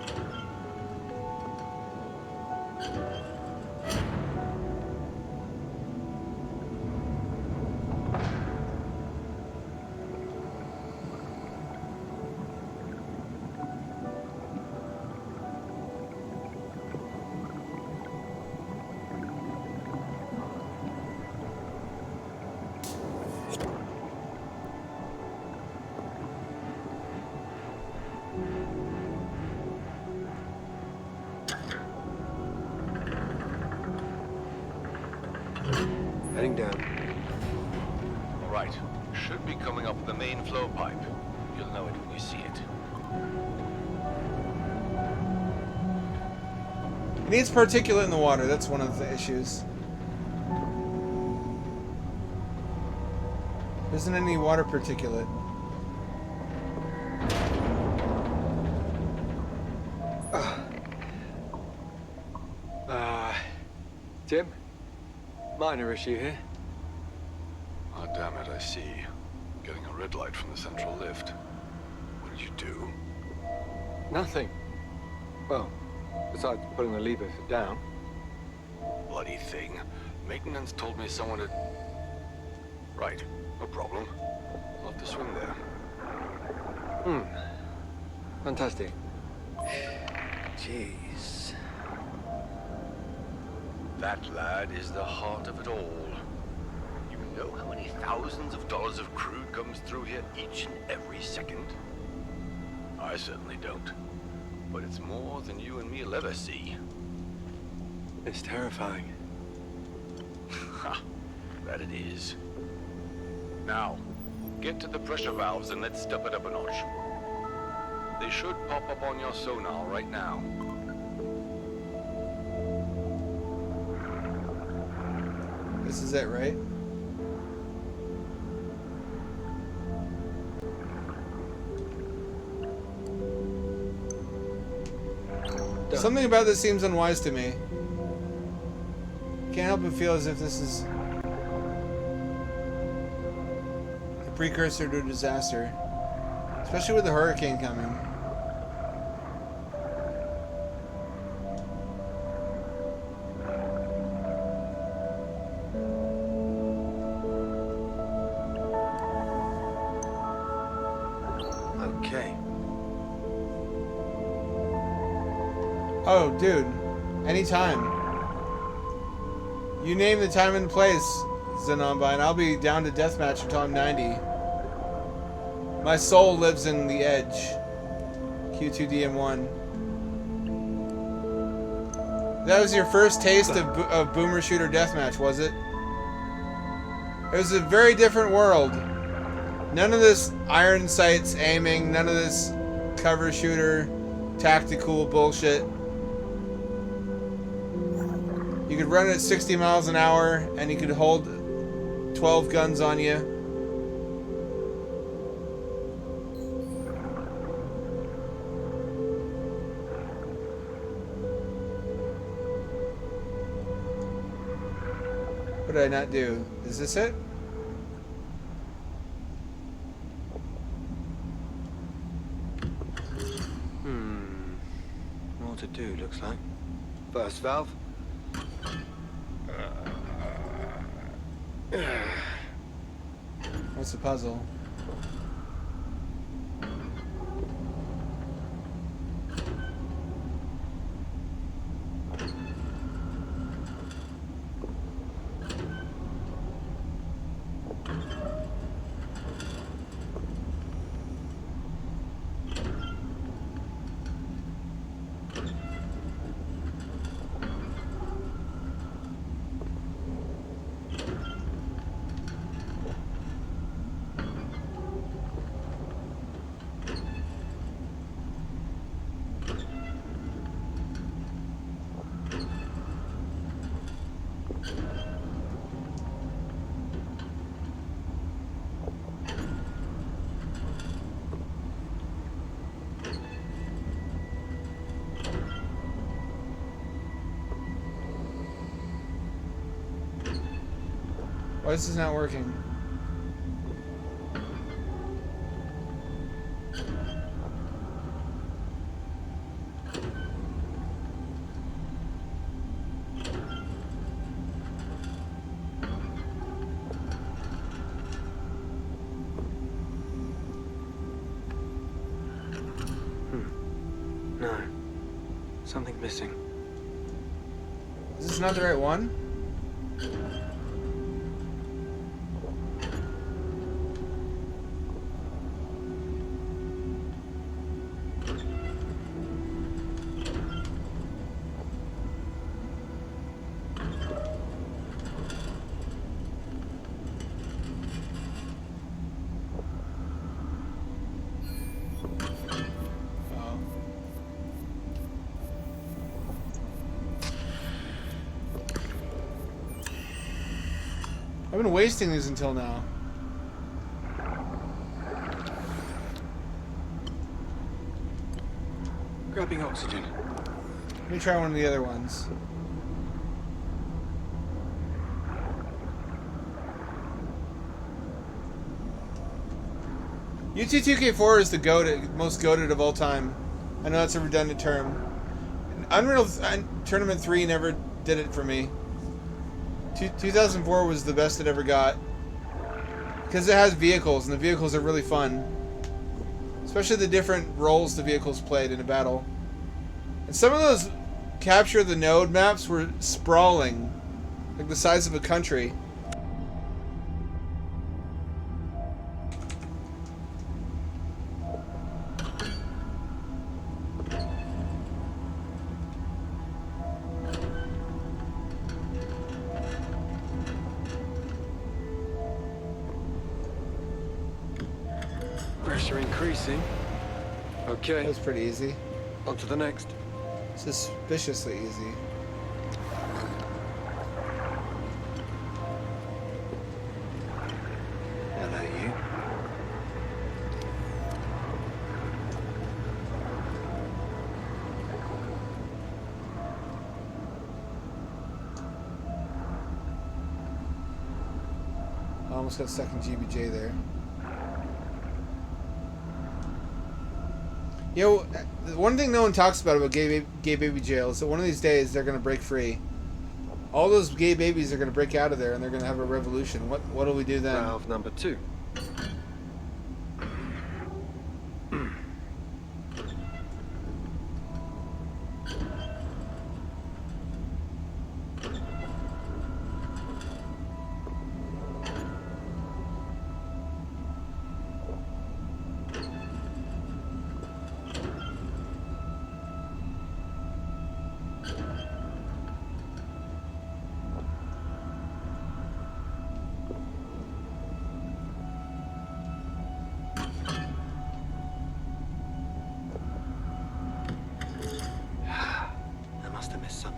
Heading down. All right. Should be coming up the main flow pipe. You'll know it when you see it. It needs particulate in the water. That's one of the issues. There isn't any water particulate. Tim? Minor issue here. Oh, damn it, I see. Getting a red light from the central lift. What did you do? Nothing. Well, besides pulling the lever for down. Bloody thing. Maintenance told me someone had... Right, no problem. I'll have to swim there. Fantastic. Jeez. That, lad, is the heart of it all. You know how many thousands of dollars of crude comes through here each and every second? I certainly don't. But it's more than you and me'll ever see. It's terrifying. Ha! That it is. Now, get to the pressure valves and let's step it up a notch. They should pop up on your sonar right now. This is it, right? Done. Something about this seems unwise to me. Can't help but feel as if this is a precursor to a disaster. Especially with the hurricane coming. Okay. Oh, dude. Anytime. You name the time and place, Zenonba, and I'll be down to deathmatch until I'm 90. My soul lives in the edge. Q2DM1. That was your first taste of Boomer Shooter Deathmatch, was it? It was a very different world. None of this iron sights aiming, none of this cover shooter, tactical bullshit. You could run at 60 miles an hour and you could hold 12 guns on you. What did I not do? Is this it? More to do, looks like. First valve. What's the puzzle? Why is this not working? No. Something missing. Is this not the right one? I've been wasting these until now. Grabbing oxygen. Let me try one of the other ones. UT2K4 is the most goated of all time. I know that's a redundant term. Unreal Tournament 3 never did it for me. 2004 was the best it ever got. Because it has vehicles, and the vehicles are really fun. Especially the different roles the vehicles played in a battle. And some of those Capture the Node maps were sprawling. Like the size of a country. Pressure increasing. Okay. That was pretty easy. On to the next. Suspiciously easy. Hello, you. I almost got stuck in GBJ there. You know, one thing no one talks about gay baby jail is that one of these days they're going to break free. All those gay babies are going to break out of there and they're going to have a revolution. What'll we do then? Valve number 2.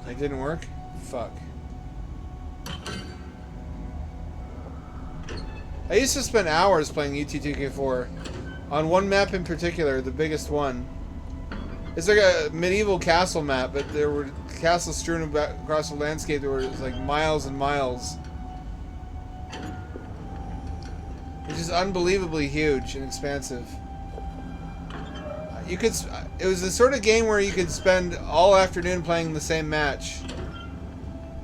It didn't work? Fuck. I used to spend hours playing UT2K4 on one map in particular, the biggest one. It's like a medieval castle map, but there were castles strewn across the landscape that were like miles and miles. It's just unbelievably huge and expansive. It was the sort of game where you could spend all afternoon playing the same match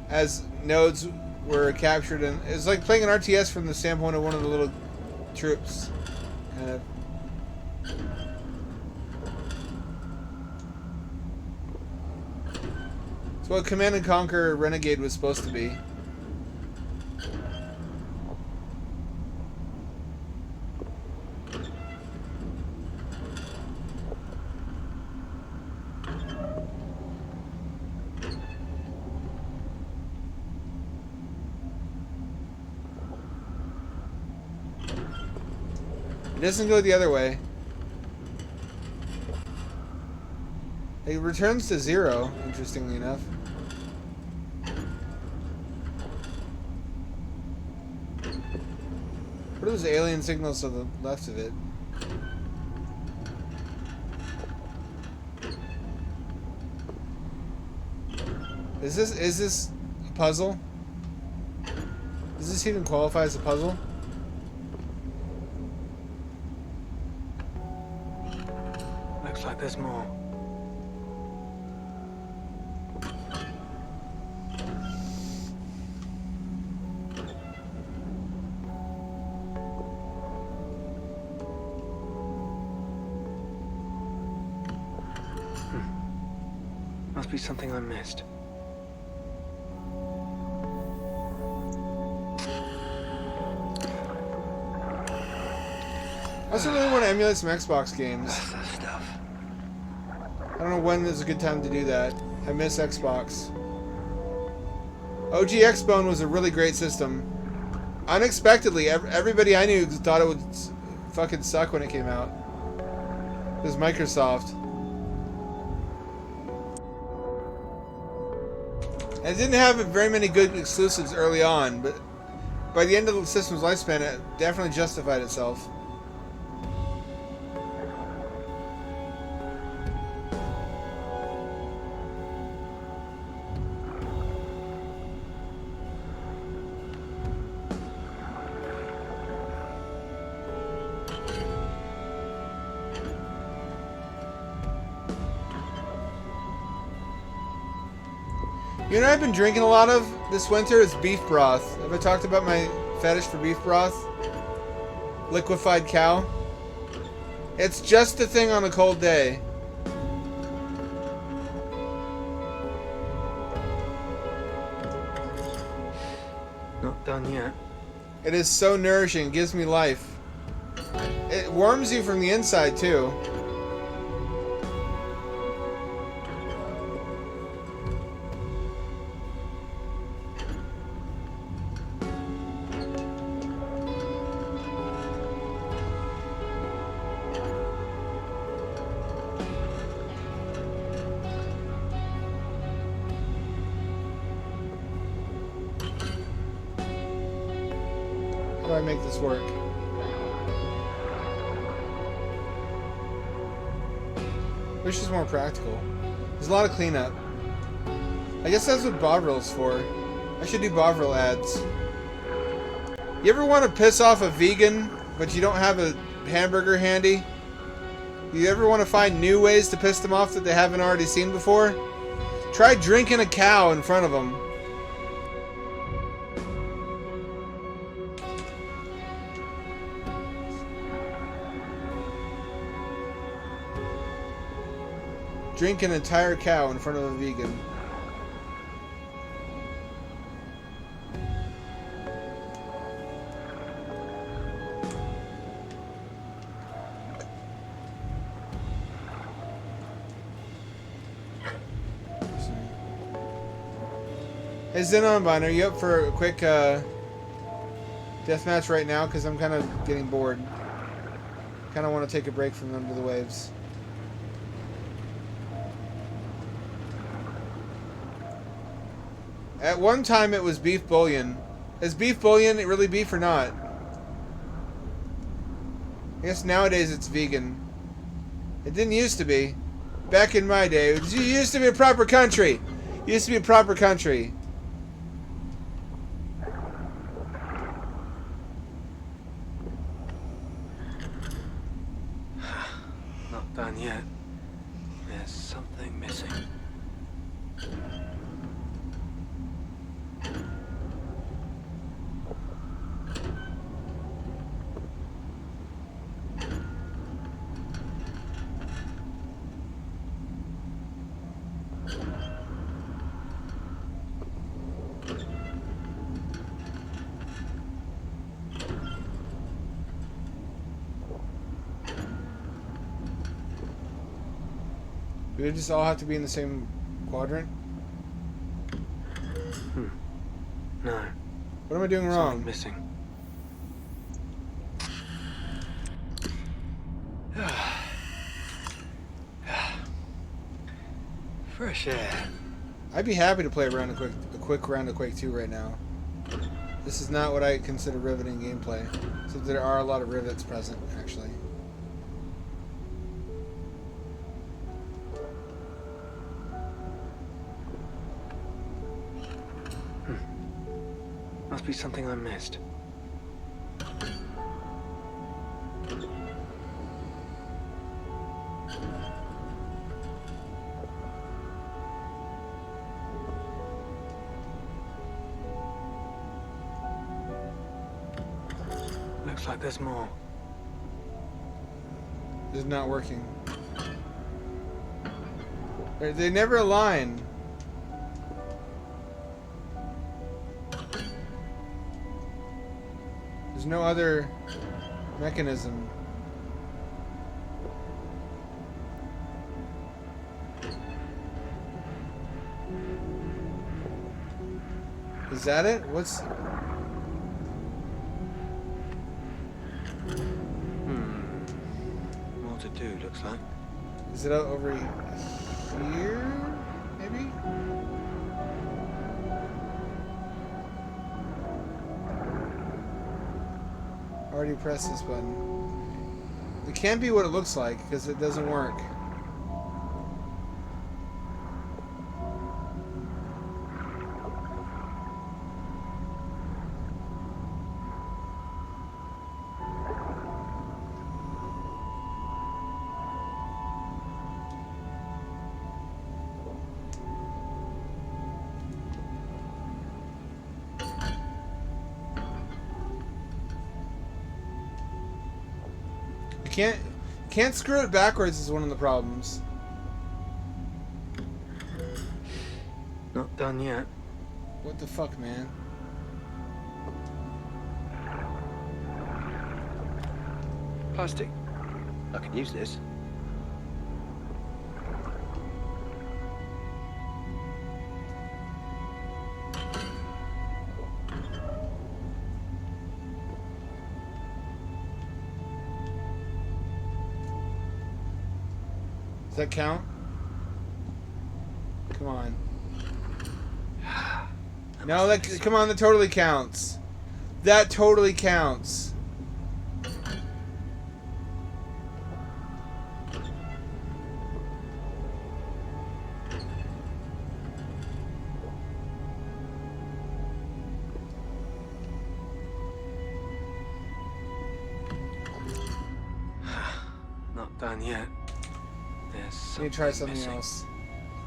as nodes were captured, and it was like playing an RTS from the standpoint of one of the little troops, kind of. It's what Command and Conquer Renegade was supposed to be. It doesn't go the other way. It returns to 0, interestingly enough. What are those alien signals to the left of it? Is this a puzzle? Is this even qualify as a puzzle? Looks like there's more. Must be something I missed. I also really want to emulate some Xbox games. I don't know when is a good time to do that. I miss Xbox. OG Xbone was a really great system. Unexpectedly, everybody I knew thought it would fucking suck when it came out. It was Microsoft. And it didn't have very many good exclusives early on, but by the end of the system's lifespan, it definitely justified itself. You know what I've been drinking a lot of this winter is beef broth. Have I talked about my fetish for beef broth? Liquefied cow. It's just the thing on a cold day. Not done yet. It is so nourishing. It gives me life. It warms you from the inside too. How do I make this work? Wish is more practical. There's a lot of cleanup. I guess that's what Bovril's for. I should do Bovril ads. You ever want to piss off a vegan, but you don't have a hamburger handy? You ever want to find new ways to piss them off that they haven't already seen before? Try drinking a cow in front of them. Drink an entire cow in front of a vegan. Hey Xenonbine, are you up for a quick deathmatch right now? Because I'm kind of getting bored. Kind of want to take a break from Under the Waves. At one time it was beef bouillon. Is beef bouillon really beef or not? I guess nowadays it's vegan. It didn't used to be. Back in my day, it used to be a proper country. It used to be a proper country. Not done yet. There's something missing. Do they just all have to be in the same quadrant? No. What am I doing wrong? Something missing. Fresh air. I'd be happy to play a quick round of Quake 2 right now. This is not what I consider riveting gameplay. So there are a lot of rivets present, actually. Must be something I missed. Looks like there's more. It's not working. They never align. There's no other mechanism. Is that it? What's... More to do, looks like. Is it out over here? Maybe? Already pressed this button. It can't be what it looks like because it doesn't work. Can't screw it backwards is one of the problems. Not done yet. What the fuck, man? Plastic. I can use this. Does that count? Come on. No, that come on, that totally counts. That totally counts. Not done yet. I need to try something else.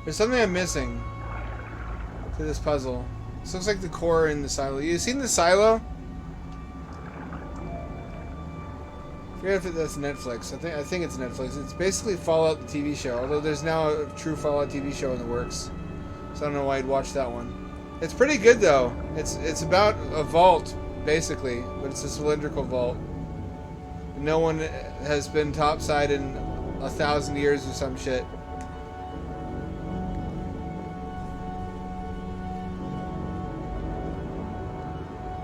There's something I'm missing to this puzzle. This looks like the core in the silo. You seen the silo? I forget if that's Netflix. I think it's Netflix. It's basically Fallout the TV show, although there's now a true Fallout TV show in the works. So I don't know why I'd watch that one. It's pretty good though. It's about a vault basically, but it's a cylindrical vault. No one has been topside in 1,000 years or some shit.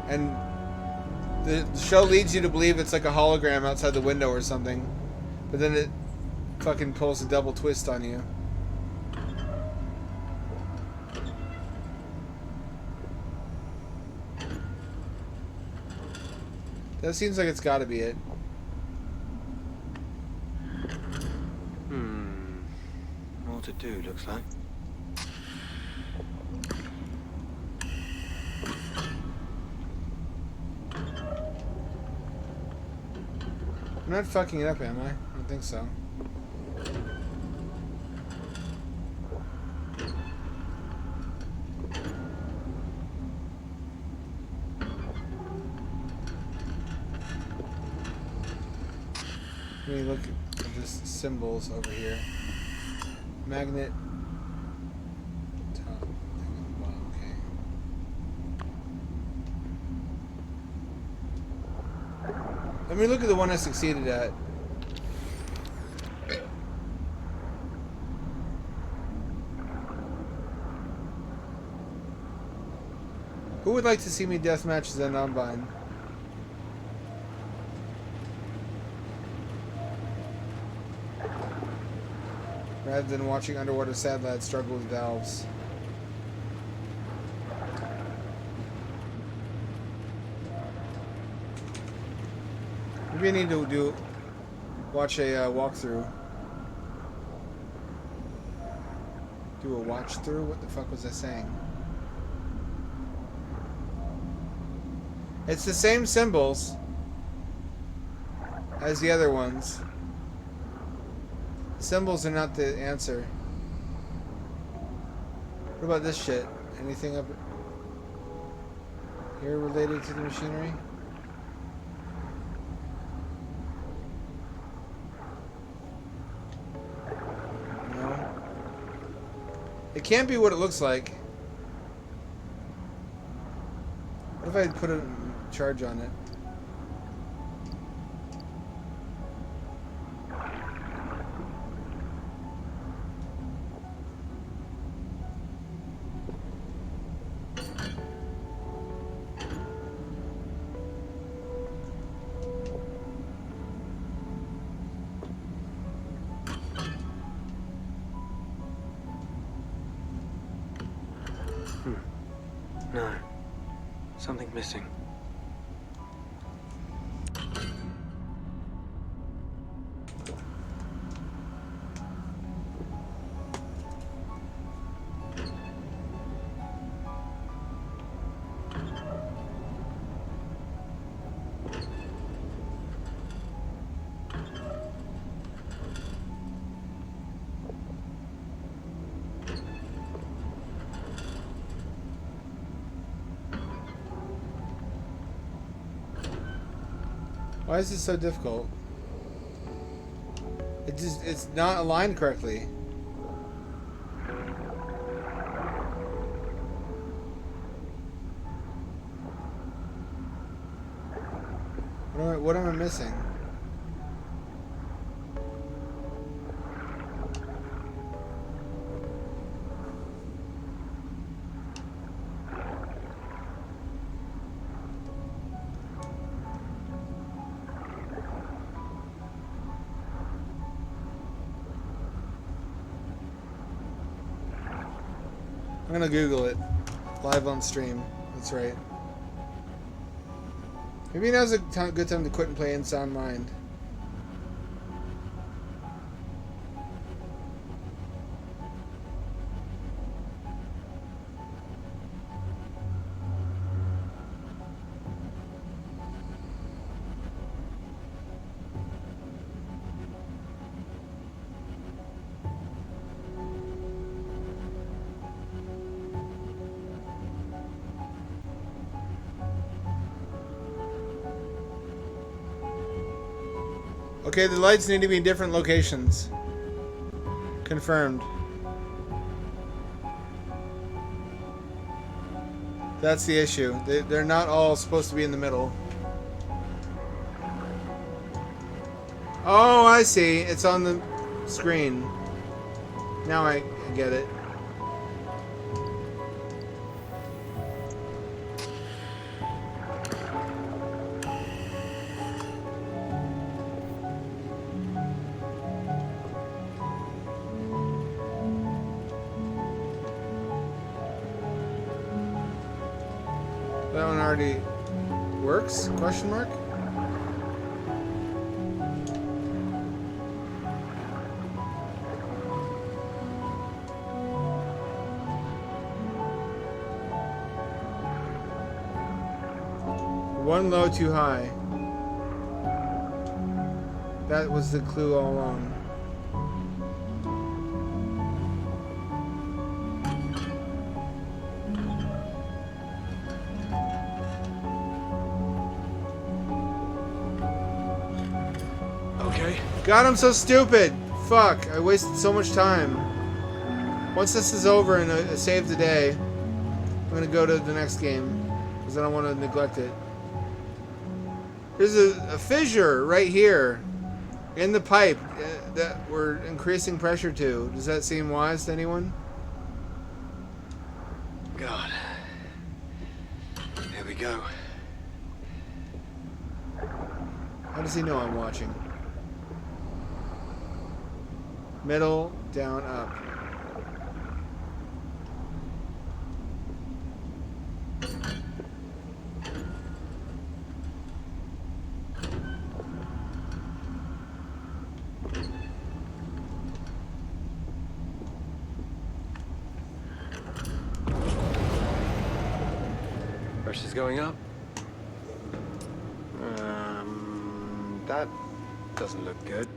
And the show leads you to believe it's like a hologram outside the window or something. But then it fucking pulls a double twist on you. That seems like it's gotta be it. More to do, looks like. I'm not fucking it up, am I? I don't think so. Let me look at the symbols over here. Magnet. Top. Okay. Let me look at the one I succeeded at. Who would like to see me deathmatch as an Unbind? Rather than watching underwater sad lads struggle with valves. Maybe I need to watch a walkthrough. Do a watch through? What the fuck was I saying? It's the same symbols as the other ones. Symbols are not the answer. What about this shit? Anything up here related to the machinery? No. It can't be what it looks like. What if I put a charge on it? No. Something missing. Why is this so difficult? It's not aligned correctly. What am I missing? I'm gonna Google it. Live on stream. That's right. Maybe now's a good time to quit and play in Sound Mind. Okay, the lights need to be in different locations. Confirmed. That's the issue. They're not all supposed to be in the middle. Oh, I see. It's on the screen. Now I get it. That one already works? Question mark? One low, too high. That was the clue all along. Okay. God, I'm so stupid! Fuck, I wasted so much time. Once this is over and I save the day, I'm gonna go to the next game. Because I don't want to neglect it. There's a fissure right here in the pipe that we're increasing pressure to. Does that seem wise to anyone? God. Here we go. How does he know I'm watching? Middle, down, up. Pressure's going up. That doesn't look good.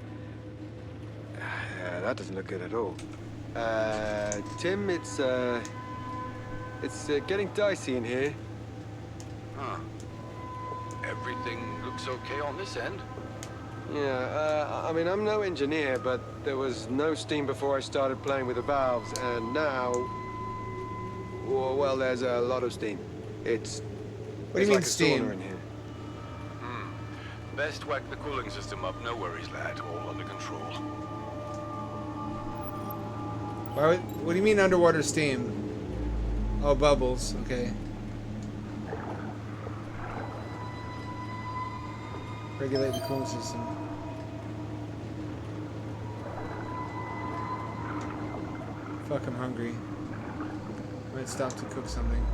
That doesn't look good at all. Tim, it's getting dicey in here. Huh. Everything looks okay on this end. Yeah, I mean, I'm no engineer, but there was no steam before I started playing with the valves, and now... Well, there's a lot of steam. It's... What do you mean like a steam? sauna in here. Best whack the cooling system up. No worries, lad. All under control. What do you mean underwater steam? Oh, bubbles. Okay. Regulate the cooling system. Fuck, I'm hungry. Might stop to cook something.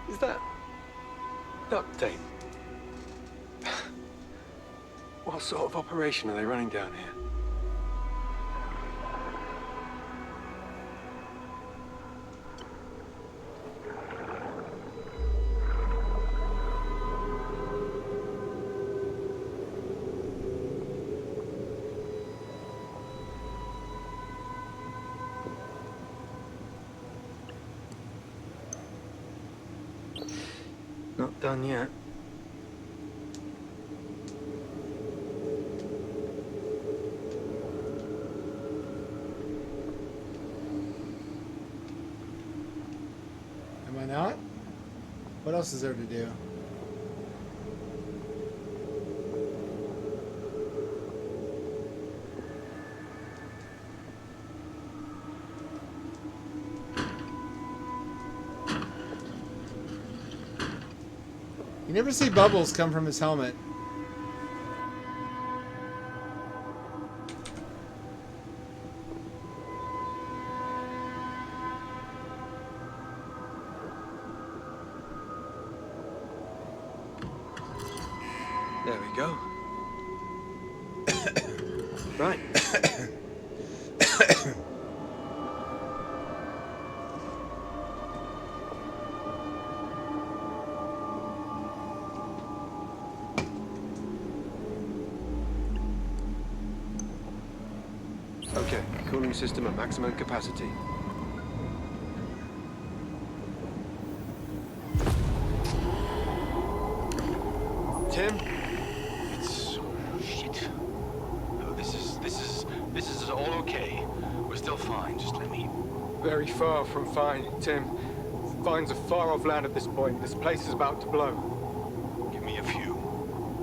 Is that duct tape? What sort of operation are they running down here? Not done yet. Am I not? What else is there to do? You never see bubbles come from his helmet. There we go. Right. Okay, cooling system at maximum capacity. Tim? It's... shit. No, this is all okay. We're still fine. Just let me... Very far from fine, Tim. Fine's a far off land at this point. This place is about to blow. Give me a few.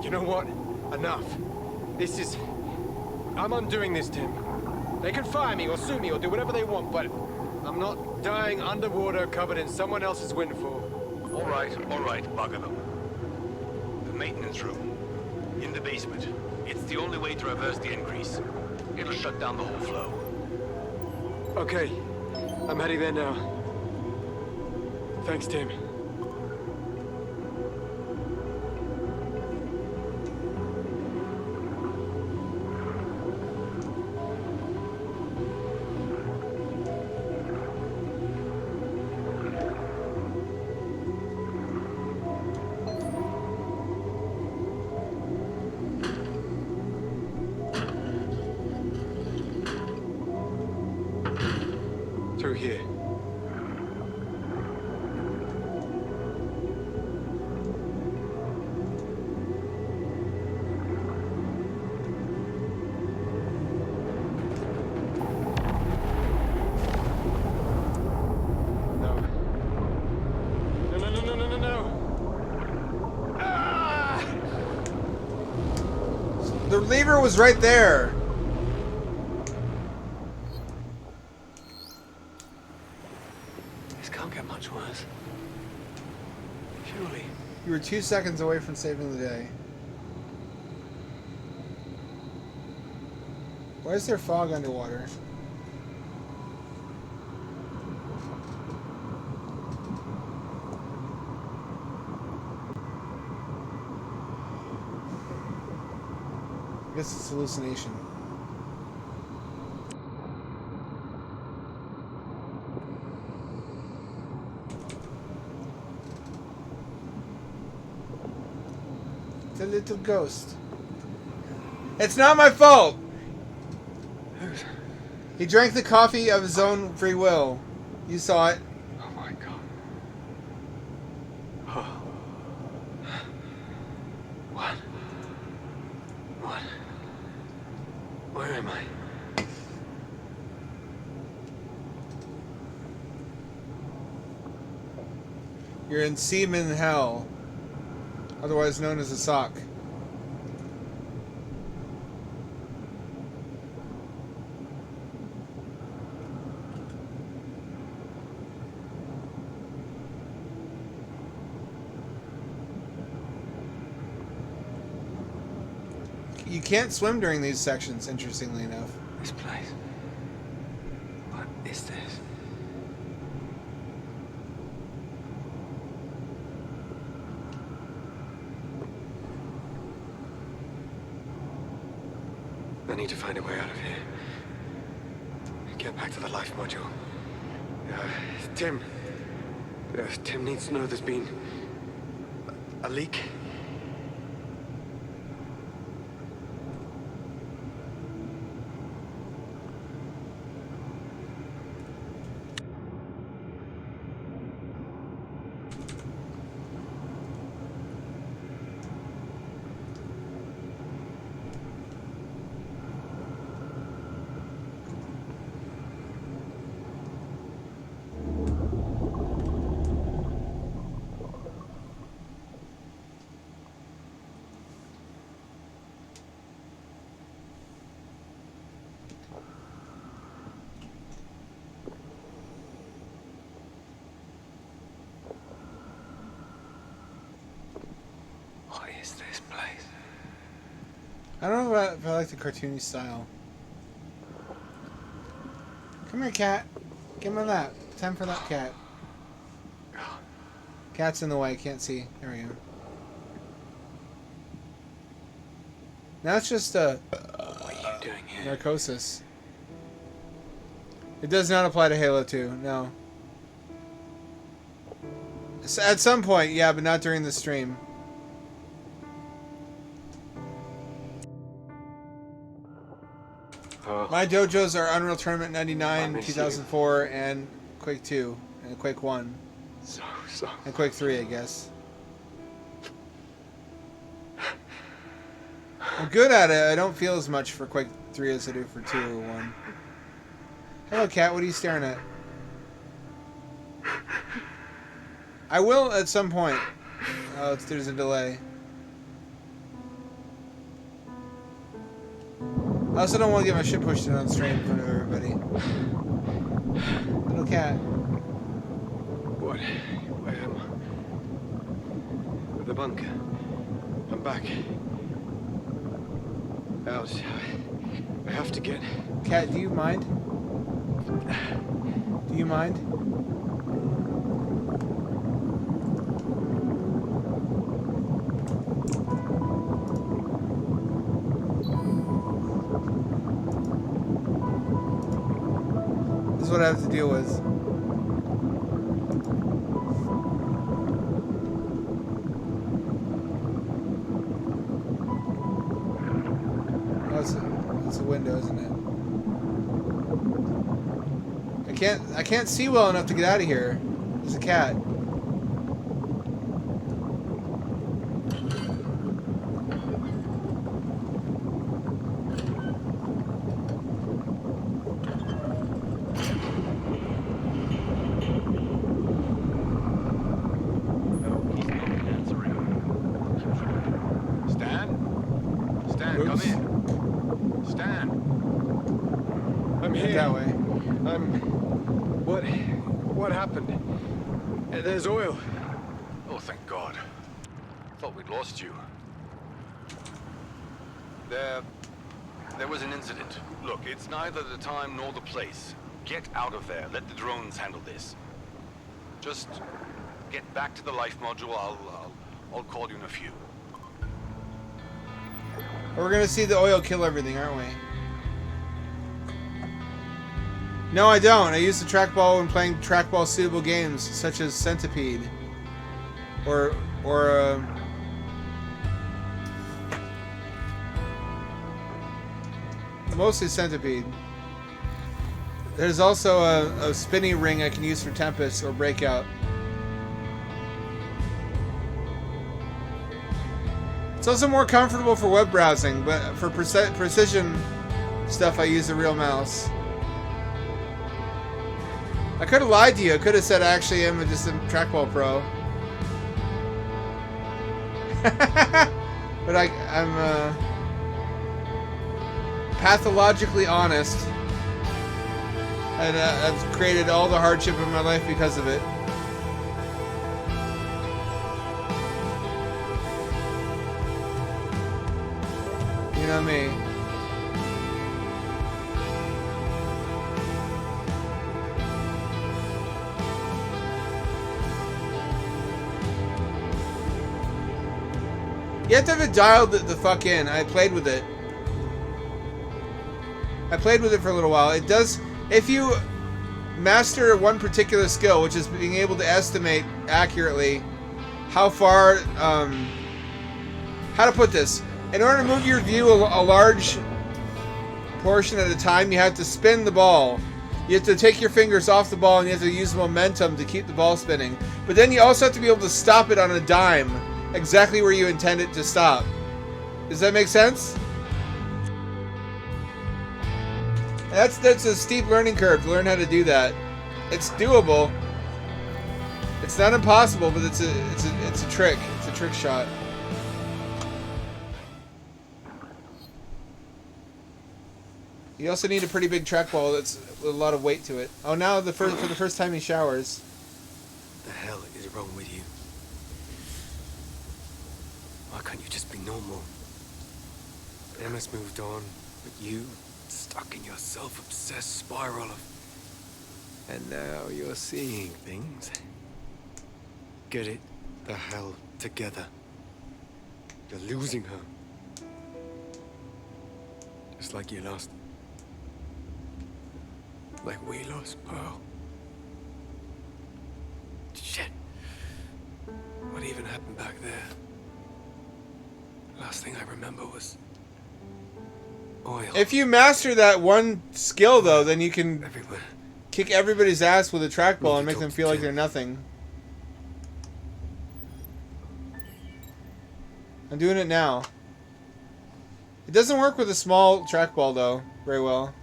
You know what? Enough. This is... I'm undoing this, Tim. They can fire me or sue me or do whatever they want, but I'm not dying underwater covered in someone else's windfall. All right, bugger them. The maintenance room. In the basement. It's the only way to reverse the increase. It'll shut down the whole flow. Okay. I'm heading there now. Thanks, Tim. Through here. The lever was right there. This can't get much worse. Surely. You were 2 seconds away from saving the day. Why is there fog underwater? guess it's hallucination. It's a little ghost. It's not my fault! He drank the coffee of his own free will. You saw it. Oh my god. What? What? Where am I? You're in semen hell. Otherwise known as a sock. You can't swim during these sections, interestingly enough. This place. What is this? I need to find a way out of here. Get back to the life module. Tim. Tim needs to know there's been a leak. What is this place? I don't know if I like the cartoony style. Come here, cat. Give me that. Time for that cat. Cat's in the way. Can't see. There we go. Now it's just What are you doing here? narcosis. It does not apply to Halo 2. No. At some point, yeah, but not during the stream. My dojos are Unreal Tournament 99, 2004, and Quake 2, and Quake 1. And Quake 3, I guess. I'm good at it. I don't feel as much for Quake 3 as I do for 2 or 1. Hello, cat. What are you staring at? I will at some point. Oh, there's a delay. I also don't want to get my shit pushed in on stream in front of everybody. Little cat. What? Where am I? The bunker. I'm back. Out. I have to get... Cat, do you mind? Do you mind? This is what I have to deal with. Oh, it's a window, isn't it? I can't see well enough to get out of here. There's a cat. Come in. Stan. I'm here. That way. What happened? There's oil. Oh, thank God. Thought we'd lost you. There was an incident. Look, it's neither the time nor the place. Get out of there. Let the drones handle this. Just get back to the life module. I'll call you in a few. We're gonna see the oil kill everything, aren't we? No, I don't. I use the trackball when playing trackball suitable games, such as Centipede. Or mostly Centipede. There's also a spinny ring I can use for Tempest or Breakout. It's also more comfortable for web browsing, but for precision stuff I use a real mouse. I could have lied to you. I could have said I actually am just a trackball pro. But I'm pathologically honest. And I've created all the hardship in my life because of it. You know me. You have to have it dialed the fuck in. I played with it. I played with it for a little while. It does... If you master one particular skill, which is being able to estimate accurately how far... how to put this? In order to move your view a large portion at a time, you have to spin the ball. You have to take your fingers off the ball and you have to use momentum to keep the ball spinning. But then you also have to be able to stop it on a dime exactly where you intend it to stop. Does that make sense? That's a steep learning curve to learn how to do that. It's doable. It's not impossible, but it's a trick. It's a trick shot. You also need a pretty big trackball that's with a lot of weight to it. Oh, now for the first time he showers. What the hell is wrong with you? Why can't you just be normal? Emma's moved on, but you stuck in your self-obsessed spiral of... And now you're seeing things. Get it the hell together. You're losing her. Just like you lost... Like we lost Pearl. Shit. What even happened back there? Last thing I remember was... oil. If you master that one skill, though, then you can kick everybody's ass with a trackball and make them feel like they're nothing. I'm doing it now. It doesn't work with a small trackball, though, very well.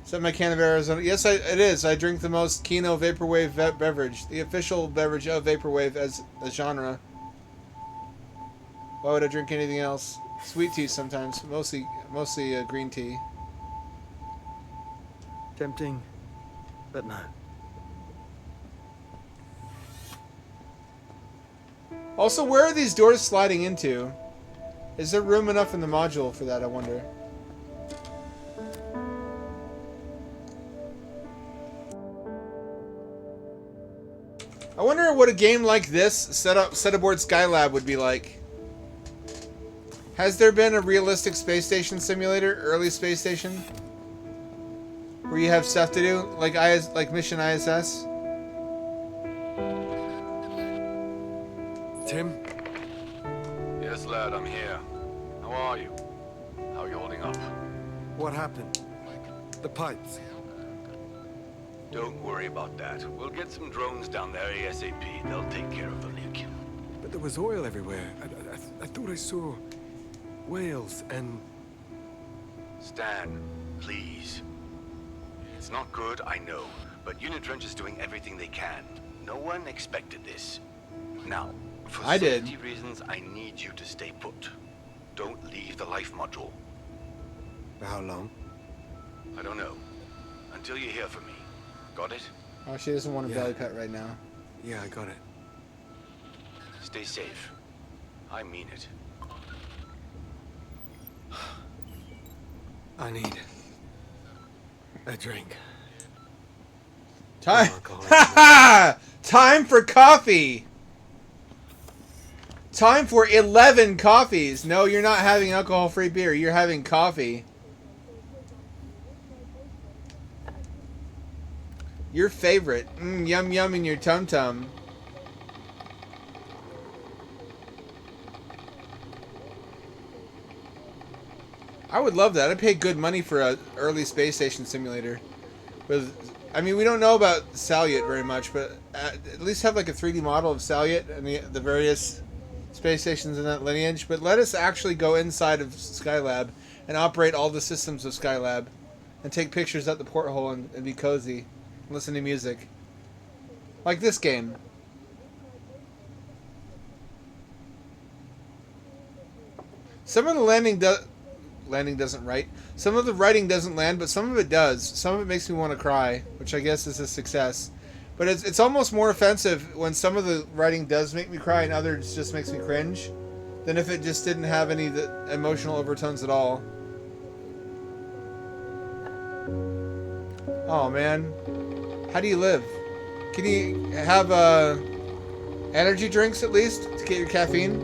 Except my can of Arizona. Yes, it is. I drink the most Kino Vaporwave beverage. The official beverage of Vaporwave as a genre. Why would I drink anything else? Sweet tea sometimes. Mostly green tea. Tempting, but no. Also, where are these doors sliding into? Is there room enough in the module for that, I wonder? I wonder what a game like this, set aboard Skylab, would be like. Has there been a realistic space station simulator, early space station, where you have stuff to do, like Mission ISS? Tim? Yes, lad, I'm here. How are you? How are you holding up? What happened? The pipes. Don't worry about that. We'll get some drones down there ASAP. They'll take care of the leak. But there was oil everywhere. I thought I saw whales and... Stan, please. It's not good, I know, but Unitrench is doing everything they can. No one expected this. Now, for safety reasons, I need you to stay put. Don't leave the life module. For how long? I don't know. Until you hear from me. Got it? Oh, she doesn't want a belly pet right now. Yeah, I got it. Stay safe. I mean it. I need a drink. Time. Time for coffee. Time for 11 coffees. No, you're not having alcohol-free beer. You're having coffee. Your favorite. Yum yum in your tum-tum. I would love that. I'd pay good money for a early space station simulator. I mean, we don't know about Salyut very much, but at least have like a 3D model of Salyut and the various space stations in that lineage. But let us actually go inside of Skylab and operate all the systems of Skylab and take pictures at the porthole and be cozy and listen to music. Like this game. Some of the landing doesn't write. Some of the writing doesn't land, but some of it does. Some of it makes me want to cry, which I guess is a success. But it's almost more offensive when some of the writing does make me cry and others just makes me cringe than if it just didn't have any emotional overtones at all. Oh man, how do you live? Can you have energy drinks at least to get your caffeine?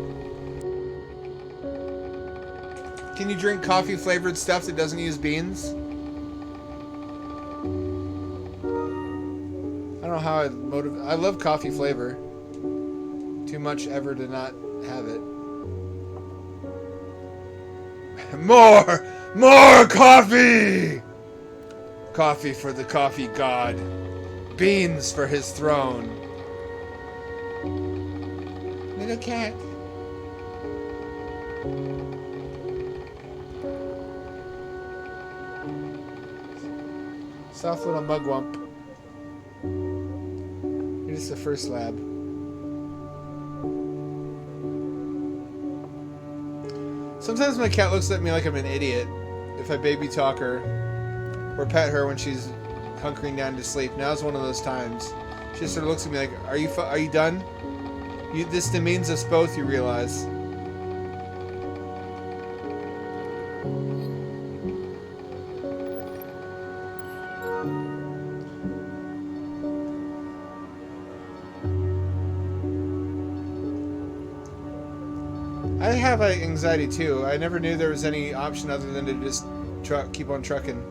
Can you drink coffee flavored stuff that doesn't use beans? I don't know how I love coffee flavor. Too much ever to not have it. More coffee! Coffee for the coffee god. Beans for his throne. Little cat. Soft little mugwump. You're just the first lab. Sometimes my cat looks at me like I'm an idiot if I baby talk her or pet her when she's hunkering down to sleep. Now's one of those times. She just sort of looks at me like, "Are you done? This demeans us both, you realize." I have anxiety too. I never knew there was any option other than to just keep on trucking.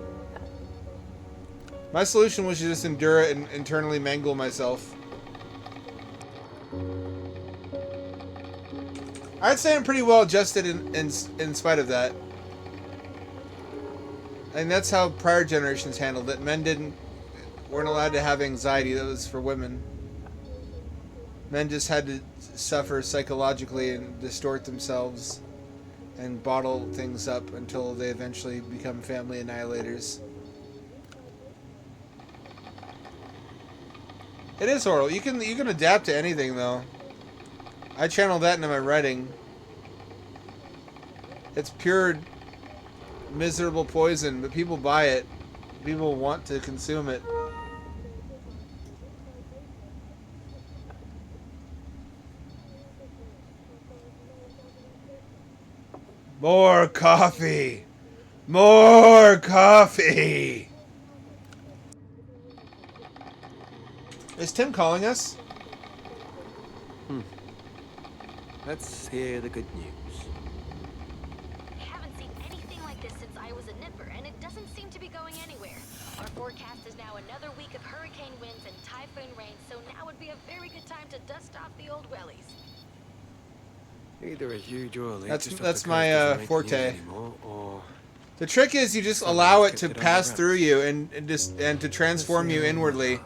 My solution was to just endure it and internally mangle myself. I'd say I'm pretty well adjusted in spite of that. And that's how prior generations handled it. Men weren't allowed to have anxiety. That was for women. Men just had to suffer psychologically and distort themselves and bottle things up until they eventually become family annihilators. It is horrible. You can adapt to anything though. I channel that into my writing. It's pure miserable poison, but people buy it. People want to consume it. More coffee! More coffee! Is Tim calling us? Let's hear the good news. I haven't seen anything like this since I was a nipper, and it doesn't seem to be going anywhere. Our forecast is now another week of hurricane winds and typhoon rain, so now would be a very good time to dust off the old wellies. Either a huge oil leak That's my forte. The trick is you just allow it to pass through you and to transform you inwardly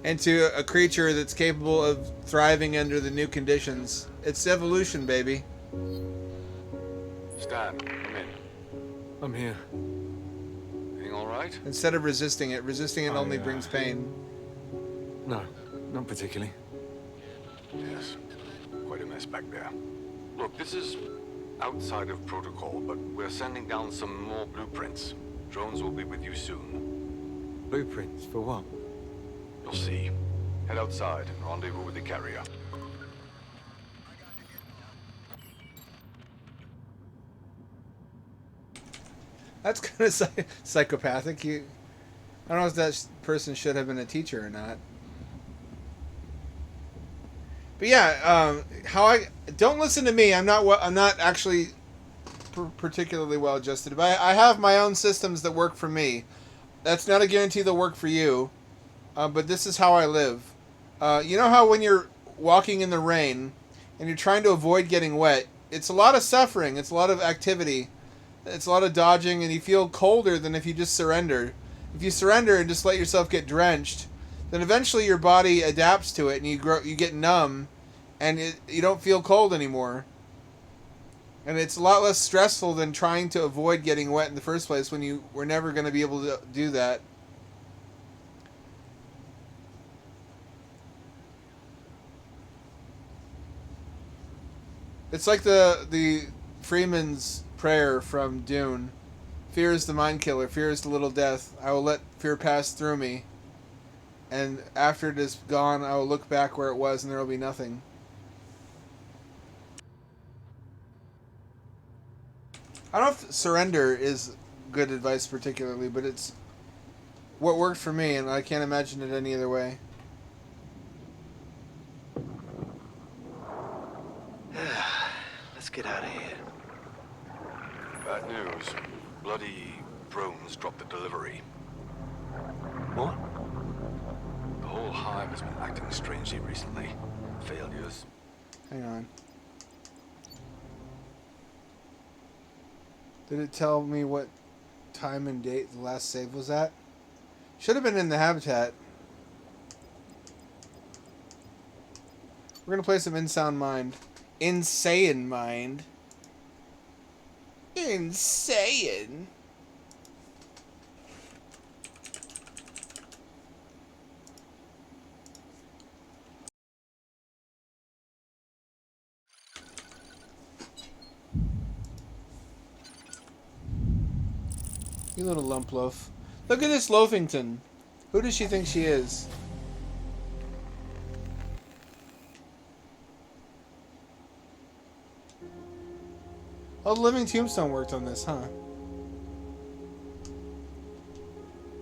into a creature that's capable of thriving under the new conditions. It's evolution, baby. Stan, come in. I'm here. Everything all right? Instead of resisting it only brings pain. No, not particularly. Yes, quite a mess back there. Look, this is outside of protocol, but we're sending down some more blueprints. Drones will be with you soon. Blueprints for what? You'll see. Head outside and rendezvous with the carrier. That's kind of psychopathic. I don't know if that person should have been a teacher or not. But yeah, how I don't listen to me. I'm not actually particularly well adjusted, but I have my own systems that work for me. That's not a guarantee they'll work for you, but this is how I live. You know how when you're walking in the rain and you're trying to avoid getting wet, it's a lot of suffering. It's a lot of activity. It's a lot of dodging, and you feel colder than if you just surrender. If you surrender and just let yourself get drenched, then eventually your body adapts to it, and you get numb, and you don't feel cold anymore. And it's a lot less stressful than trying to avoid getting wet in the first place when you were never going to be able to do that. It's like the Freeman's prayer from Dune. Fear is the mind killer. Fear is the little death. I will let fear pass through me. And after it is gone, I will look back where it was and there will be nothing. I don't know if surrender is good advice particularly, but it's what worked for me, and I can't imagine it any other way. Let's get out of here. Bad news. Bloody drones dropped the delivery. What? The whole hive has been acting strangely recently. Failures. Hang on. Did it tell me what time and date the last save was at? Should have been in the habitat. We're going to play some Insound Mind. Insane Mind. Insane. You little lump loaf. Look at this Loafington. Who does she think she is? Oh, the Living Tombstone worked on this, huh?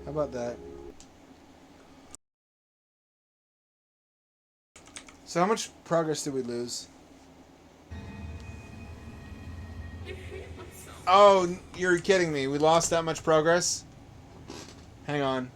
How about that? So how much progress did we lose? Oh, you're kidding me. We lost that much progress? Hang on.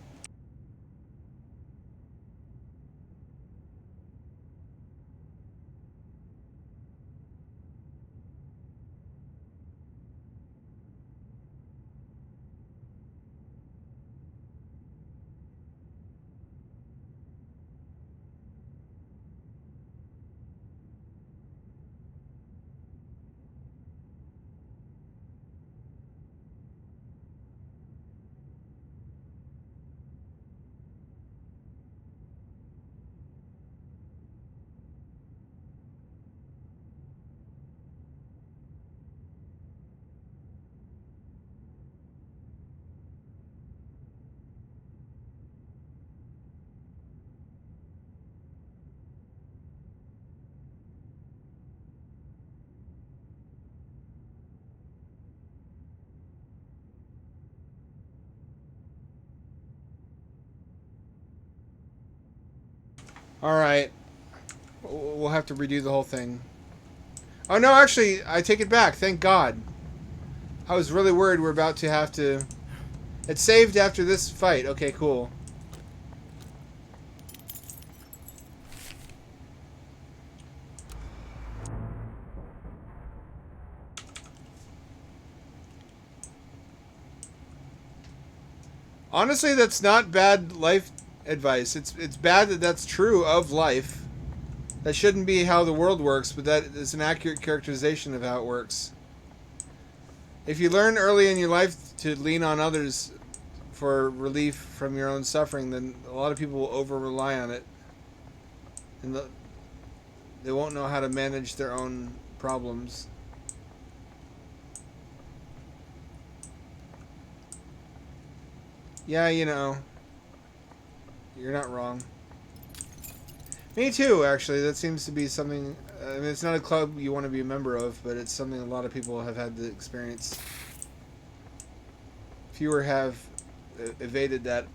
Alright. We'll have to redo the whole thing. Oh no, actually, I take it back. Thank God. I was really worried we're about to have to... It saved after this fight. Okay, cool. Honestly, that's not bad life advice. It's bad that that's true of life. That shouldn't be how the world works, but that is an accurate characterization of how it works. If you learn early in your life to lean on others for relief from your own suffering, then a lot of people will over-rely on it. And they won't know how to manage their own problems. Yeah, you know. You're not wrong. Me too, actually. That seems to be something... I mean, it's not a club you want to be a member of, but it's something a lot of people have had to experience. Fewer have evaded that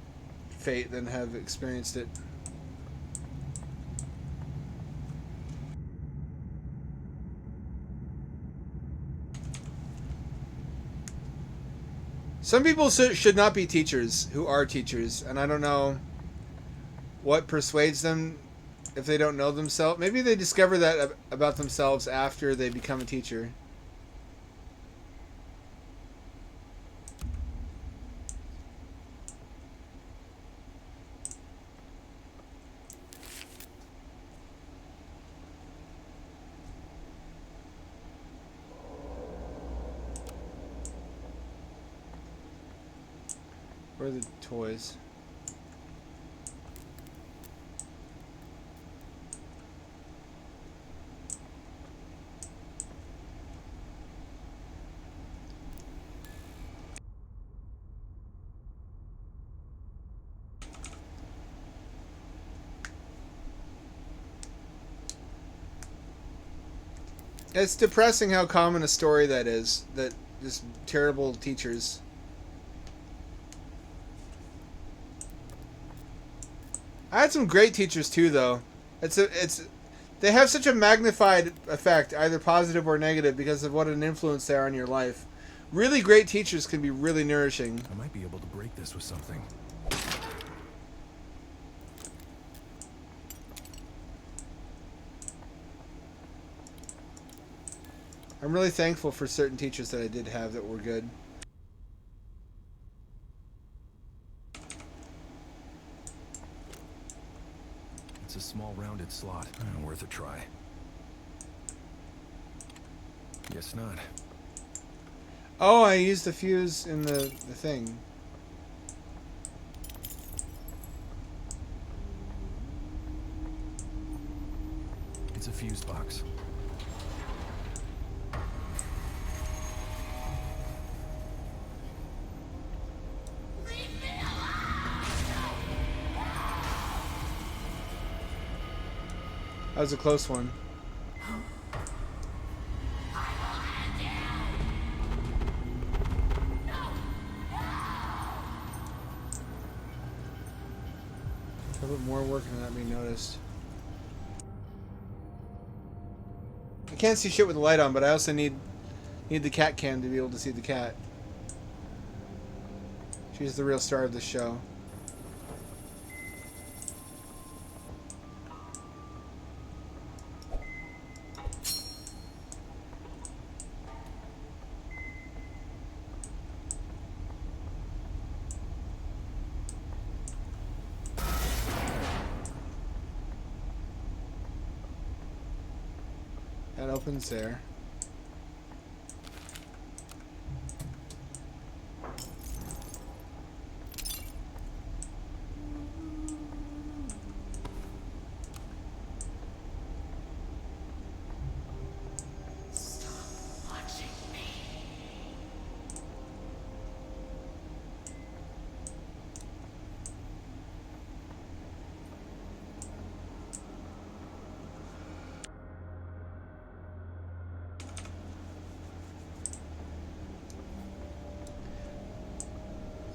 fate than have experienced it. Some people should not be teachers who are teachers, and I don't know what persuades them if they don't know themselves. Maybe they discover that about themselves after they become a teacher. Where are the toys? It's depressing how common a story that is. That just terrible teachers. I had some great teachers too, though. They have such a magnified effect, either positive or negative, because of what an influence they are on your life. Really great teachers can be really nourishing. I might be able to break this with something. I'm really thankful for certain teachers that I did have that were good. It's a small rounded slot. Worth a try. Guess not. Oh, I used the fuse in the thing. It's a fuse box. That was a close one. A little bit more work and not be noticed. I can't see shit with the light on, but I also need the cat cam to be able to see the cat. She's the real star of the show. That opens there.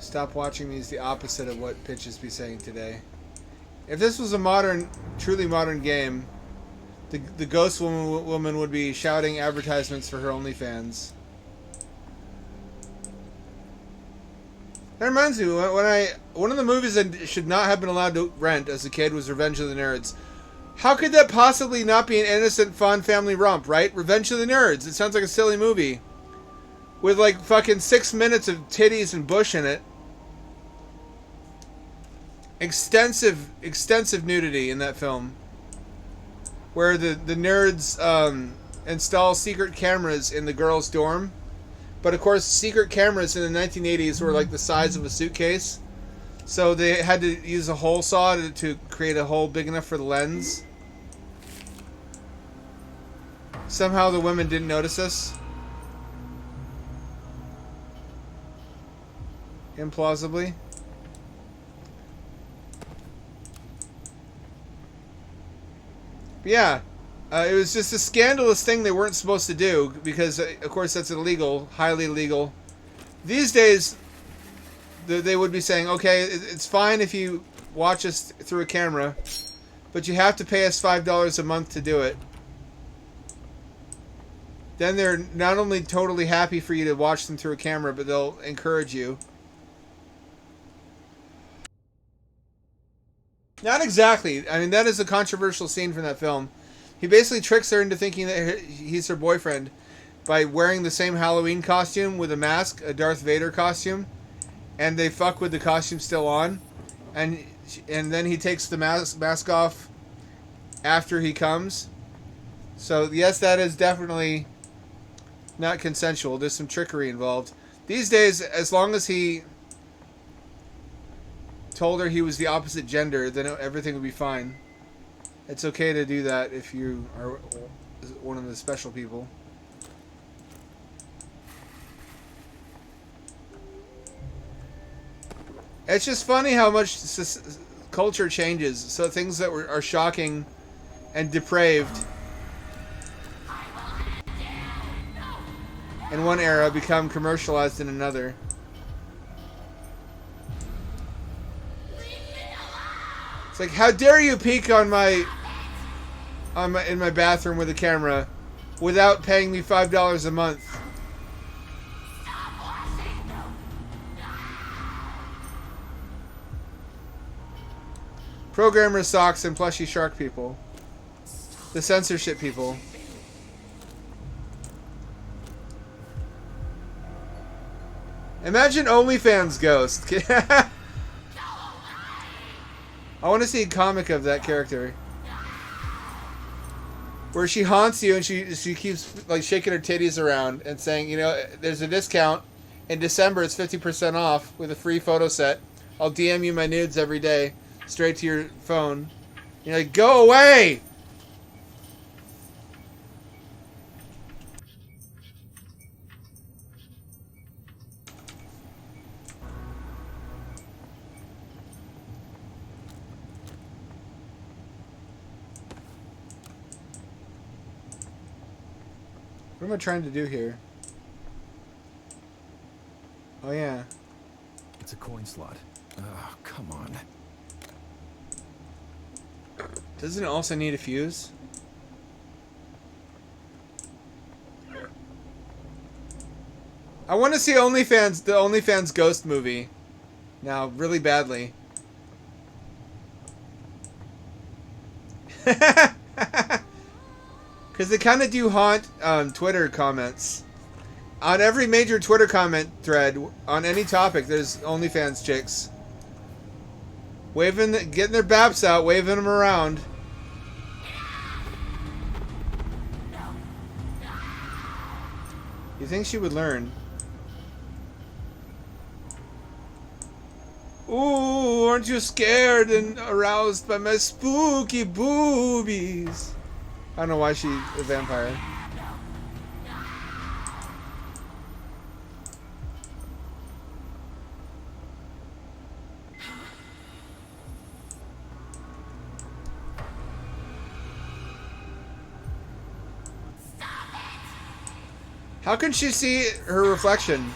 Stop watching me is the opposite of what Pitch is be saying today. If this was a modern, truly modern game, the ghost woman would be shouting advertisements for her OnlyFans. That reminds me, one of the movies I should not have been allowed to rent as a kid was Revenge of the Nerds. How could that possibly not be an innocent, fun family romp, right? Revenge of the Nerds. It sounds like a silly movie. With like fucking 6 minutes of titties and bush in it. Extensive nudity in that film. Where the nerds install secret cameras in the girls' dorm. But of course, secret cameras in the 1980s were like the size of a suitcase. So they had to use a hole saw to create a hole big enough for the lens. Somehow the women didn't notice this. Implausibly. But yeah, it was just a scandalous thing they weren't supposed to do because, of course, that's illegal, highly illegal. These days, they would be saying, okay, it's fine if you watch us through a camera, but you have to pay us $5 a month to do it. then they're not only totally happy for you to watch them through a camera, but they'll encourage you. Not exactly. I mean, that is a controversial scene from that film. He basically tricks her into thinking that he's her boyfriend by wearing the same Halloween costume with a mask, a Darth Vader costume, and they fuck with the costume still on, and then he takes the mask off after he comes. So yes, that is definitely not consensual. There's some trickery involved. These days, as long as he told her he was the opposite gender, then everything would be fine. It's okay to do that if you are one of the special people. It's just funny how much culture changes. So things that are shocking and depraved in one era become commercialized in another. It's like, how dare you peek in my bathroom with a camera without paying me $5 a month? Programmer socks and plushy shark people. The censorship people. Imagine OnlyFans Ghost. I want to see a comic of that character. Where she haunts you and she keeps like shaking her titties around and saying, you know, there's a discount. In December it's 50% off with a free photo set. I'll DM you my nudes every day. Straight to your phone. You're like, go away! What am I trying to do here? Oh yeah. It's a coin slot. Oh, come on. Doesn't it also need a fuse? I want to see the OnlyFans Ghost movie. Now, really badly. Because they kind of do haunt Twitter comments. On every major Twitter comment thread, on any topic, there's OnlyFans chicks. Getting their baps out, waving them around. You think she would learn? Ooh, aren't you scared and aroused by my spooky boobies? I don't know why she's a vampire. How can she see her reflection?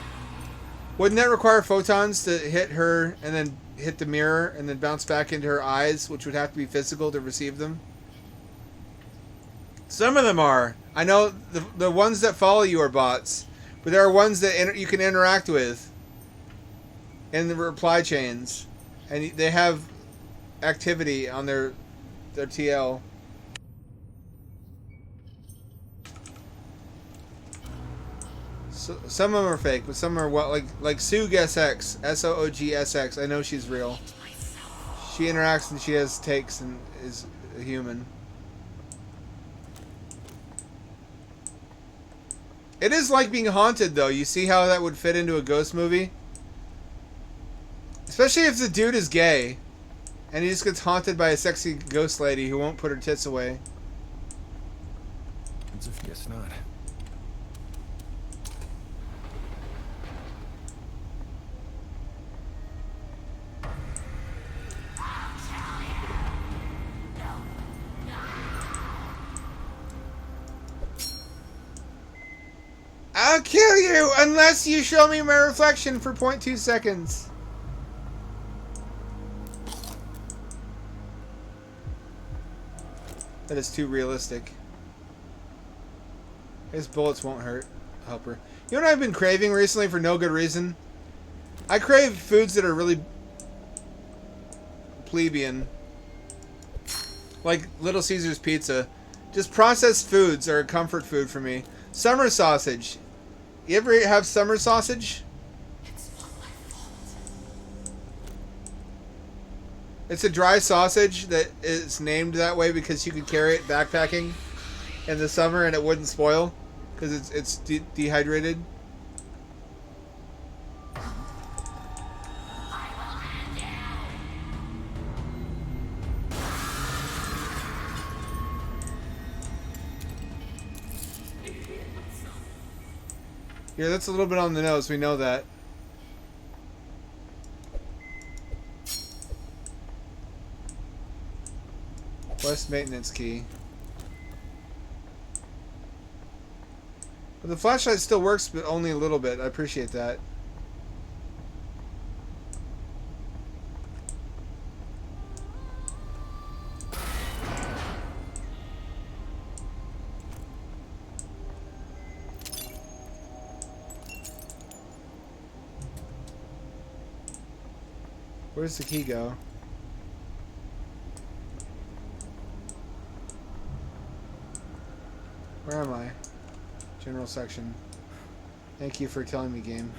Wouldn't that require photons to hit her and then hit the mirror and then bounce back into her eyes, which would have to be physical to receive them? Some of them are. I know the ones that follow you are bots, but there are ones that you can interact with in the reply chains, and they have activity on their TL. So, some of them are fake, but some are like SoogSX, SOOGSX. I know she's real. She interacts and she has takes and is a human. It is like being haunted, though. You see how that would fit into a ghost movie? Especially if the dude is gay. And he just gets haunted by a sexy ghost lady who won't put her tits away. Guess not. I'll kill you unless you show me my reflection for 0.2 seconds. That is too realistic. His bullets won't hurt. Help her. You know what I've been craving recently for no good reason? I crave foods that are really plebeian. Like Little Caesar's pizza. Just processed foods are a comfort food for me. Summer sausage. You ever have summer sausage? It's a dry sausage that is named that way because you could carry it backpacking in the summer and it wouldn't spoil because it's dehydrated. Yeah, that's a little bit on the nose. We know that. West maintenance key. But the flashlight still works, but only a little bit. I appreciate that. Where's the key go? Where am I? General section. Thank you for telling me, game.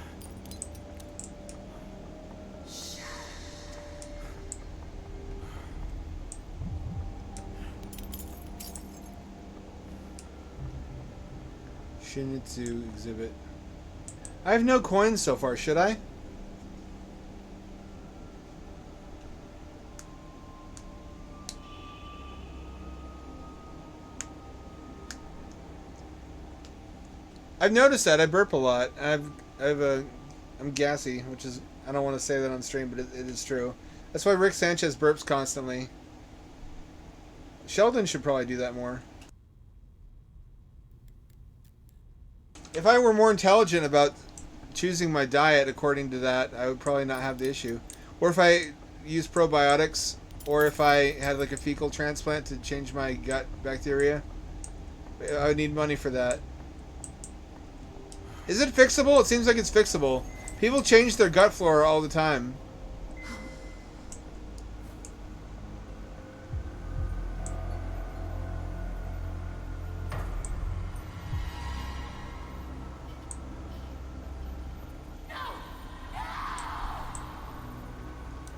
Shinitsu exhibit. I have no coins so far, should I? I've noticed that I burp a lot. I'm gassy, which is, I don't want to say that on stream, but it is true. That's why Rick Sanchez burps constantly. Sheldon should probably do that more. If I were more intelligent about choosing my diet according to that, I would probably not have the issue. Or if I use probiotics, or if I had like a fecal transplant to change my gut bacteria, I would need money for that. Is it fixable? It seems like it's fixable. People change their gut flora all the time.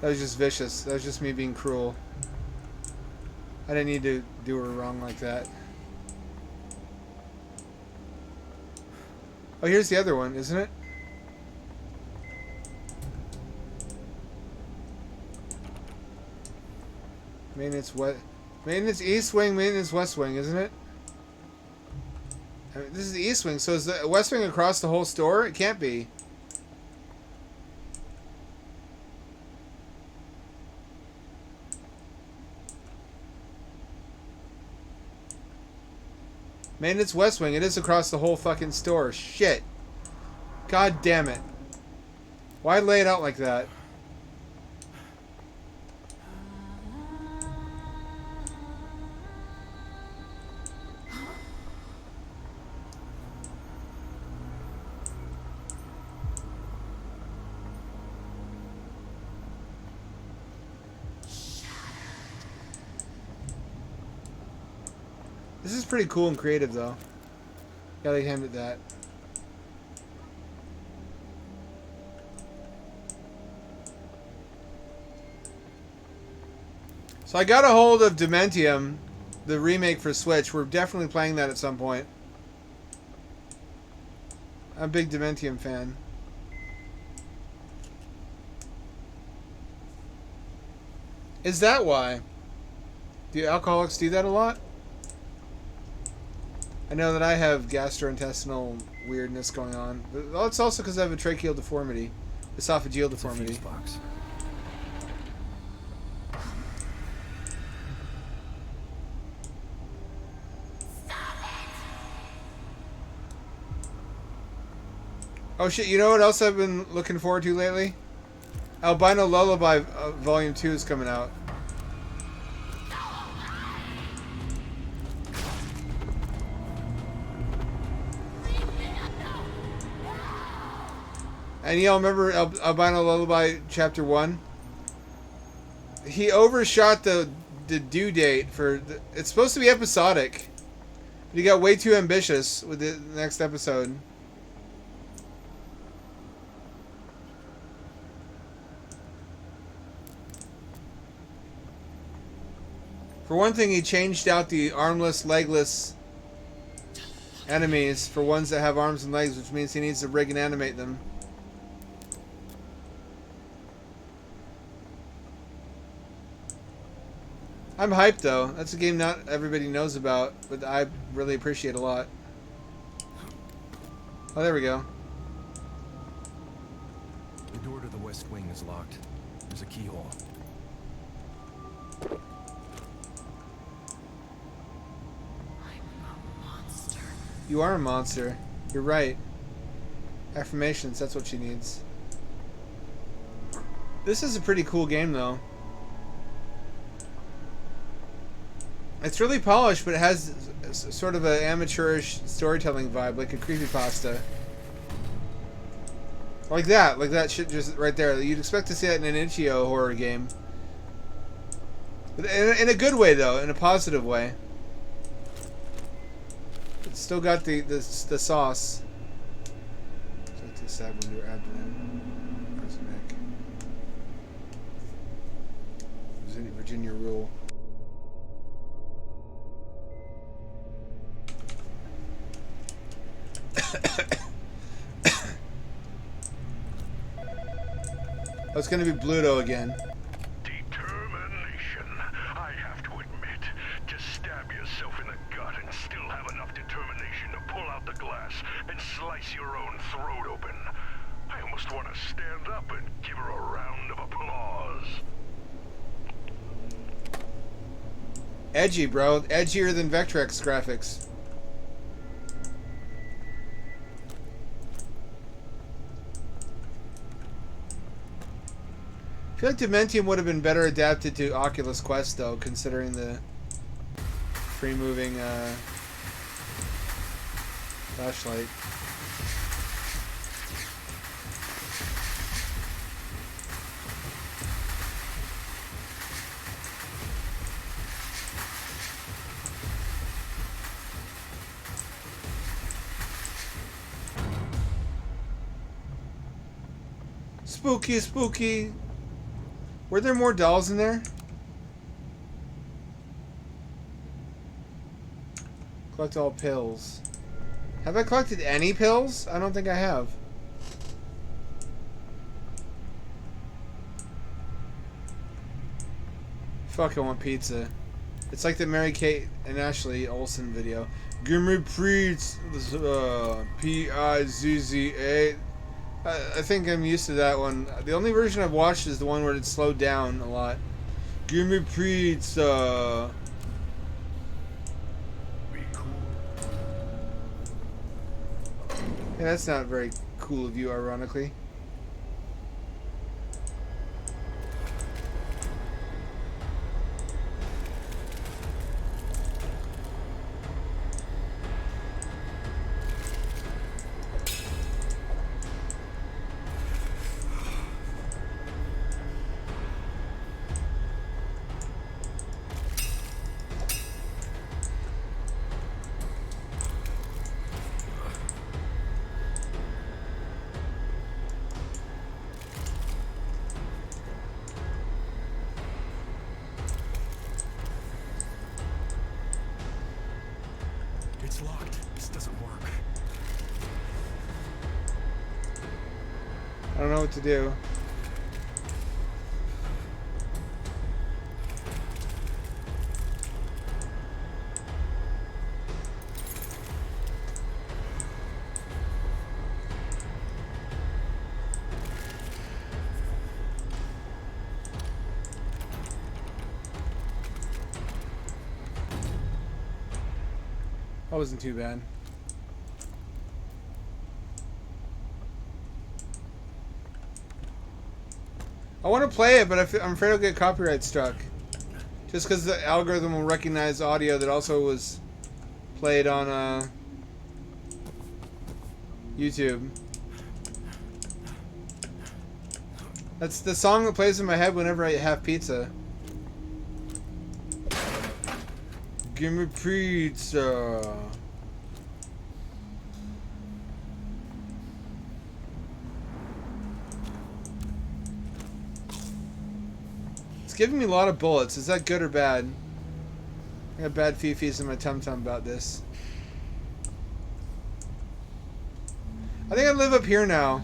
That was just vicious. That was just me being cruel. I didn't need to do her wrong like that. Oh, here's the other one, isn't it? Maintenance east wing, maintenance west wing, isn't it? I mean, this is the east wing, so is the west wing across the whole store? It can't be. Maintenance west wing. It is across the whole fucking store. Shit. God damn it. Why lay it out like that? This is pretty cool and creative, though. Gotta hand it that. So I got a hold of Dementium, the remake for Switch. We're definitely playing that at some point. I'm a big Dementium fan. Is that why? Do alcoholics do that a lot? I know that I have gastrointestinal weirdness going on. But it's also because I have a tracheal deformity. Esophageal deformity. Box. Oh shit, you know what else I've been looking forward to lately? Albino Lullaby Volume 2 is coming out. And y'all remember Albino Lullaby Chapter 1? He overshot the due date for... It's supposed to be episodic. But he got way too ambitious with the next episode. For one thing, he changed out the armless, legless enemies for ones that have arms and legs, which means he needs to rig and animate them. I'm hyped though. That's a game not everybody knows about, but I really appreciate a lot. Oh, there we go. The door to the west wing is locked. There's a keyhole. You are a monster. You're right. Affirmations, that's what she needs. This is a pretty cool game though. It's really polished, but it has sort of an amateurish storytelling vibe, like a creepypasta. Like that shit just right there. You'd expect to see that in an Itch.io horror game. But in a good way though, in a positive way. It's still got the sauce. So to stab into your abdomen. Press neck. Virginia rule. Oh, it's gonna be Bluto again. Determination. I have to admit, to stab yourself in the gut and still have enough determination to pull out the glass and slice your own throat open. I almost want to stand up and give her a round of applause. Edgy, bro. Edgier than Vectrex graphics. I feel like Dementium would have been better adapted to Oculus Quest, though, considering the free-moving flashlight. Spooky, spooky. Were there more dolls in there? Collect all pills. Have I collected any pills? I don't think I have. Fuck, I want pizza. It's like the Mary Kate and Ashley Olsen video. Gimme Preets, P-I-Z-Z-A. I think I'm used to that one. The only version I've watched is the one where it slowed down a lot. Give me pizza. Yeah, that's not very cool of you, ironically. It's locked. This doesn't work. I don't know what to do. That wasn't too bad. I want to play it, but I'm afraid I'll get copyright struck. Just because the algorithm will recognize audio that also was played on YouTube. That's the song that plays in my head whenever I have pizza. Give me pizza. It's giving me a lot of bullets. Is that good or bad? I got bad fifis in my tum-tum about this. I think I live up here now.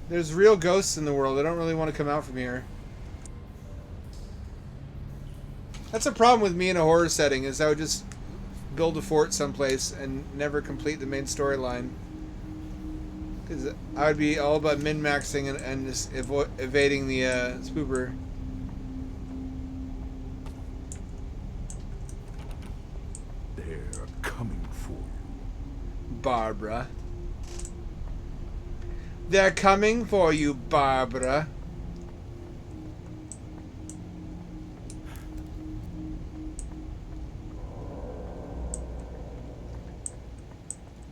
There's real ghosts in the world. I don't really want to come out from here. That's a problem with me in a horror setting, is I would just build a fort someplace and never complete the main storyline. Because I would be all about min-maxing and just evading the spooper. They're coming for you. Barbara. They're coming for you, Barbara.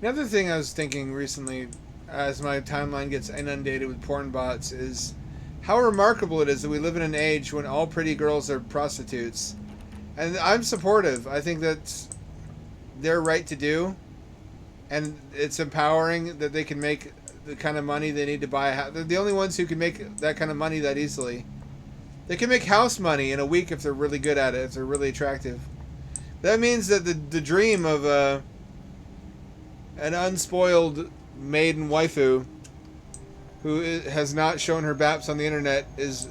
Another thing I was thinking recently, as my timeline gets inundated with porn bots, is how remarkable it is that we live in an age when all pretty girls are prostitutes. And I'm supportive. I think that's their right to do. And it's empowering that they can make the kind of money they need to buy a house. They're the only ones who can make that kind of money that easily. They can make house money in a week if they're really good at it, if they're really attractive. That means that the dream of an unspoiled maiden waifu who has not shown her baps on the internet is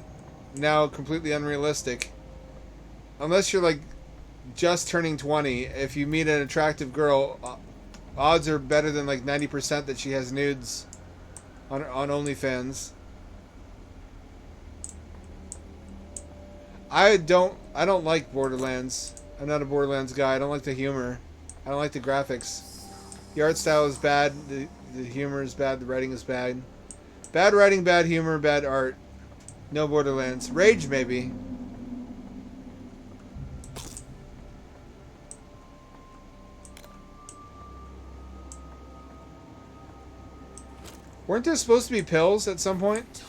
now completely unrealistic. Unless you're like just turning 20, if you meet an attractive girl, odds are better than like 90% that she has nudes on OnlyFans. I don't like Borderlands. I'm not a Borderlands guy. I don't like the humor. I don't like the graphics. The art style is bad. The humor is bad. The writing is bad. Bad writing, bad humor, bad art. No Borderlands. Rage, maybe. Weren't there supposed to be pills at some point?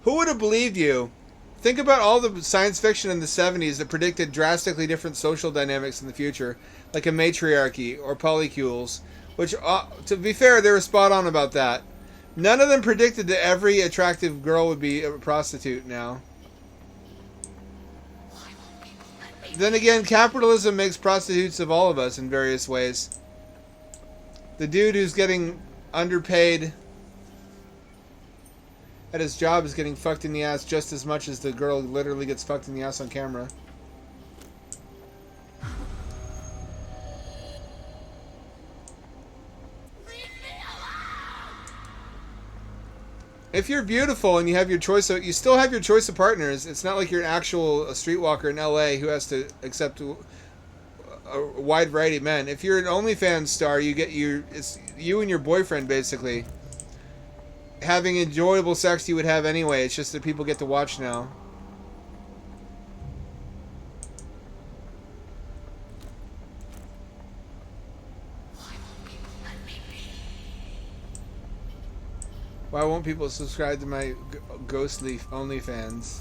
Who would have believed you? Think about all the science fiction in the 70s that predicted drastically different social dynamics in the future, like a matriarchy or polycules, which, to be fair, they were spot on about that. None of them predicted that every attractive girl would be a prostitute now. Then again, capitalism makes prostitutes of all of us in various ways. The dude who's getting underpaid at his job is getting fucked in the ass just as much as the girl who literally gets fucked in the ass on camera. If you're beautiful and you have your choice of, you still have your choice of partners. It's not like you're an actual streetwalker in LA who has to accept a wide variety of men. If you're an OnlyFans star, it's you and your boyfriend basically having enjoyable sex you would have anyway. It's just that people get to watch now. Why won't people subscribe to my ghostly OnlyFans?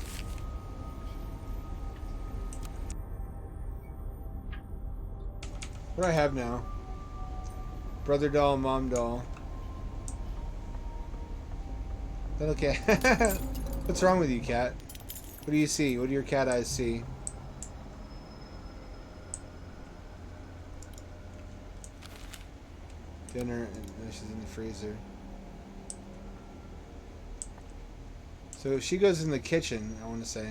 What do I have now? Brother doll, mom doll. Okay. What's wrong with you, cat? What do you see? What do your cat eyes see? Dinner, and she's in the freezer. So she goes in the kitchen, I want to say.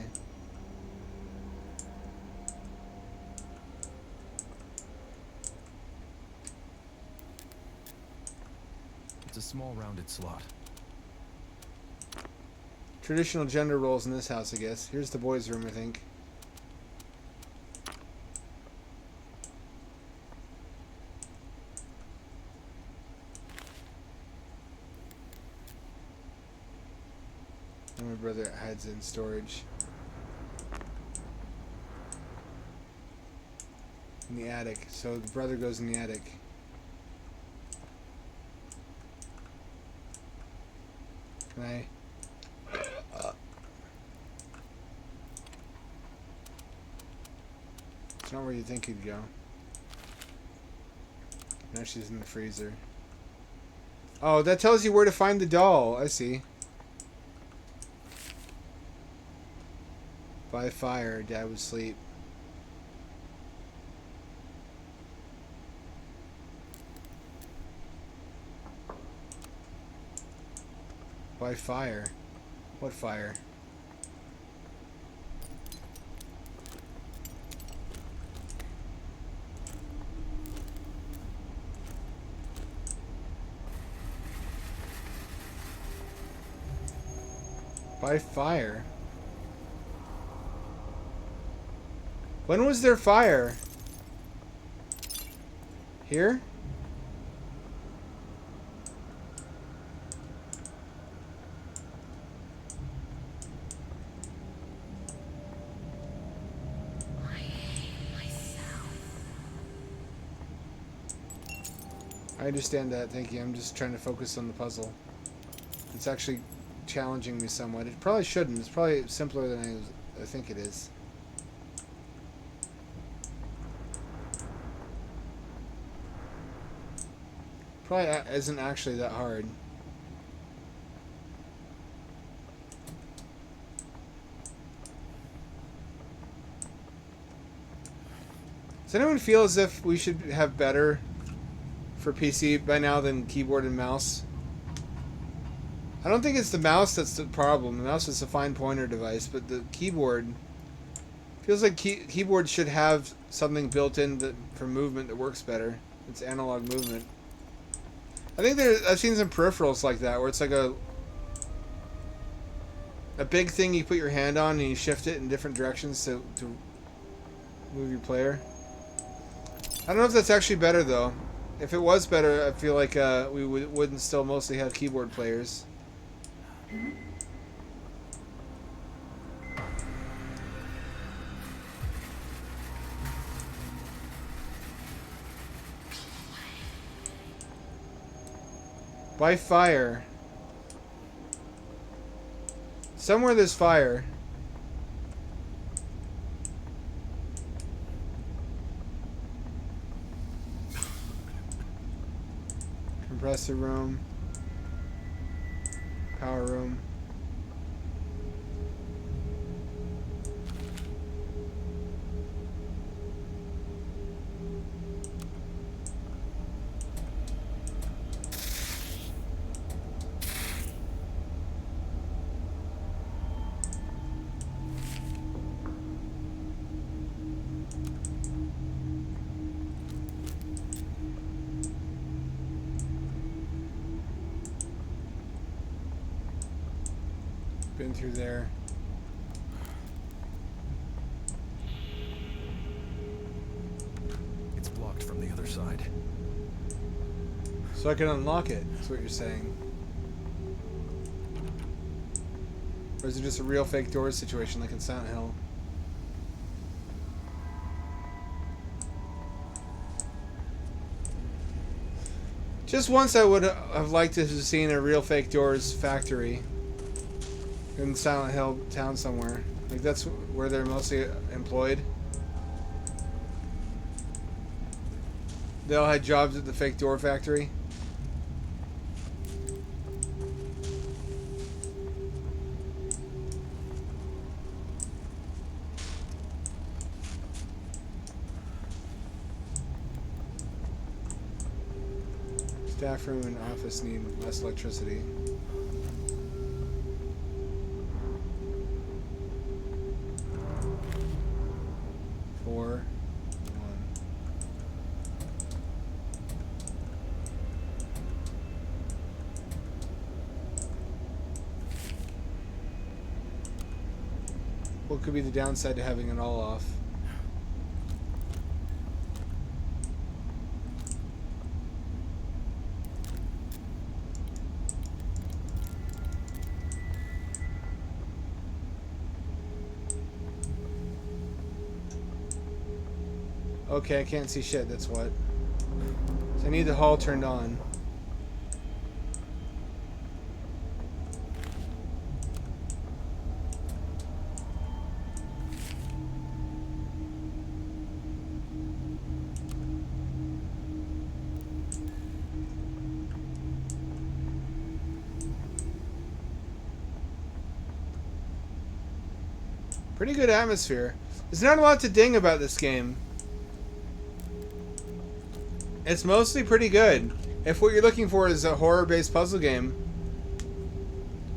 It's a small rounded slot. Traditional gender roles in this house, I guess. Here's the boys' room, I think. And my brother hides in storage. in the attic. So the brother goes in the attic. Can I? It's not where you think he'd go. Now she's in the freezer. Oh, that tells you where to find the doll. I see. By fire, Dad would sleep. By fire? What fire? By fire? When was there fire? Here? I understand that, thank you. I'm just trying to focus on the puzzle. It's actually challenging me somewhat. It probably shouldn't. It's probably simpler than I think it is. Probably isn't actually that hard. Does anyone feel as if we should have better for PC by now than keyboard and mouse? I don't think it's the mouse that's the problem. The mouse is a fine pointer device, but the keyboard feels like keyboard should have something built in for movement that works better. It's analog movement. I think I've seen some peripherals like that where it's like a big thing you put your hand on and you shift it in different directions to move your player. I don't know if that's actually better though. If it was better, I feel like we wouldn't still mostly have keyboard players. By fire. Somewhere there's fire. Compressor room. Power room. Been through there. It's blocked from the other side. So I can unlock it, that's what you're saying. Or is it just a real fake doors situation like in Silent Hill? Just once I would have liked to have seen a real fake doors factory in Silent Hill town somewhere. Like that's where they're mostly employed. They all had jobs at the fake door factory. Staff room and office need less electricity. What could be the downside to having it all off? Okay, I can't see shit, that's what. So I need the hull turned on. Pretty good atmosphere. There's not a lot to ding about this game. It's mostly pretty good. If what you're looking for is a horror-based puzzle game,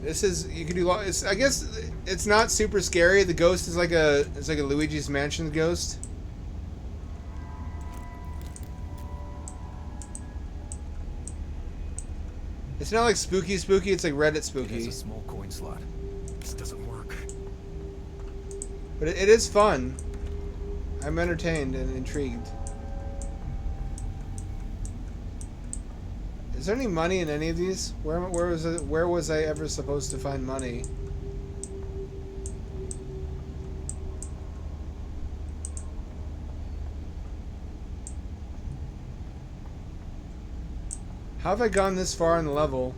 this is, you can do. I guess it's not super scary. The ghost is like a Luigi's Mansion ghost. It's not like spooky. It's like Reddit spooky. It's a small coin slot. This doesn't work. But it is fun. I'm entertained and intrigued. Is there any money in any of these? Where was I ever supposed to find money? How have I gone this far in the level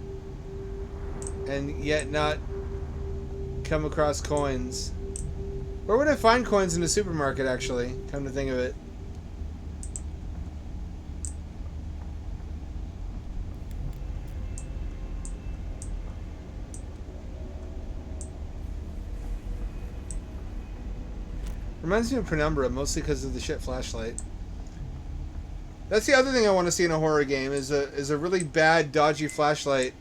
and yet not come across coins? Where would I find coins in a supermarket, actually? Come to think of it. Reminds me of Penumbra, mostly because of the shit flashlight. That's the other thing I want to see in a horror game, is a really bad, dodgy flashlight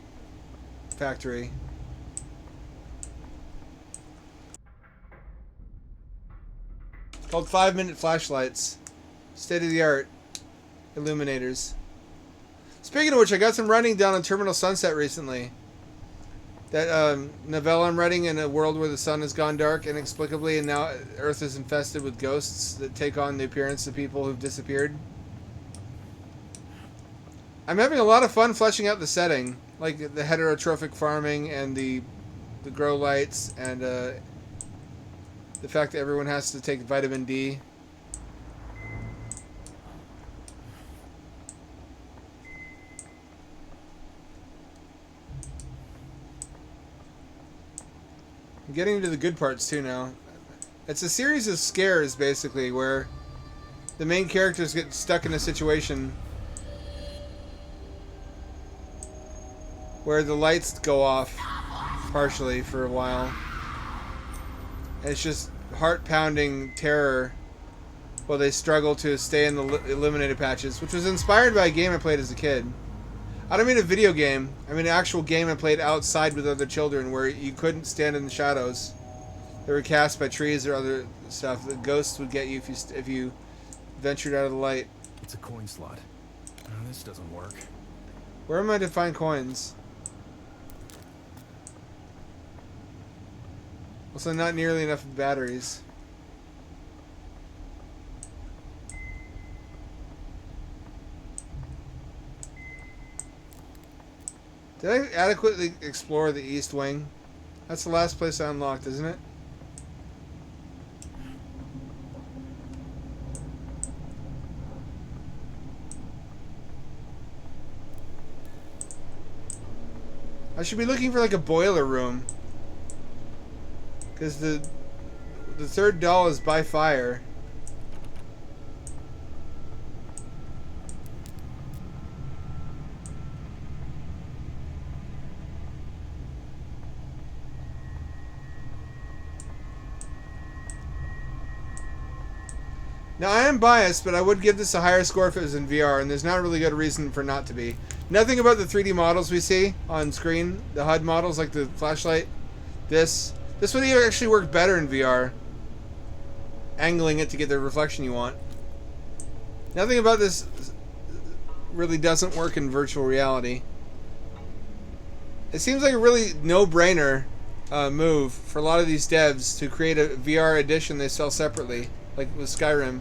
factory. Called 5-minute flashlights. State-of-the-art illuminators. Speaking of which, I got some writing done on Terminal Sunset recently. That novella I'm writing in a world where the sun has gone dark inexplicably and now Earth is infested with ghosts that take on the appearance of people who've disappeared. I'm having a lot of fun fleshing out the setting, like the heterotrophic farming and the grow lights and the fact that everyone has to take vitamin D. I'm getting into the good parts too now. It's a series of scares, basically, where the main characters get stuck in a situation where the lights go off partially for a while. And it's just heart-pounding terror while they struggle to stay in the eliminated patches, which was inspired by a game I played as a kid. I don't mean a video game. I mean an actual game I played outside with other children where you couldn't stand in the shadows. They were cast by trees or other stuff. The ghosts would get you if you ventured out of the light. It's a coin slot. Oh, this doesn't work. Where am I to find coins? Also, not nearly enough batteries. Did I adequately explore the East Wing? That's the last place I unlocked, isn't it? I should be looking for like a boiler room. Because the third doll is by fire. Now, I am biased, but I would give this a higher score if it was in VR, and there's not a really good reason for not to be. Nothing about the 3D models we see on screen, the HUD models, like the flashlight, this would actually work better in VR. Angling it to get the reflection you want. Nothing about this really doesn't work in virtual reality. It seems like a really no-brainer move for a lot of these devs to create a VR edition they sell separately, like with Skyrim.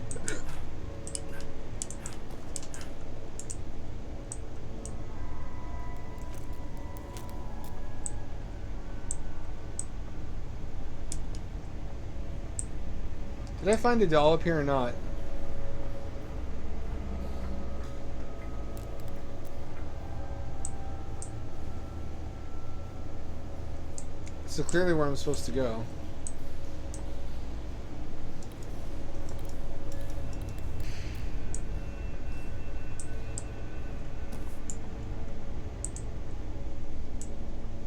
Did I find a doll up here or not? So clearly where I'm supposed to go.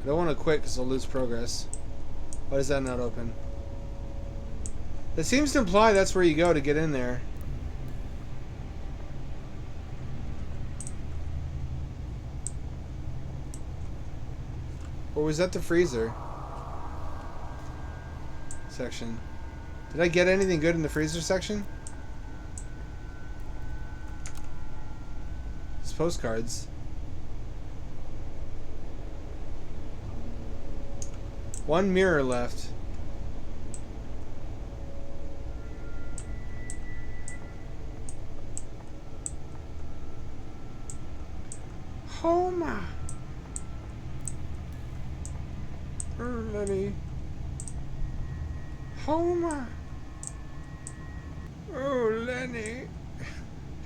I don't want to quit because I'll lose progress. Why is that not open? It seems to imply that's where you go to get in there. Or was that the freezer section? Did I get anything good in the freezer section? It's postcards. One mirror left. Homer. Lenny. Homer. Oh, Lenny.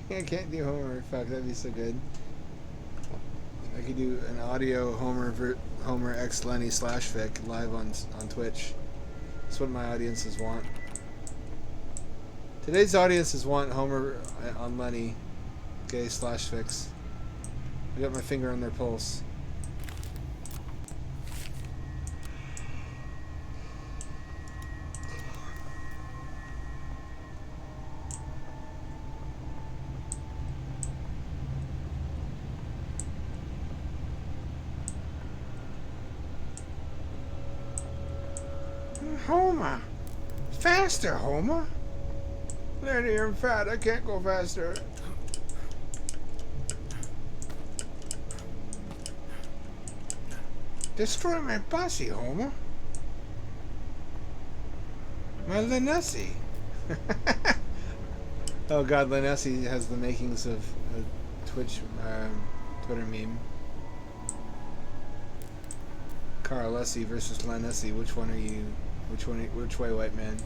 I can't do Homer. Fuck, that'd be so good. I could do an audio Homer X Lenny / fic live on Twitch. That's what my audiences want. Today's audiences want Homer on Lenny gay / fics. I got my finger on their pulse. Homer! Faster, Homer! Lenny, I'm fat. I can't go faster. Destroy my posse, Homer. My Lenessie. Oh god, Lenessie has the makings of a Twitter meme. Carl Lessie versus Lenessie. Which one are you? Which way, white man?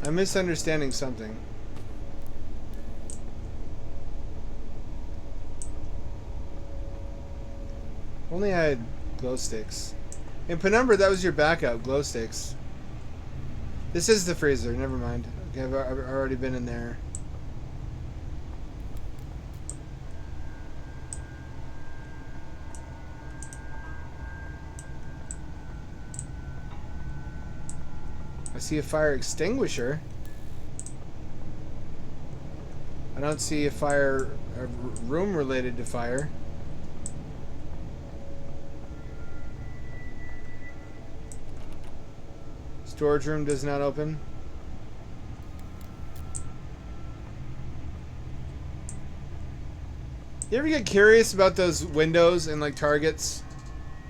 I'm misunderstanding something. Only I had glow sticks. In Penumbra, that was your backup, glow sticks. This is the freezer, never mind. Okay, I've already been in there. I see a fire extinguisher. I don't see a room related to fire. Storage room does not open. You ever get curious about those windows in like Targets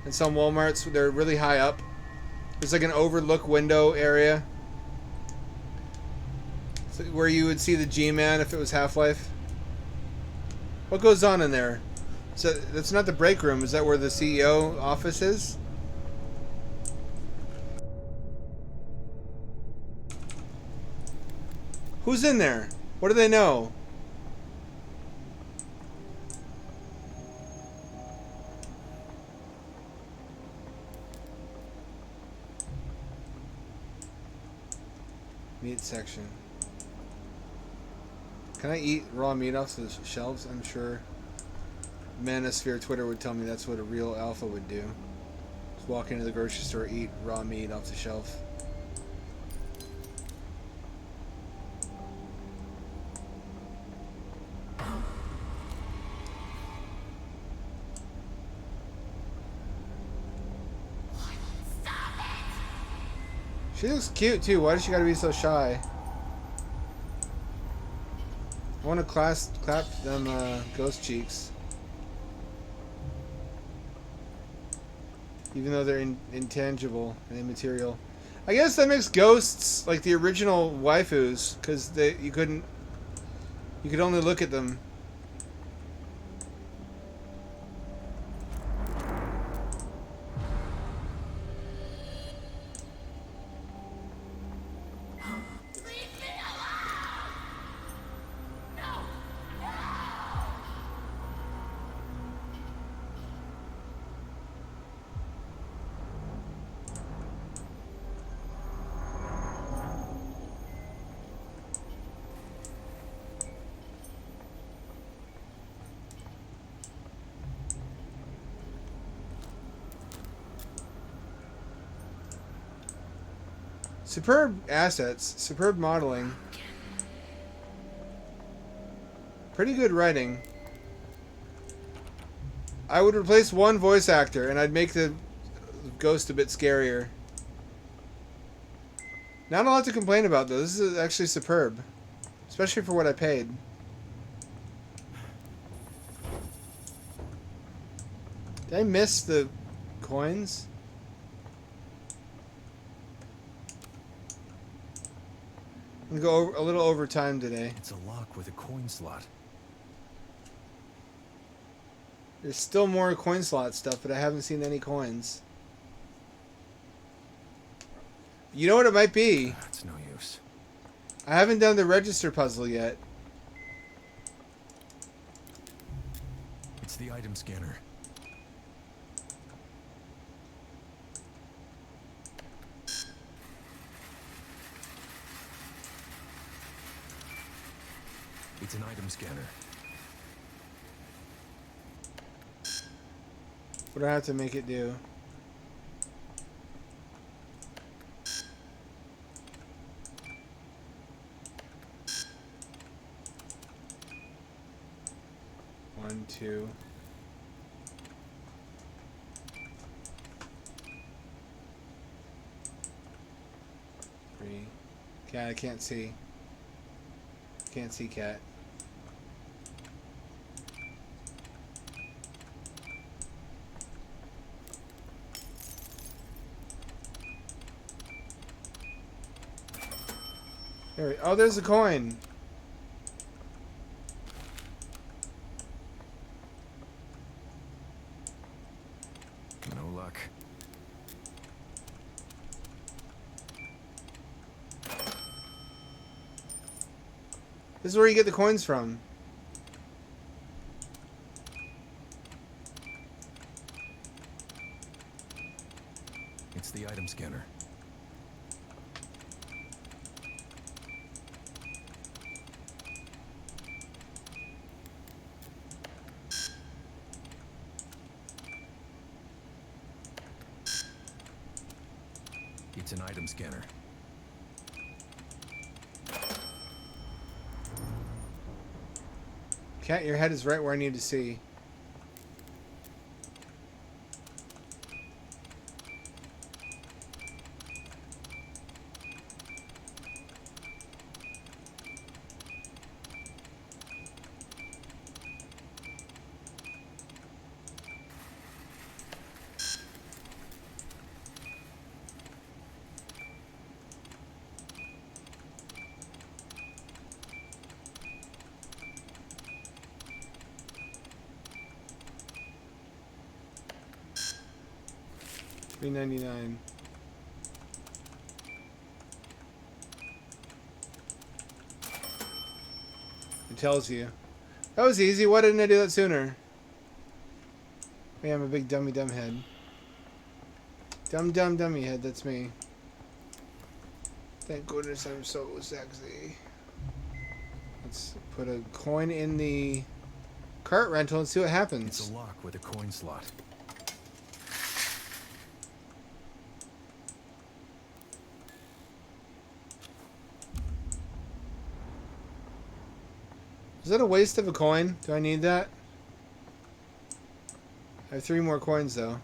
and some Walmarts? They're really high up. There's like an overlook window area where you would see the G-Man if it was Half-Life. What goes on in there? So that's not the break room. Is that where the CEO office is? Who's in there? What do they know? Meat section. Can I eat raw meat off the shelves? I'm sure Manosphere Twitter would tell me that's what a real alpha would do. Just walk into the grocery store, eat raw meat off the shelf. She looks cute too. Why does she gotta be so shy? I want to clap them ghost cheeks. Even though they're intangible and immaterial. I guess that makes ghosts like the original waifus, because you could only look at them. Superb assets, superb modeling. Pretty good writing. I would replace one voice actor and I'd make the ghost a bit scarier. Not a lot to complain about though. This is actually superb. Especially for what I paid. Did I miss the coins? I'm gonna go a little over time today. It's a lock with a coin slot. There's still more coin slot stuff, but I haven't seen any coins. You know what it might be? It's no use. I haven't done the register puzzle yet. It's the item scanner. It's an item scanner. What do I have to make it do? One, two. Three. Cat, I can't see. Can't see cat. There oh, there's a coin. No luck. This is where you get the coins from. It's the item scanner. It's an item scanner. Cat, your head is right where I need to see. $3.99. It tells you. That was easy. Why didn't I do that sooner? Man, I'm a big dummy dumb head. Dumb dummy head, that's me. Thank goodness I'm so sexy. Let's put a coin in the cart rental and see what happens. It's a lock with a coin slot. Is that a waste of a coin? Do I need that? I have 3 more coins though.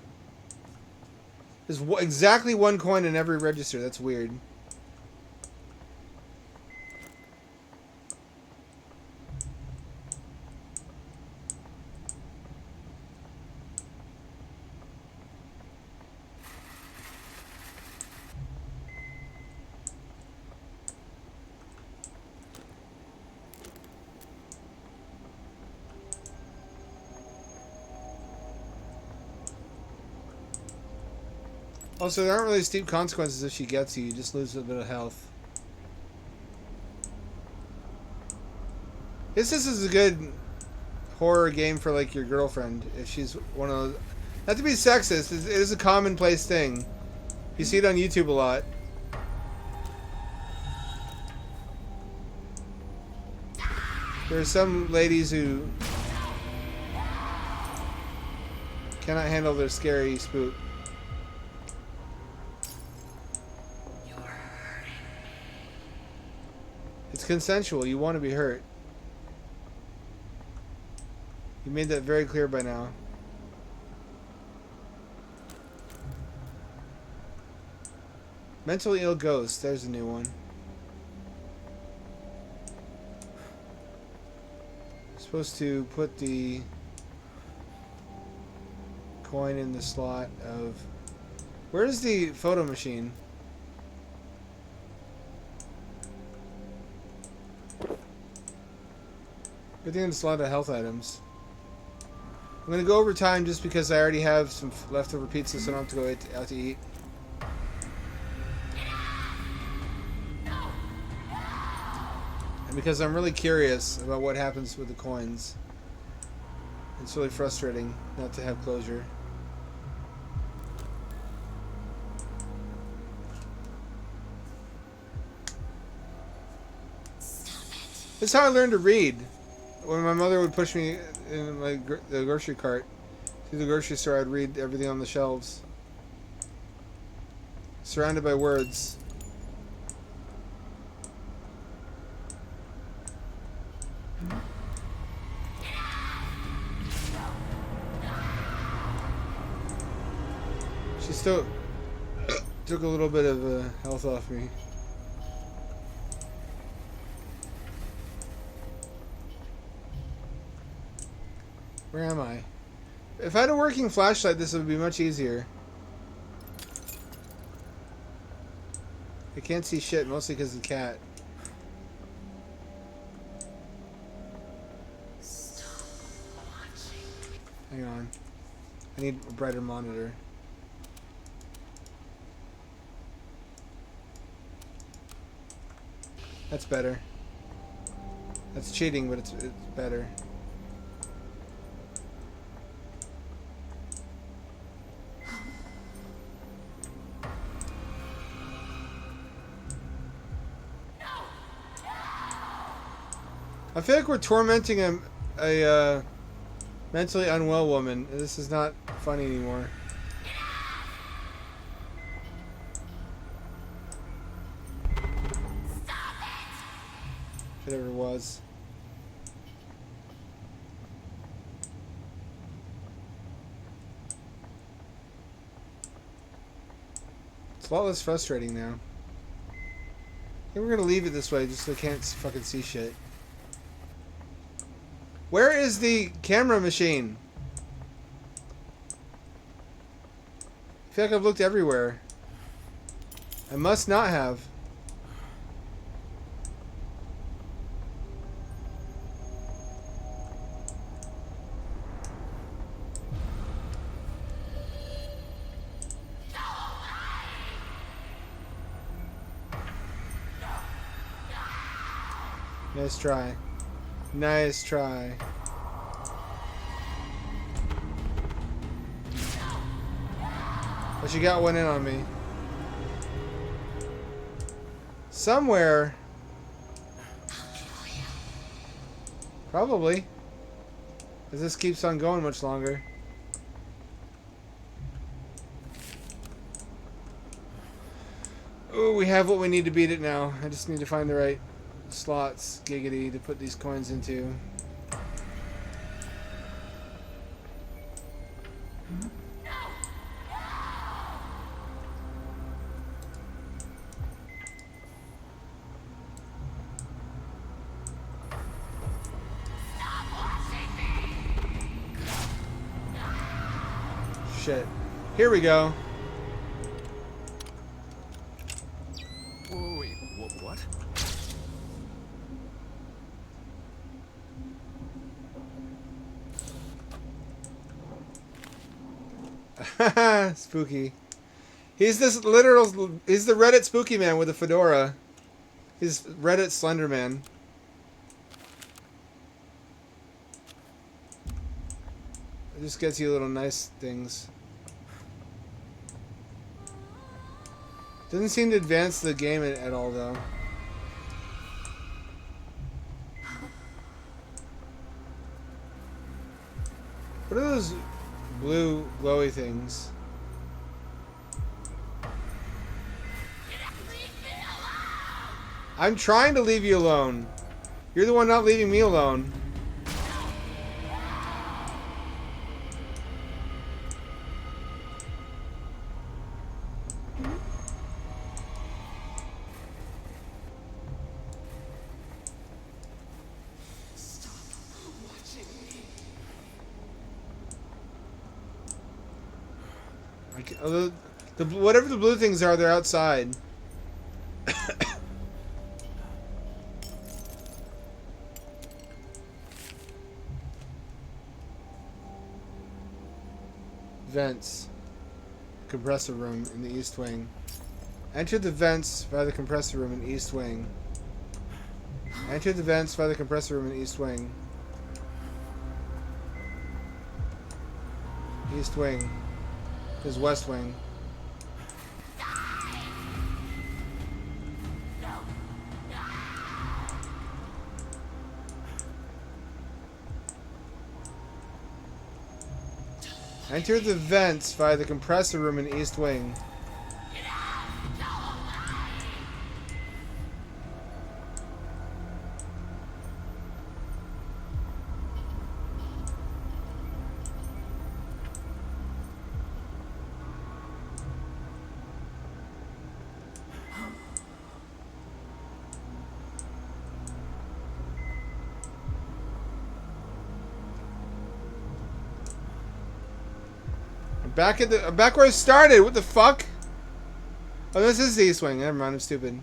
There's exactly 1 coin in every register. That's weird. Also, there aren't really steep consequences if she gets you. You just lose a bit of health. This is a good horror game for, like, your girlfriend. If she's one of those... Not to be sexist, it is a commonplace thing. You see it on YouTube a lot. There are some ladies who cannot handle their scary spook. It's consensual. You want to be hurt. You made that very clear by now. Mentally ill ghost. There's a new one. Supposed to put the coin in the slot of... Where's the photo machine? Good thing in the slot of health items. I'm gonna go over time just because I already have some leftover pizza, so I don't have to go out to eat. And because I'm really curious about what happens with the coins. It's really frustrating not to have closure. This is how I learned to read. When my mother would push me in the grocery cart to the grocery store, I'd read everything on the shelves. Surrounded by words. She still took a little bit of health off me. Where am I? If I had a working flashlight, this would be much easier. I can't see shit, mostly because of the cat. Hang on. I need a brighter monitor. That's better. That's cheating, but it's better. I feel like we're tormenting a mentally unwell woman. This is not funny anymore. If it ever was. It's a lot less frustrating now. I think we're gonna leave it this way just so I can't fucking see shit. Where is the camera machine? I feel like I've looked everywhere. I must not have. Nice try. Nice try. But you got one in on me. Somewhere. Probably. Because this keeps on going much longer. Ooh, we have what we need to beat it now. I just need to find the right slots, giggity, to put these coins into. Shit. Here we go. Wait, what? Spooky. He's this literal. He's the Reddit spooky man with a fedora. He's Reddit Slenderman. It just gets you little nice things. Doesn't seem to advance the game at all, though. What are those blue glowy things? I'm trying to leave you alone. You're the one not leaving me alone. Whatever the blue things are, they're outside. Vents. Compressor room in the east wing. Enter the vents via the compressor room in east wing. Enter the vents via the compressor room in east wing. East wing. This is west wing. Enter the vents via the compressor room in east wing. Back where I started. What the fuck? Oh, this is the east wing. Never mind. I'm stupid.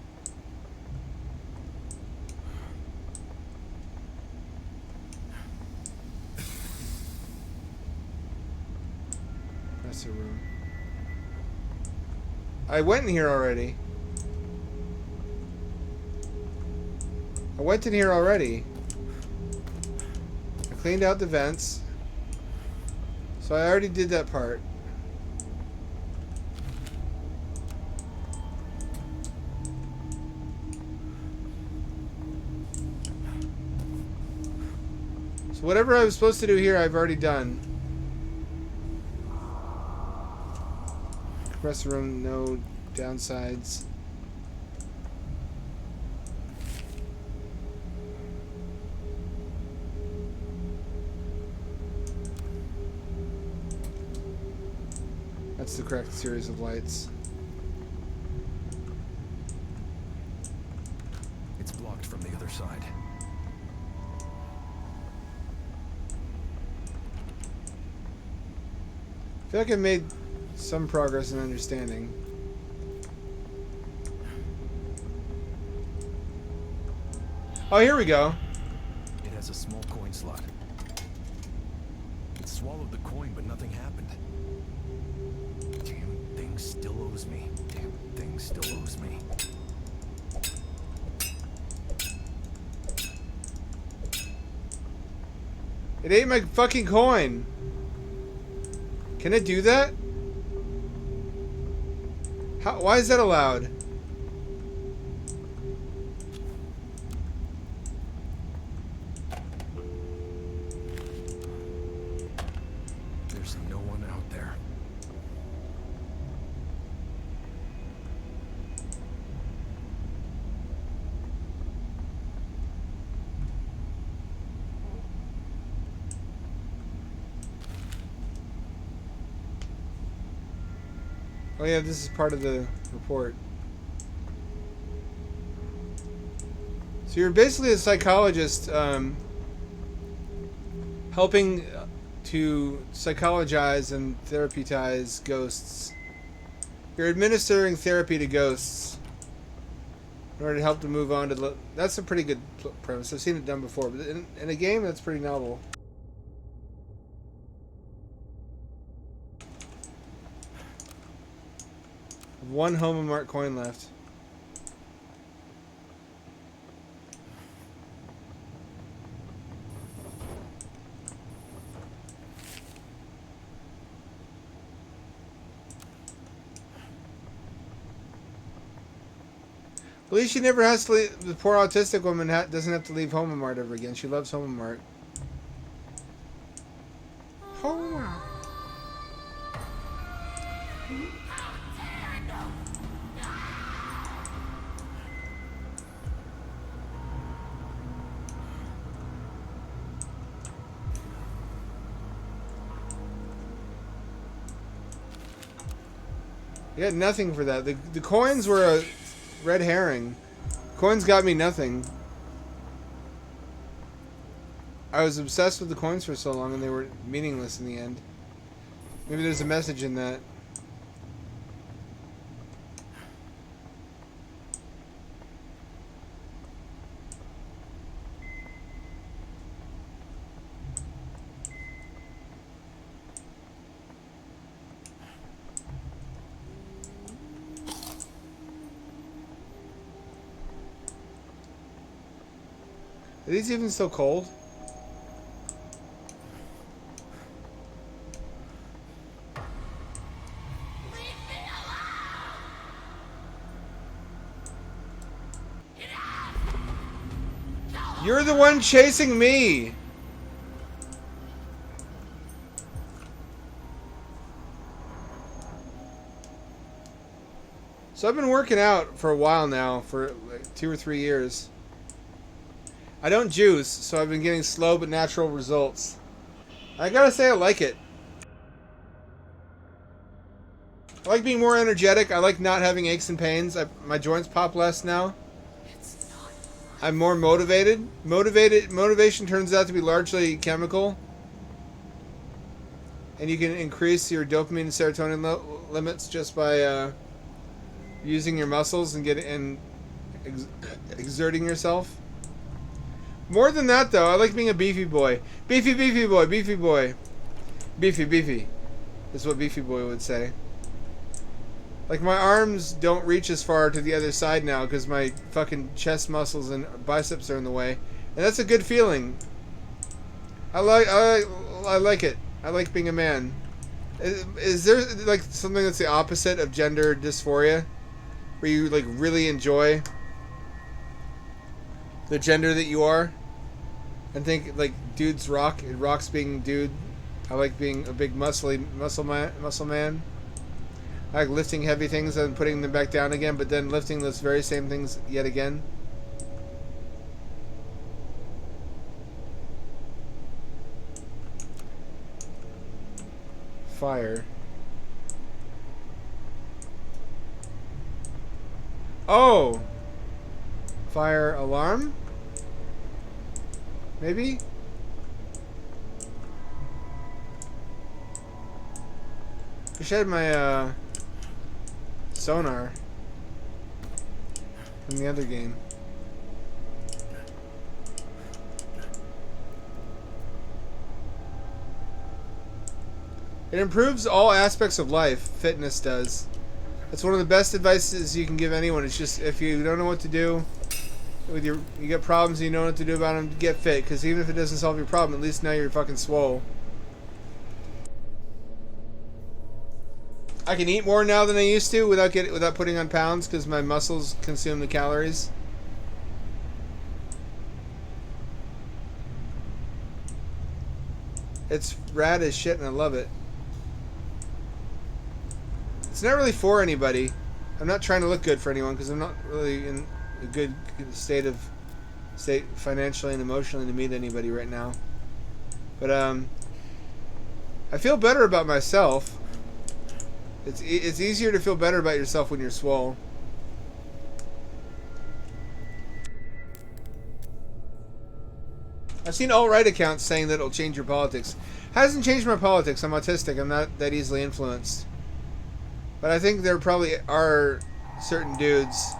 That's a room. I went in here already. I went in here already. I cleaned out the vents. So I already did that part. So whatever I was supposed to do here, I've already done. Compressor room, no downsides. That's the correct series of lights. It's blocked from the other side. I feel like I made some progress in understanding. Oh, here we go. It has a small coin slot. It swallowed the coin, but nothing happened. Damn thing still owes me. Damn thing still owes me. It ate my fucking coin. Can it do that? How? Why is that allowed? There's no one out there. Oh yeah, this is part of the report. So you're basically a psychologist helping to psychologize and therapeutize ghosts. You're administering therapy to ghosts in order to help them move on to... That's a pretty good premise. I've seen it done before, but in a game, that's pretty novel. One Homomart coin left. At least she never has to leave. The poor autistic woman doesn't have to leave Homomart ever again. She loves Homomart. Homomart. I got nothing for that. The coins were a red herring. Coins got me nothing. I was obsessed with the coins for so long and they were meaningless in the end. Maybe there's a message in that. Are these even still cold? You're the one chasing me! So I've been working out for a while now, for like 2 or 3 years. I don't juice, so I've been getting slow but natural results. I gotta say I like it. I like being more energetic. I like not having aches and pains. My joints pop less now. I'm more motivated. Motivation turns out to be largely chemical. And you can increase your dopamine and serotonin limits just by using your muscles and exerting yourself. More than that, though, I like being a beefy boy. Beefy, beefy boy, beefy boy. Beefy, beefy is what beefy boy would say. Like, my arms don't reach as far to the other side now because my fucking chest muscles and biceps are in the way. And that's a good feeling. I like it. I like being a man. Is there, like, something that's the opposite of gender dysphoria? Where you, like, really enjoy the gender that you are? And think, like, dudes rock. It rocks being dude. I like being a big muscle man. I like lifting heavy things and putting them back down again, but then lifting those very same things yet again. Fire. Oh! Fire alarm? Maybe? I should have my sonar from the other game. It improves all aspects of life. Fitness does. That's one of the best advices you can give anyone. It's just if you don't know what to do with you got problems and you know what to do about them, get fit. Because even if it doesn't solve your problem, at least now you're fucking swole. I can eat more now than I used to without putting on pounds because my muscles consume the calories. It's rad as shit and I love it. It's not really for anybody. I'm not trying to look good for anyone because I'm not really in a good state financially and emotionally to meet anybody right now. But I feel better about myself. It's easier to feel better about yourself when you're swole. I've seen alt-right accounts saying that it'll change your politics. Hasn't changed my politics. I'm autistic. I'm not that easily influenced. But I think there probably are certain dudes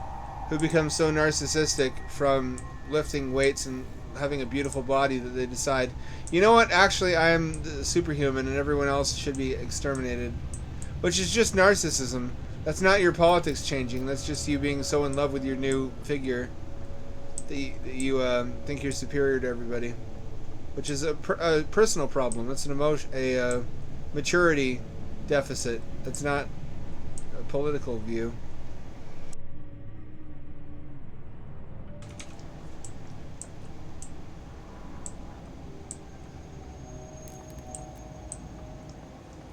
who become so narcissistic from lifting weights and having a beautiful body that they decide, you know what, actually I am superhuman and everyone else should be exterminated. Which is just narcissism. That's not your politics changing. That's just you being so in love with your new figure that you think you're superior to everybody. Which is a personal problem. That's a maturity deficit. That's not a political view.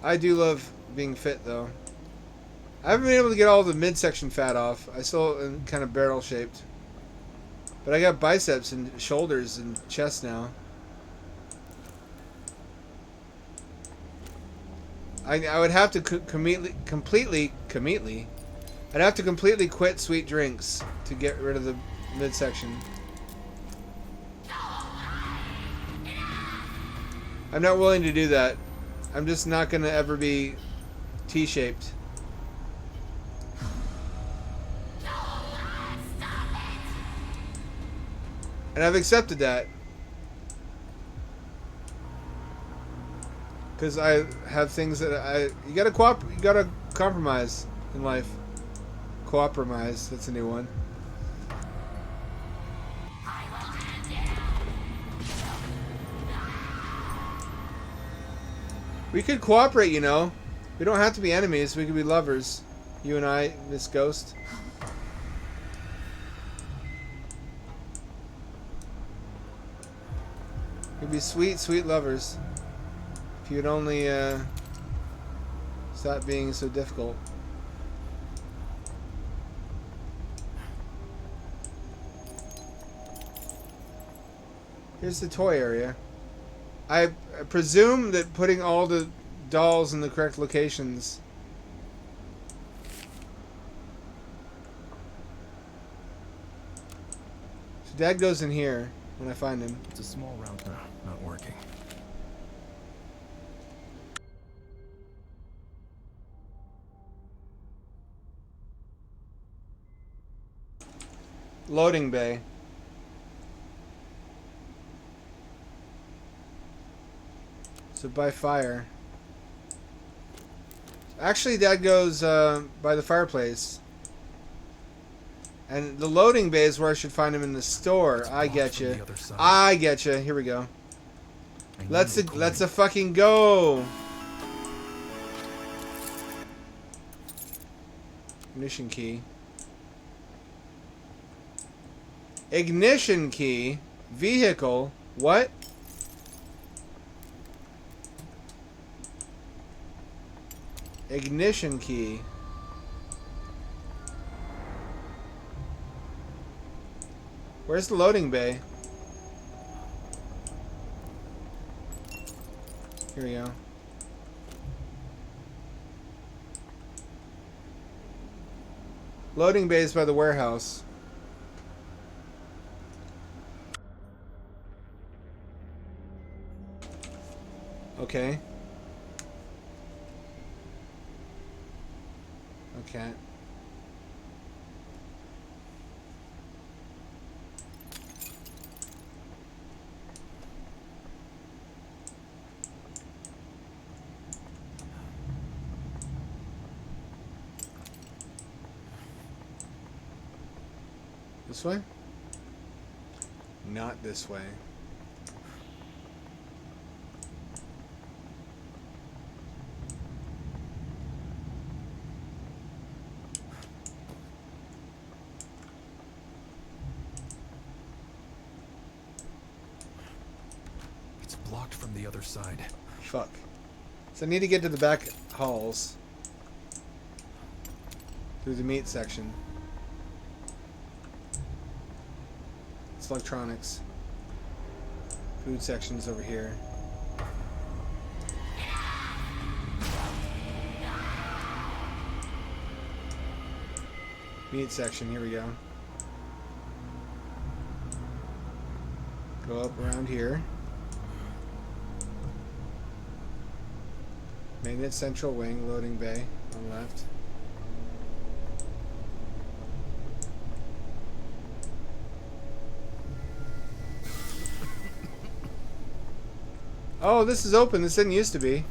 I do love being fit though. I haven't been able to get all the midsection fat off. I still am kind of barrel shaped. But I got biceps and shoulders and chest now. I would have to completely. I'd have to completely quit sweet drinks to get rid of the midsection. I'm not willing to do that. I'm just not gonna ever be T-shaped. And I've accepted that. Because I have things that you gotta compromise in life. Compromise, that's a new one. We could cooperate, you know. We don't have to be enemies. We could be lovers. You and I, Miss Ghost. We'd be sweet, sweet lovers. If you'd only stop being so difficult. Here's the toy area. I presume that putting all the dolls in the correct locations. So Dad goes in here when I find him. It's a small router, not working. Loading bay. So by fire. Actually, Dad goes by the fireplace. And the loading bay is where I should find him in the store. I get you. I get you. Here we go. Let's a fucking go. Ignition key. Ignition key. Vehicle. What? Ignition key. Where's the loading bay? Here we go. Loading bay is by the warehouse. Okay. Okay. This way? Not this way. It's blocked from the other side. Fuck. So I need to get to the back halls. Through the meat section. It's electronics. Food section's over here. Meat section, here we go. Go up around here. Maintenance central wing, loading bay on the left. Oh, this is open. This didn't used to be.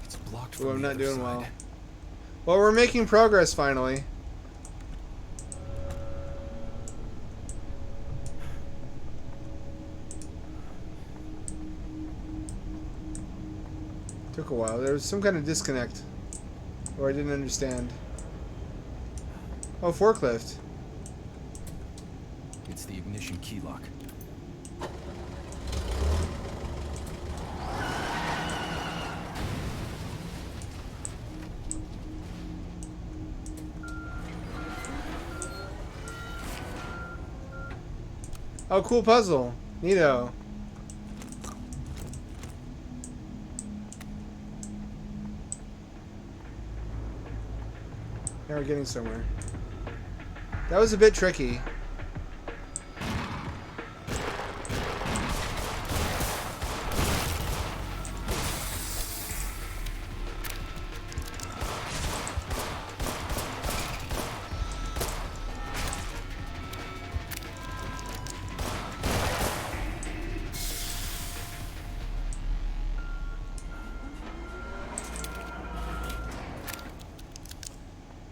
It's blocked Well, from I'm the not other doing side. well. Well, we're making progress finally. Took a while. There was some kind of disconnect. Or I didn't understand. Oh, forklift. It's the ignition key lock. Oh, cool puzzle. Neato. Now we're getting somewhere. That was a bit tricky.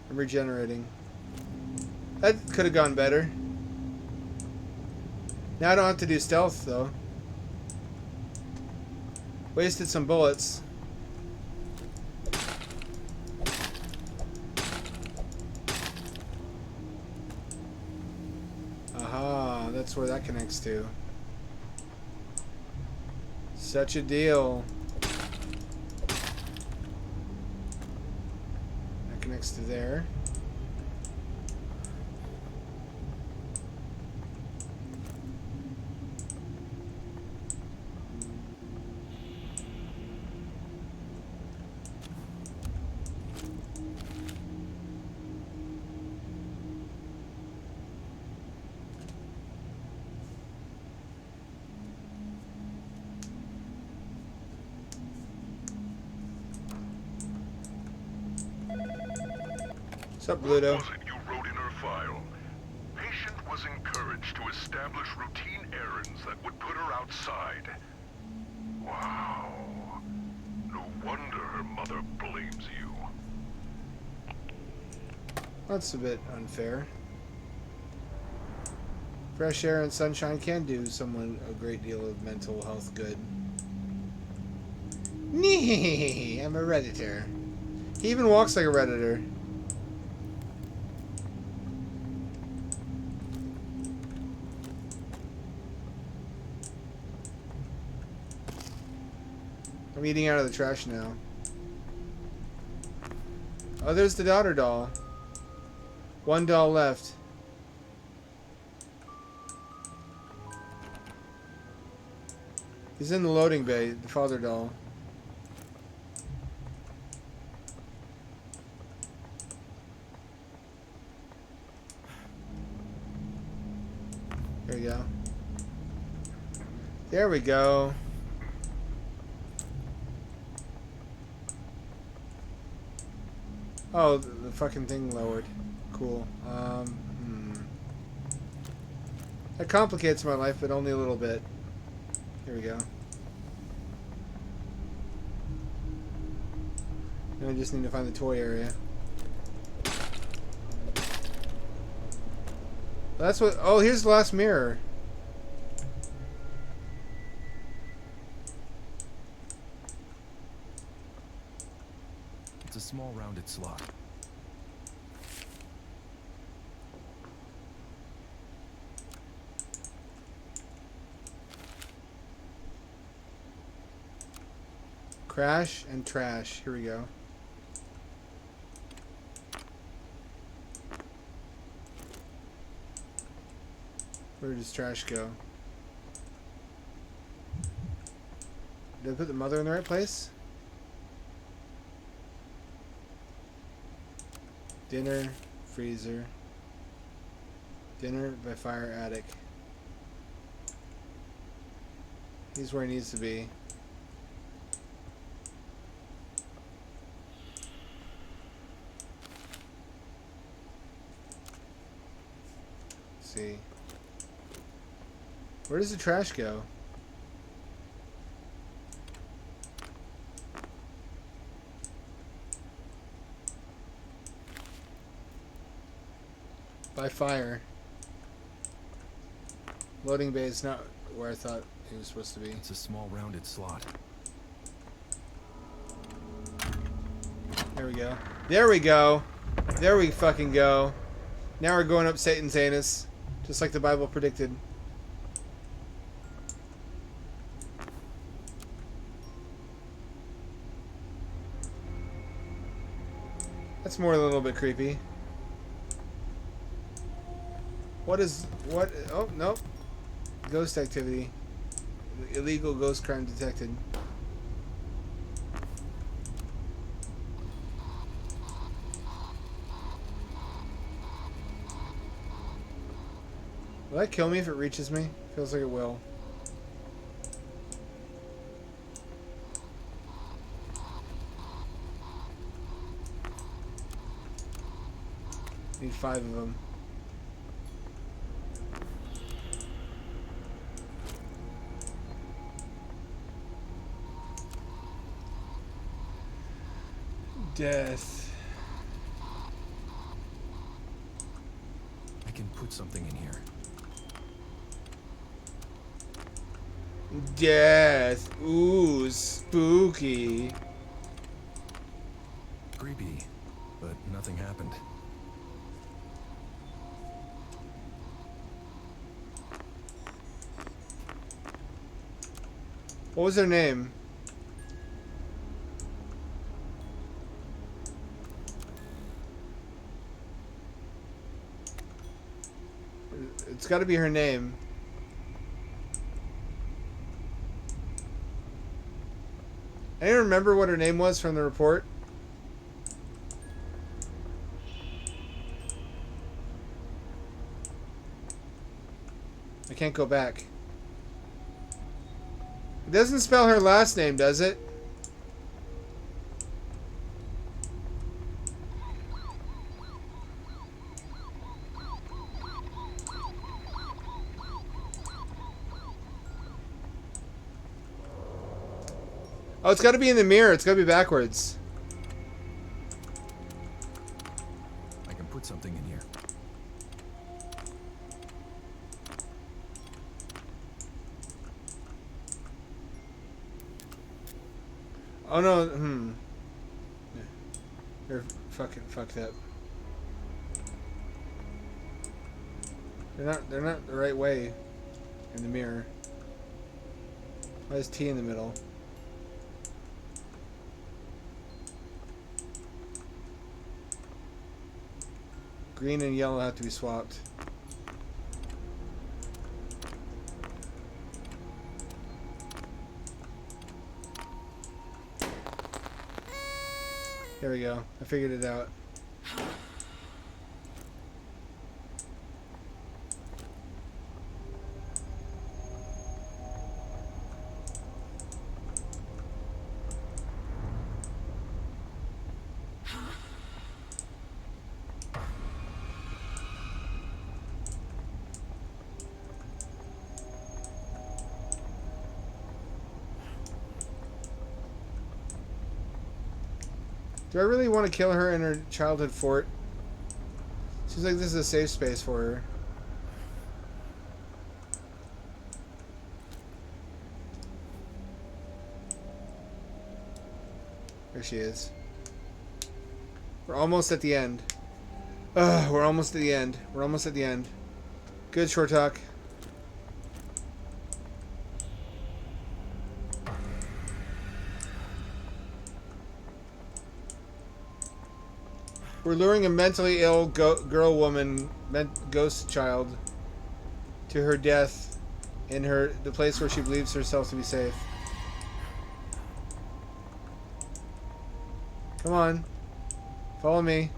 I'm regenerating. That could have gone better. Now I don't have to do stealth, though. Wasted some bullets. Aha, that's where that connects to. Such a deal. That connects to there. What's up, Bluto? What was it you wrote in her file? Patient was encouraged to establish routine errands that would put her outside. Wow. No wonder her mother blames you. That's a bit unfair. Fresh air and sunshine can do someone a great deal of mental health good. Nee, I'm a Redditor. He even walks like a Redditor. I'm eating out of the trash now. Oh, there's the daughter doll. One doll left. He's in the loading bay, the father doll. There we go. There we go. Oh, the fucking thing lowered. Cool. That complicates my life, but only a little bit. Here we go. Now I just need to find the toy area. That's what... Oh, here's the last mirror. It's a small rounded slot. Crash and trash. Here we go. Where does trash go? Did I put the mother in the right place? Dinner, freezer. Dinner by fire attic. He's where he needs to be. Let's see. Where does the trash go? By fire. Loading bay is not where I thought he was supposed to be. It's a small rounded slot. There we go. There we go. There we fucking go. Now we're going up Satan's anus. Just like the Bible predicted. That's more than a little bit creepy. What is... What... Oh, nope. Ghost activity. Illegal ghost crime detected. Will that kill me if it reaches me? Feels like it will. Need 5 of them. Death. I can put something in here. Death. Ooh, spooky. Creepy, but nothing happened. What was their name? It's got to be her name. Anyone remember what her name was from the report? I can't go back. It doesn't spell her last name, does it? Oh, it's got to be in the mirror. It's got to be backwards. I can put something in here. Oh no, They're fucking fucked up. They're not the right way in the mirror. Why is T in the middle? Green and yellow have to be swapped. There we go. I figured it out. Do I really want to kill her in her childhood fort? Seems like this is a safe space for her. There she is. We're almost at the end. Ugh, we're almost at the end. We're almost at the end. Good, short talk. We're luring a mentally ill girl woman, ghost child, to her death in the place where she believes herself to be safe. Come on. Follow me.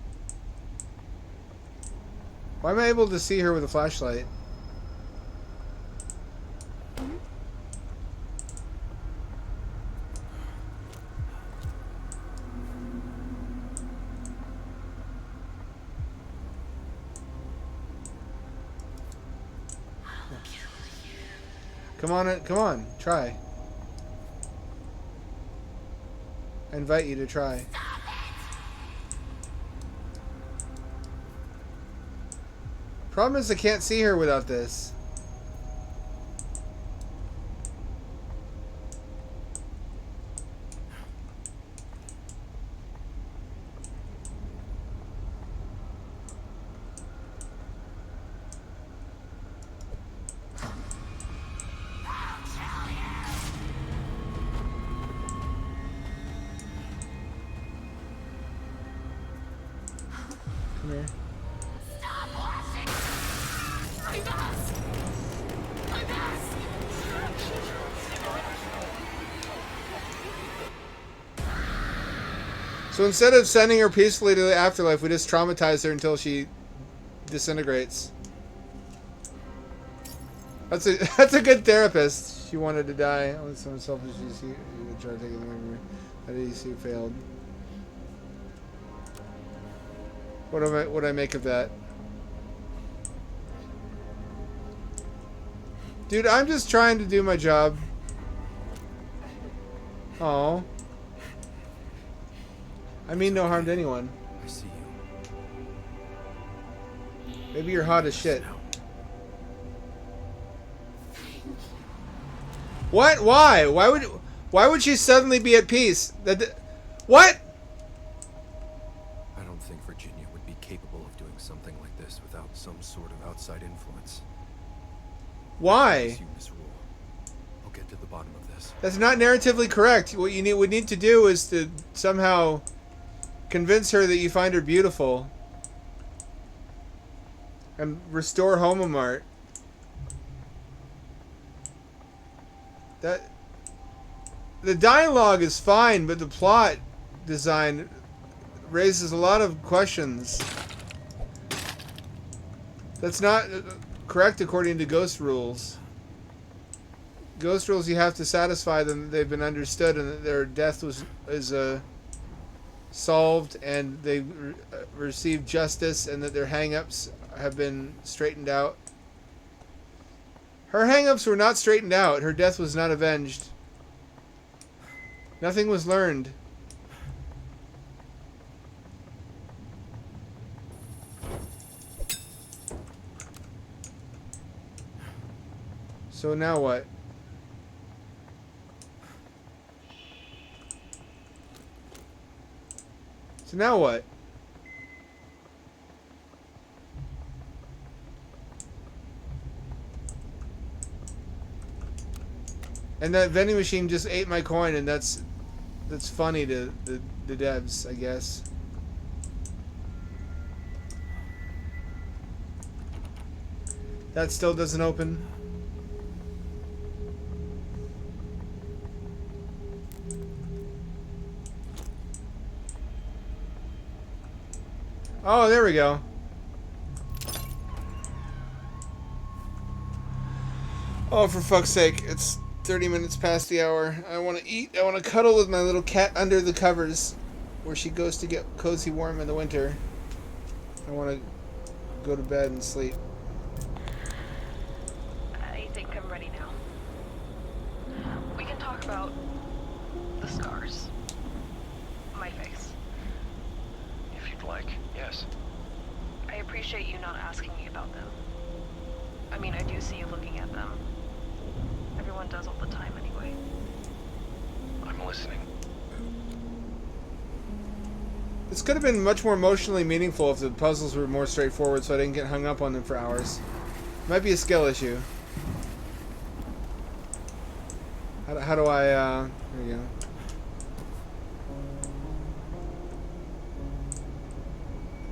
Why am I able to see her with a flashlight? Come on, try. I invite you to try. Problem is I can't see her without this. Come here. Stop watching! Leave us! So instead of sending her peacefully to the afterlife, we just traumatize her until she disintegrates. That's a good therapist. She wanted to die. Only someone selfish you try to take it away from her. That EC failed. What do I make of that? Dude, I'm just trying to do my job. Oh. I mean no harm to anyone. I see you. Maybe you're hot as shit. What? Why? Why would she suddenly be at peace? What? I don't think Virginia would be capable of doing something like this without some sort of outside influence. Why? I'll get to the bottom of this. That's not narratively correct. What you would need to do is to somehow convince her that you find her beautiful and restore Homomart. That the dialogue is fine, but the plot design raises a lot of questions. That's not correct according to Ghost rules. Ghost rules, you have to satisfy them that they've been understood and that their death is solved and they received justice and that their hang-ups have been straightened out. Her hang-ups were not straightened out. Her death was not avenged. Nothing was learned. So now what? So now what? And that vending machine just ate my coin, and that's funny to the devs, I guess. That still doesn't open. Oh, there we go. Oh, for fuck's sake. It's 30 minutes past the hour. I want to eat. I want to cuddle with my little cat under the covers where she goes to get cozy warm in the winter. I want to go to bed and sleep. I think I'm ready now. We can talk about the scars. My face. If you'd like, yes. I appreciate you not asking me about them. I mean, I do see you looking at them. Everyone does all the time anyway. I'm listening. This could have been much more emotionally meaningful if the puzzles were more straightforward so I didn't get hung up on them for hours. Might be a skill issue. How do I, there we go.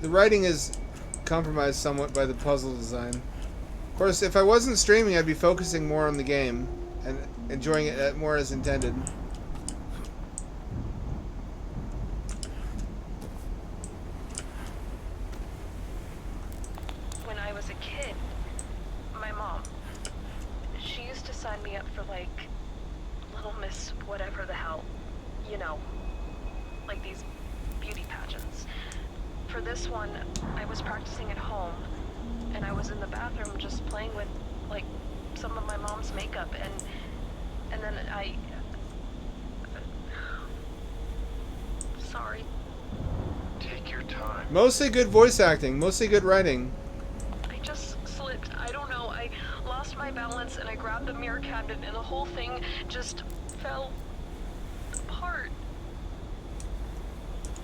The writing is compromised somewhat by the puzzle design. Of course, if I wasn't streaming, I'd be focusing more on the game and enjoying it more as intended. When I was a kid, my mom, she used to sign me up for, like, Little Miss whatever the hell, you know, like these beauty pageants. For this one, I was practicing at home, and I was in the bathroom just playing with, like, some of my mom's makeup, and then sorry. Take your time. Mostly good voice acting, mostly good writing. I just slipped. I don't know. I lost my balance, and I grabbed the mirror cabinet, and the whole thing just fell apart.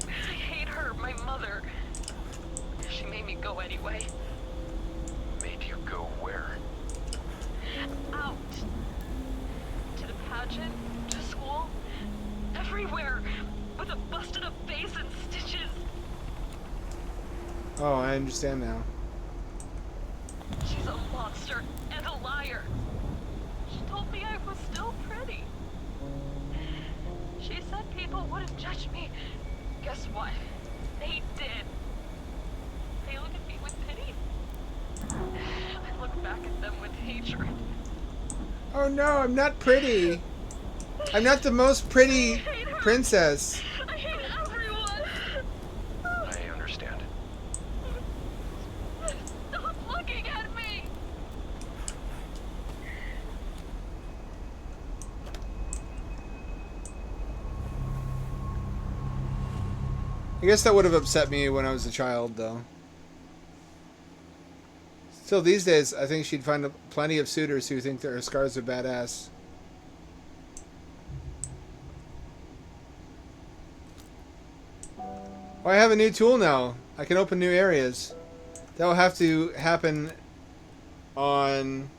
I hate her, my mother. She made me go anyway. Made you go where? Out. To the pageant, to school, everywhere, with a busted up face and stitches. Oh, I understand now. She's a monster and a liar. She told me I was still pretty. She said people wouldn't judge me guess what? They did. They look at me with pity. I look back at them with hatred. Oh no, I'm not pretty. I'm not the most pretty princess. I hate everyone. I understand. Stop looking at me. I guess that would have upset me when I was a child, though. Still, these days, I think she'd find plenty of suitors who think that her scars are badass. Oh, I have a new tool now. I can open new areas. That will have to happen on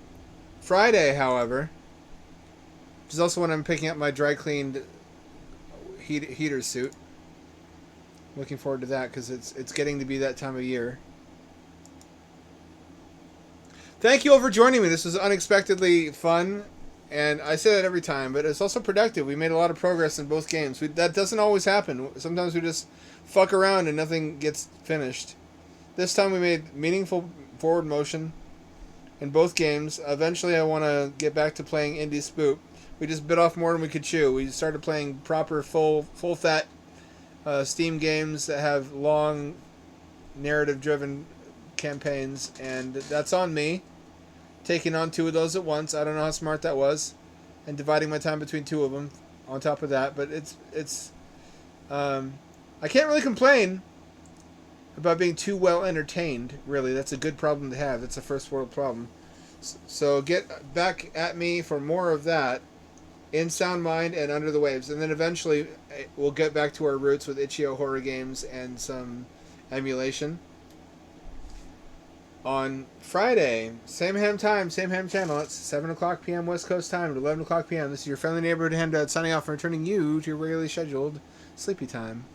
Friday, however. Which is also when I'm picking up my dry cleaned heater suit. Looking forward to that because it's getting to be that time of year. Thank you all for joining me. This was unexpectedly fun, and I say that every time, but it's also productive. We made a lot of progress in both games. That doesn't always happen. Sometimes we just fuck around and nothing gets finished. This time we made meaningful forward motion in both games. Eventually I want to get back to playing Indie Spook. We just bit off more than we could chew. We started playing proper full-fat Steam games that have long narrative-driven campaigns, and that's on me. Taking on 2 of those at once. I don't know how smart that was, and dividing my time between 2 of them. On top of that, but it's I can't really complain about being too well entertained. Really, that's a good problem to have. That's a first world problem. So get back at me for more of that in Sound Mind and Under the Waves, and then eventually we'll get back to our roots with itch.io horror games and some emulation. On Friday, same ham time, same ham channel. It's 7 o'clock p.m. West Coast time at 11 o'clock p.m. This is your friendly neighborhood hand signing off and returning you to your regularly scheduled sleepy time.